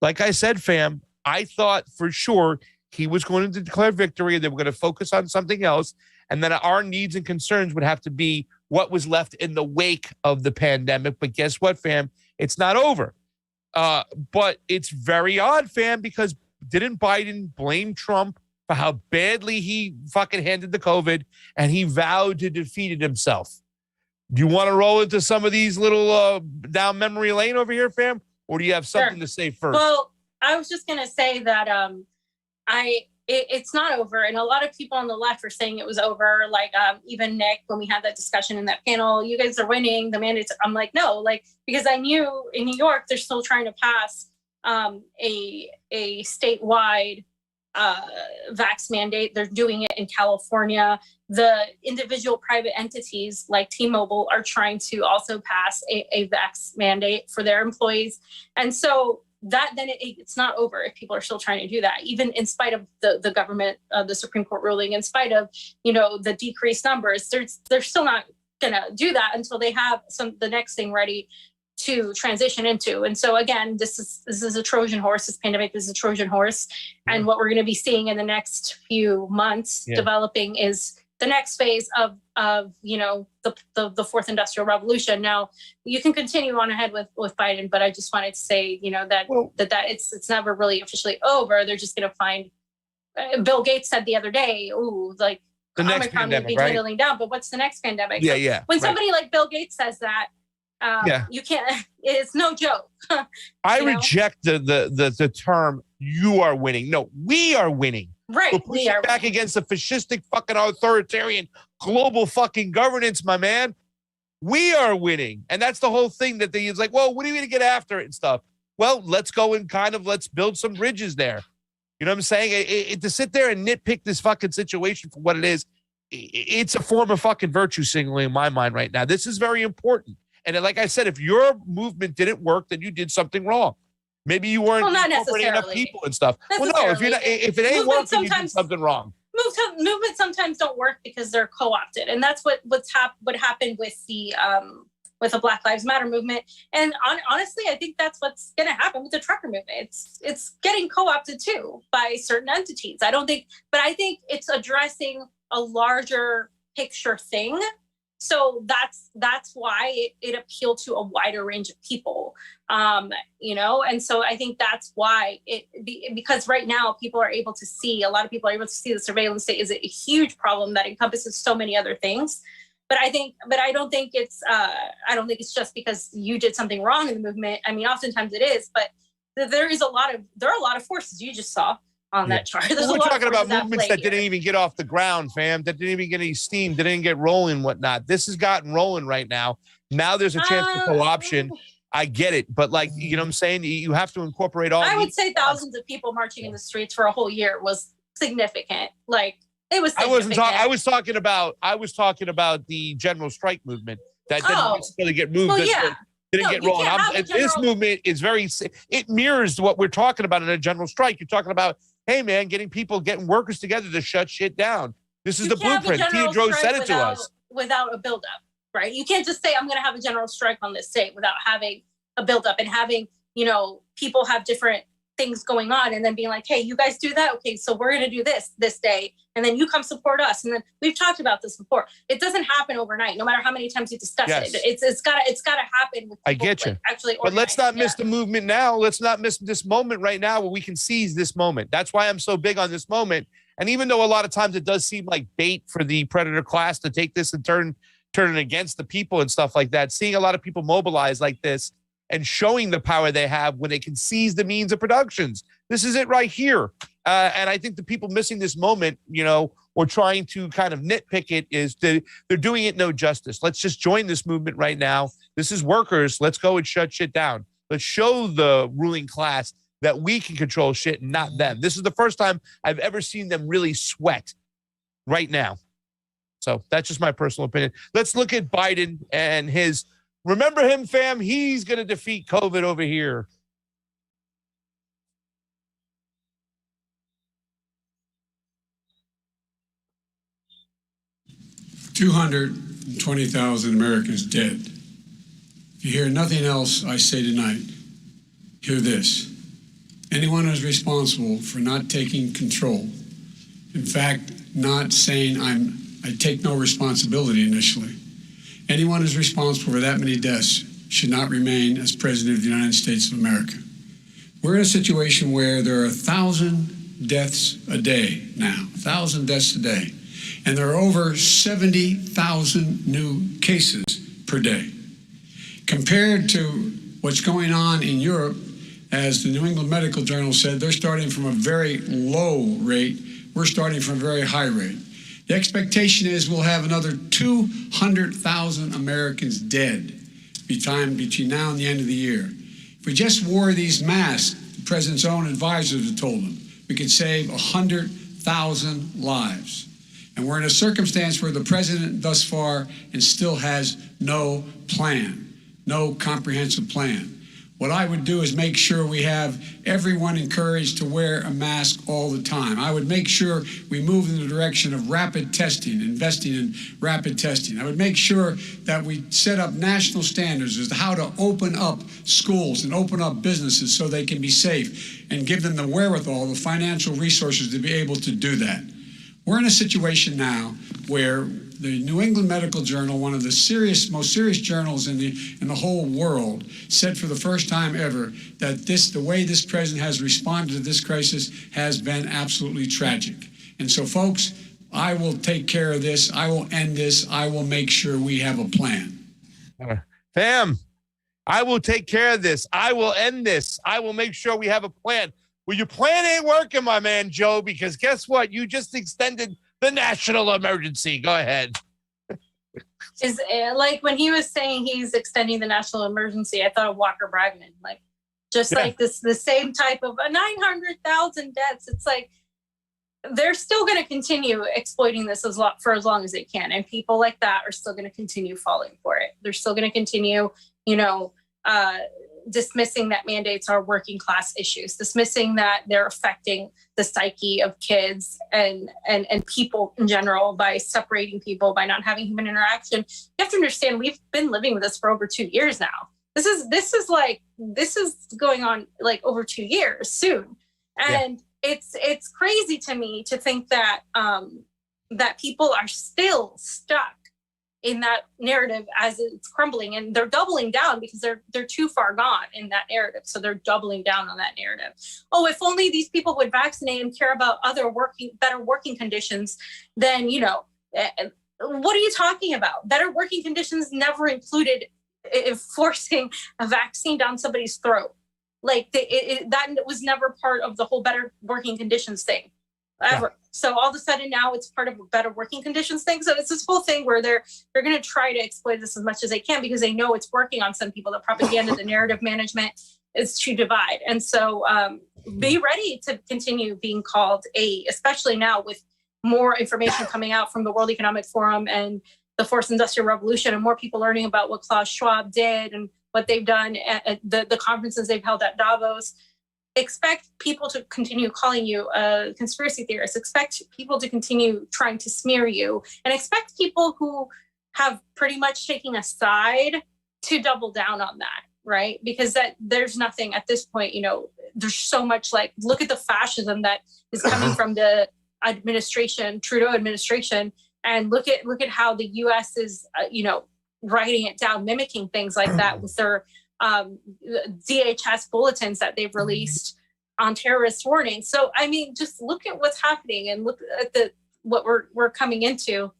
Like I said, fam, I thought for sure he was going to declare victory and they were going to focus on something else. And then our needs and concerns would have to be what was left in the wake of the pandemic. But guess what, fam? It's not over. But it's very odd, fam, because didn't Biden blame Trump for how badly he fucking handled the COVID and he vowed to defeat it himself? Do you want to roll into some of these little down memory lane over here, fam? Or do you have something to say first? Well, I was just going to say that it's not over. And a lot of people on the left are saying it was over. Like even Nick, when we had that discussion in that panel, you guys are winning the mandates. I'm like, no, because I knew in New York, they're still trying to pass a statewide vax mandate. They're doing it in California. The individual private entities like T-Mobile are trying to also pass a vax mandate for their employees. And so it's not over if people are still trying to do that, even in spite of the government, the Supreme Court ruling, in spite of, the decreased numbers, they're still not going to do that until they have the next thing ready to transition into. And so again, this is a Trojan horse. This pandemic is a Trojan horse. Yeah. And what we're going to be seeing in the next few months developing is the next phase of the fourth industrial revolution. Now you can continue on ahead with Biden, but I just wanted to say, that it's never really officially over. They're just going to find, Bill Gates said the other day, the next pandemic, be dwindling down, but what's the next pandemic? Yeah. When somebody like Bill Gates says that, you can't, it's no joke. I reject the term you are winning. No, we are winning. Right. We are back against the fascistic fucking authoritarian global fucking governance, my man. We are winning. And that's the whole thing that they is like, well, what are you going to get after it and stuff? Well, let's go and let's build some bridges there. You know what I'm saying? To sit there and nitpick this fucking situation for what it is, it's a form of fucking virtue signaling in my mind right now. This is very important. And like I said, if your movement didn't work, then you did something wrong. Maybe you weren't incorporating enough people and stuff. Well, no, if it ain't working, you did something wrong. Movements sometimes don't work because they're co-opted, and that's what happened with the Black Lives Matter movement. And honestly, I think that's what's going to happen with the trucker movement. It's getting co-opted too by certain entities. I think it's addressing a larger picture thing. So that's why it appealed to a wider range of people, and so I think that's why because right now a lot of people are able to see the surveillance state is a huge problem that encompasses so many other things. But I don't think it's just because you did something wrong in the movement. I mean, oftentimes it is, but there are a lot of forces you just saw on that chart. We're talking about movements that didn't even get off the ground, fam, that didn't even get any steam, that didn't get rolling, whatnot. This has gotten rolling right now. Now there's a chance for co-option. I get it. But you know what I'm saying? You have to incorporate all. I would say thousands of people marching in the streets for a whole year was significant. It was significant. I was talking about the general strike movement that didn't necessarily get moved. Well, yeah. Didn't get rolling. This movement is it mirrors what we're talking about in a general strike. You're talking about, hey man, getting workers together to shut shit down. This is the blueprint. Theodore said it to us. Without a buildup, right? You can't just say I'm going to have a general strike on this day without having a buildup and having, people have different things going on and then being like, hey, you guys do that? Okay, so we're going to do this day. And then you come support us. And then we've talked about this before. It doesn't happen overnight, no matter how many times you discuss it. It's gotta happen. With I get you. Actually, but let's not miss the movement now. Let's not miss this moment right now where we can seize this moment. That's why I'm so big on this moment. And even though a lot of times it does seem like bait for the predator class to take this and turn it against the people and stuff like that, seeing a lot of people mobilize like this, and showing the power they have when they can seize the means of productions. This is it right here. And I think the people missing this moment, or trying to kind of nitpick it, they're doing it no justice. Let's just join this movement right now. This is workers. Let's go and shut shit down. Let's show the ruling class that we can control shit and not them. This is the first time I've ever seen them really sweat right now. So that's just my personal opinion. Let's look at Biden and his, remember him, fam? He's going to defeat COVID over here. $220,000 Americans dead. If you hear nothing else I say tonight, hear this. Anyone who's responsible for not taking control, in fact, not saying I take no responsibility initially, anyone who's responsible for that many deaths should not remain as President of the United States of America. We're in a situation where there are 1,000 deaths a day now, 1,000 deaths a day. And there are over 70,000 new cases per day. Compared to what's going on in Europe, as the New England Medical Journal said, they're starting from a very low rate. We're starting from a very high rate. The expectation is we'll have another 200,000 Americans dead between now and the end of the year. If we just wore these masks, the president's own advisors have told him, we could save 100,000 lives. And we're in a circumstance where the president thus far and still has no plan, no comprehensive plan. What I would do is make sure we have everyone encouraged to wear a mask all the time. I would make sure we move in the direction of rapid testing, investing in rapid testing. I would make sure that we set up national standards as to how to open up schools and open up businesses so they can be safe and give them the wherewithal, the financial resources to be able to do that. We're in a situation now where the New England Medical Journal, one of the most serious journals in the whole world, said for the first time ever that the way this president has responded to this crisis has been absolutely tragic. And so, folks, I will take care of this. I will end this. I will make sure we have a plan. Fam, I will take care of this. I will end this. I will make sure we have a plan. Well, your plan ain't working, my man, Joe, because guess what? You just extended the national emergency. Go ahead. Is like when he was saying he's extending the national emergency, I thought of Walker Bragman, like like the same type of 900,000 deaths. It's like they're still going to continue exploiting this for as long as they can. And people like that are still going to continue falling for it. They're still going to continue, dismissing that mandates are working class issues, dismissing that they're affecting the psyche of kids and people in general by separating people, by not having human interaction. You have to understand, we've been living with this for over 2 years now. This is going on like over 2 years soon. And it's crazy to me to think that that people are still stuck in that narrative as it's crumbling, and they're doubling down because they're too far gone in that narrative. So they're doubling down on that narrative. Oh, if only these people would vaccinate and care about better working conditions, then, what are you talking about? Better working conditions never included forcing a vaccine down somebody's throat. Like that was never part of the whole better working conditions thing ever. Yeah. So all of a sudden now it's part of a better working conditions thing. So it's this whole thing where they're going to try to exploit this as much as they can because they know it's working on some people. The propaganda, the narrative management is to divide. And so be ready to continue being called especially now with more information coming out from the World Economic Forum and the Fourth Industrial Revolution, and more people learning about what Klaus Schwab did and what they've done at the conferences they've held at Davos. Expect people to continue calling you a conspiracy theorist. Expect people to continue trying to smear you, and expect people who have pretty much taken a side to double down on that, right? Because there's nothing at this point, there's so much, like, look at the fascism that is coming from the Trudeau administration, and look at how the US is, writing it down, mimicking things like that with their DHS bulletins that they've released on terrorist warnings. So, I mean, just look at what's happening and look at what we're coming into.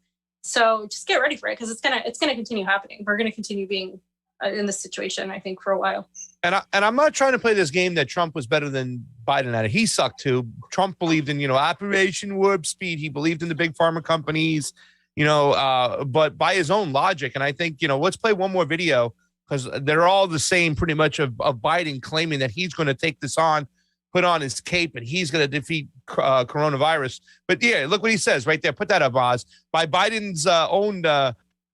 So just get ready for it, because it's gonna continue happening. We're gonna continue being in this situation, I think, for a while. And I'm not trying to play this game that Trump was better than Biden at it. He sucked too. Trump believed in, Operation Warp Speed. He believed in the big pharma companies, but by his own logic. And I think, let's play one more video, because they're all the same pretty much of Biden claiming that he's going to take this on, put on his cape, and he's going to defeat coronavirus. But yeah, look what he says right there. Put that up, Oz. By Biden's own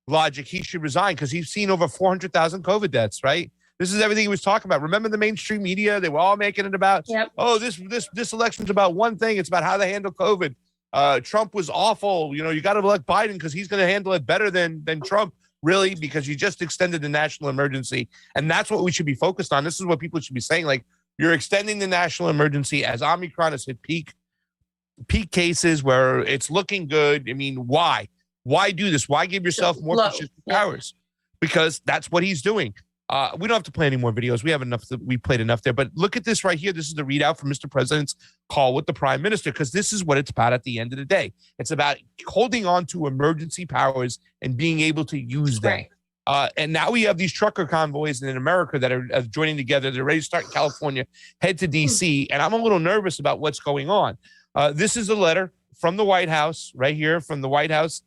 logic, he should resign because he's seen over 400,000 COVID deaths, right? This is everything he was talking about. Remember the mainstream media? They were all making it about, this election's about one thing. It's about how they handle COVID. Trump was awful. You got to elect Biden because he's going to handle it better than Trump. Really, because you just extended the national emergency. And that's what we should be focused on. This is what people should be saying. Like, you're extending the national emergency as Omicron has hit peak cases where it's looking good. I mean, why? Why do this? Why give yourself more powers? Because that's what he's doing. We don't have to play any more videos. We have enough. We played enough there. But look at this right here. This is the readout from Mr. President's call with the Prime Minister, because this is what it's about at the end of the day. It's about holding on to emergency powers and being able to use them. Right. And now we have these trucker convoys in America that are joining together. They're ready to start in California, head to D.C. And I'm a little nervous about what's going on. This is a letter from the White House right here, from the White House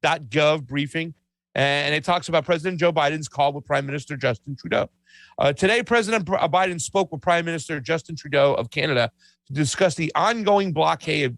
.gov briefing. And it talks about President Joe Biden's call with Prime Minister Justin Trudeau. Today, President Biden spoke with Prime Minister Justin Trudeau of Canada to discuss the ongoing blockade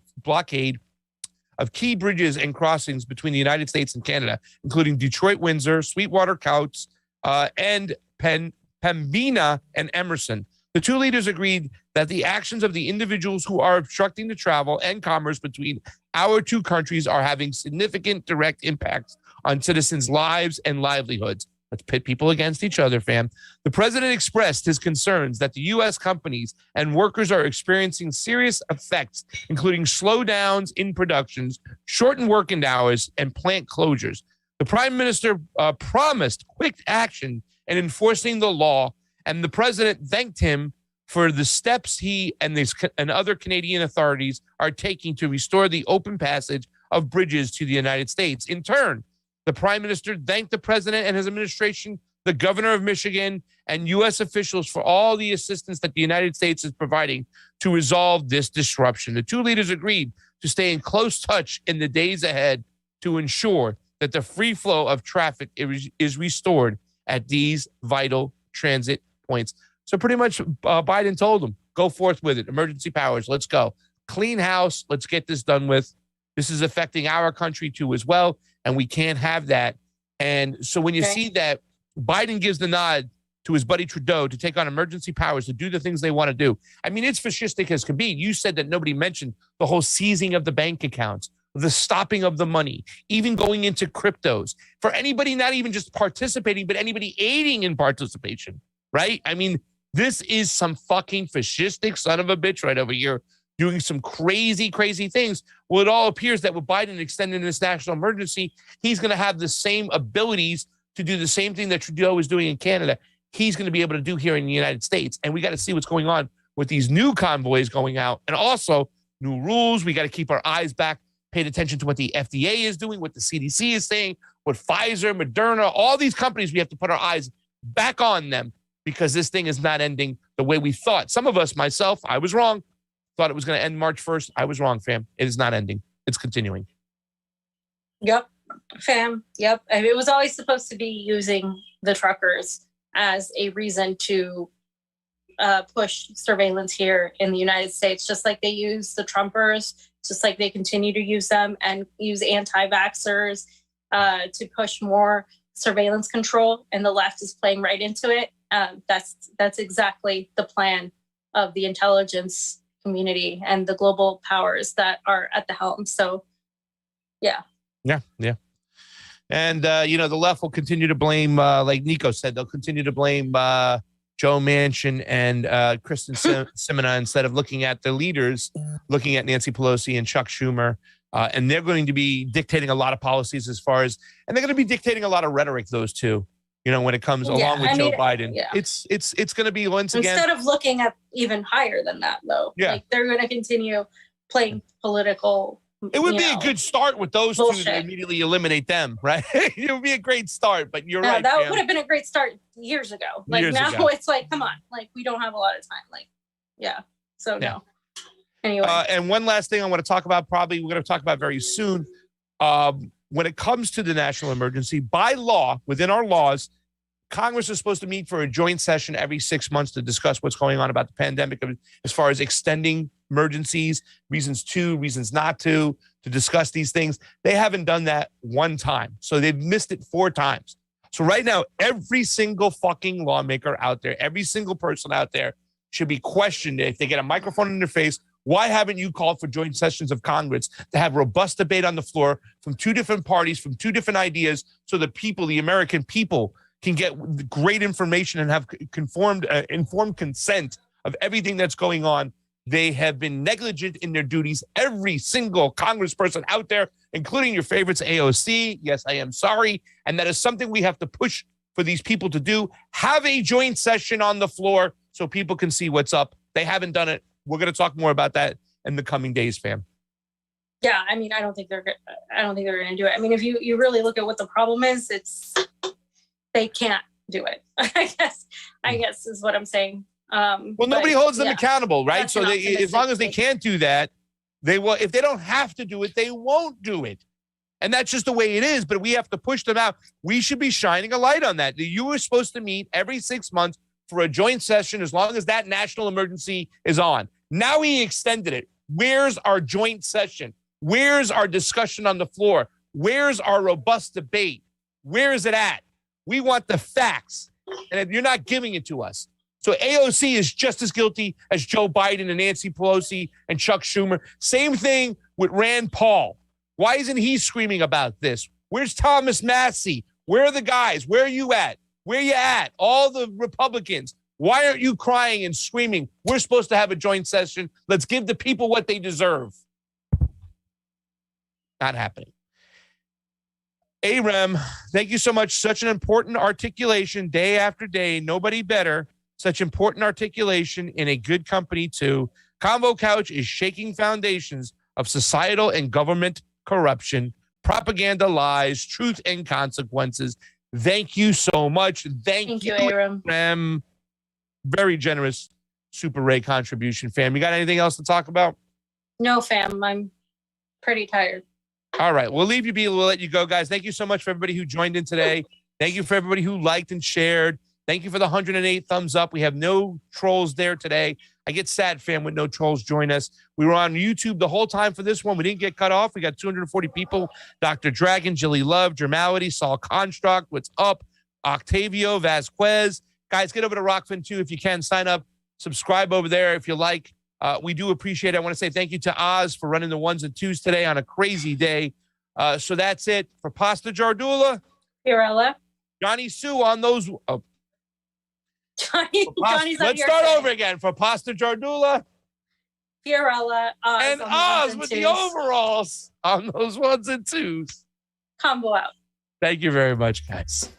of key bridges and crossings between the United States and Canada, including Detroit-Windsor, Sweetwater-Couts, and Pembina and Emerson. The two leaders agreed that the actions of the individuals who are obstructing the travel and commerce between our two countries are having significant direct impacts on citizens' lives and livelihoods. Let's pit people against each other, fam. The president expressed his concerns that the U.S. companies and workers are experiencing serious effects, including slowdowns in productions, shortened working hours, and plant closures. The prime minister promised quick action in enforcing the law, and the president thanked him for the steps he and other Canadian authorities are taking to restore the open passage of bridges to the United States. In turn, the prime minister thanked the president and his administration, the governor of Michigan, and U.S. officials for all the assistance that the United States is providing to resolve this disruption. The two leaders agreed to stay in close touch in the days ahead to ensure that the free flow of traffic is restored at these vital transit points. So pretty much Biden told them, go forth with it. Emergency powers, let's go. Clean house, let's get this done with. This is affecting our country too as well, and we can't have that. And so when you see that Biden gives the nod to his buddy Trudeau to take on emergency powers to do the things they want to do, I mean, it's fascistic as can be. You said that nobody mentioned the whole seizing of the bank accounts, the stopping of the money, even going into cryptos. For anybody not even just participating, but anybody aiding in participation, right? I mean, this is some fucking fascistic son of a bitch right over here doing some crazy, crazy things. Well, it all appears that with Biden extending this national emergency, he's going to have the same abilities to do the same thing that Trudeau is doing in Canada. He's going to be able to do here in the United States. And we got to see what's going on with these new convoys going out, and also new rules. We got to keep our eyes back, paid attention to what the FDA is doing, what the CDC is saying, what Pfizer, Moderna, all these companies, we have to put our eyes back on them, because this thing is not ending the way we thought. Some of us, myself, I was wrong, thought it was going to end March 1st. I was wrong, fam. It is not ending. It's continuing. Yep, fam. Yep. I mean, it was always supposed to be using the truckers as a reason to push surveillance here in the United States, just like they use the Trumpers, just like they continue to use them and use anti-vaxxers to push more surveillance control, and the left is playing right into it. That's exactly the plan of the intelligence community and the global powers that are at the helm. So, yeah. And, the left will continue to blame, like Nico said, they'll continue to blame Joe Manchin and Kristen Sinema instead of looking at the leaders, looking at Nancy Pelosi and Chuck Schumer. And they're going to be dictating a lot of policies and they're going to be dictating a lot of rhetoric, those two, when it comes along with Joe Biden. Yeah. It's going to be once again. Instead of looking at even higher than that, though, like they're going to continue playing political It would be a good start with those bullshit. two to immediately eliminate them, right? It would be a great start, but you're right. That would have been a great start years ago. Like now it's like, come on, like we don't have a lot of time. Like, yeah. So no. Anyway. And one last thing I want to talk about, probably we're going to talk about very soon. When it comes to the national emergency, by law, within our laws, Congress is supposed to meet for a joint session every 6 months to discuss what's going on about the pandemic, as far as extending emergencies, reasons to, reasons not to discuss these things. They haven't done that one time. So they've missed it 4 times. So right now, every single fucking lawmaker out there, every single person out there should be questioned if they get a microphone in their face. Why haven't you called for joint sessions of Congress to have robust debate on the floor from 2 different parties, from 2 different ideas, so the people, the American people, can get great information and have informed consent of everything that's going on? They have been negligent in their duties. Every single congressperson out there, including your favorites, AOC. Yes, I am sorry. And that is something we have to push for these people to do. Have a joint session on the floor so people can see what's up. They haven't done it. We're going to talk more about that in the coming days, fam. Yeah, I mean, I don't think they're going to do it. I mean, if you really look at what the problem is, they can't do it. I guess is what I'm saying. Well, nobody holds them accountable, right? So as long as they can't do that, they will. If they don't have to do it, they won't do it. And that's just the way it is. But we have to push them out. We should be shining a light on that. You were supposed to meet every 6 months for a joint session as long as that national emergency is on. Now he extended it. Where's our joint session? Where's our discussion on the floor? Where's our robust debate? Where is it at? We want the facts. And if you're not giving it to us. So AOC is just as guilty as Joe Biden and Nancy Pelosi and Chuck Schumer. Same thing with Rand Paul. Why isn't he screaming about this? Where's Thomas Massey? Where are the guys? Where are you at? Where you at? All the Republicans. Why aren't you crying and screaming? We're supposed to have a joint session. Let's give the people what they deserve. Not happening. Aram, thank you so much. Such an important articulation day after day. Nobody better. Such important articulation in a good company too. Convo Couch is shaking foundations of societal and government corruption, propaganda, lies, truth, and consequences. Thank you so much. Thank you, Aram. Very generous Super Ray contribution, fam. You got anything else to talk about? No, fam. I'm pretty tired. All right. We'll leave you be. We'll let you go, guys. Thank you so much for everybody who joined in today. Thank you for everybody who liked and shared. Thank you for the 108 thumbs up. We have no trolls there today. I get sad, fam, when no trolls join us. We were on YouTube the whole time for this one. We didn't get cut off. We got 240 people. Dr. Dragon, Jilly Love, Germality, Saul Construct, What's Up, Octavio, Vasquez. Guys, get over to Rokfin too if you can. Sign up, subscribe over there if you like. We do appreciate it. I want to say thank you to Oz for running the 1s and 2s today on a crazy day. So that's it. For Pasta Jardula. Fiorella. Johnny Sue on those. Oh. Johnny's Let's start over again. For Pasta Jardula. Fiorella. And Oz with the overalls on those 1s and 2s. Combo out. Thank you very much, guys.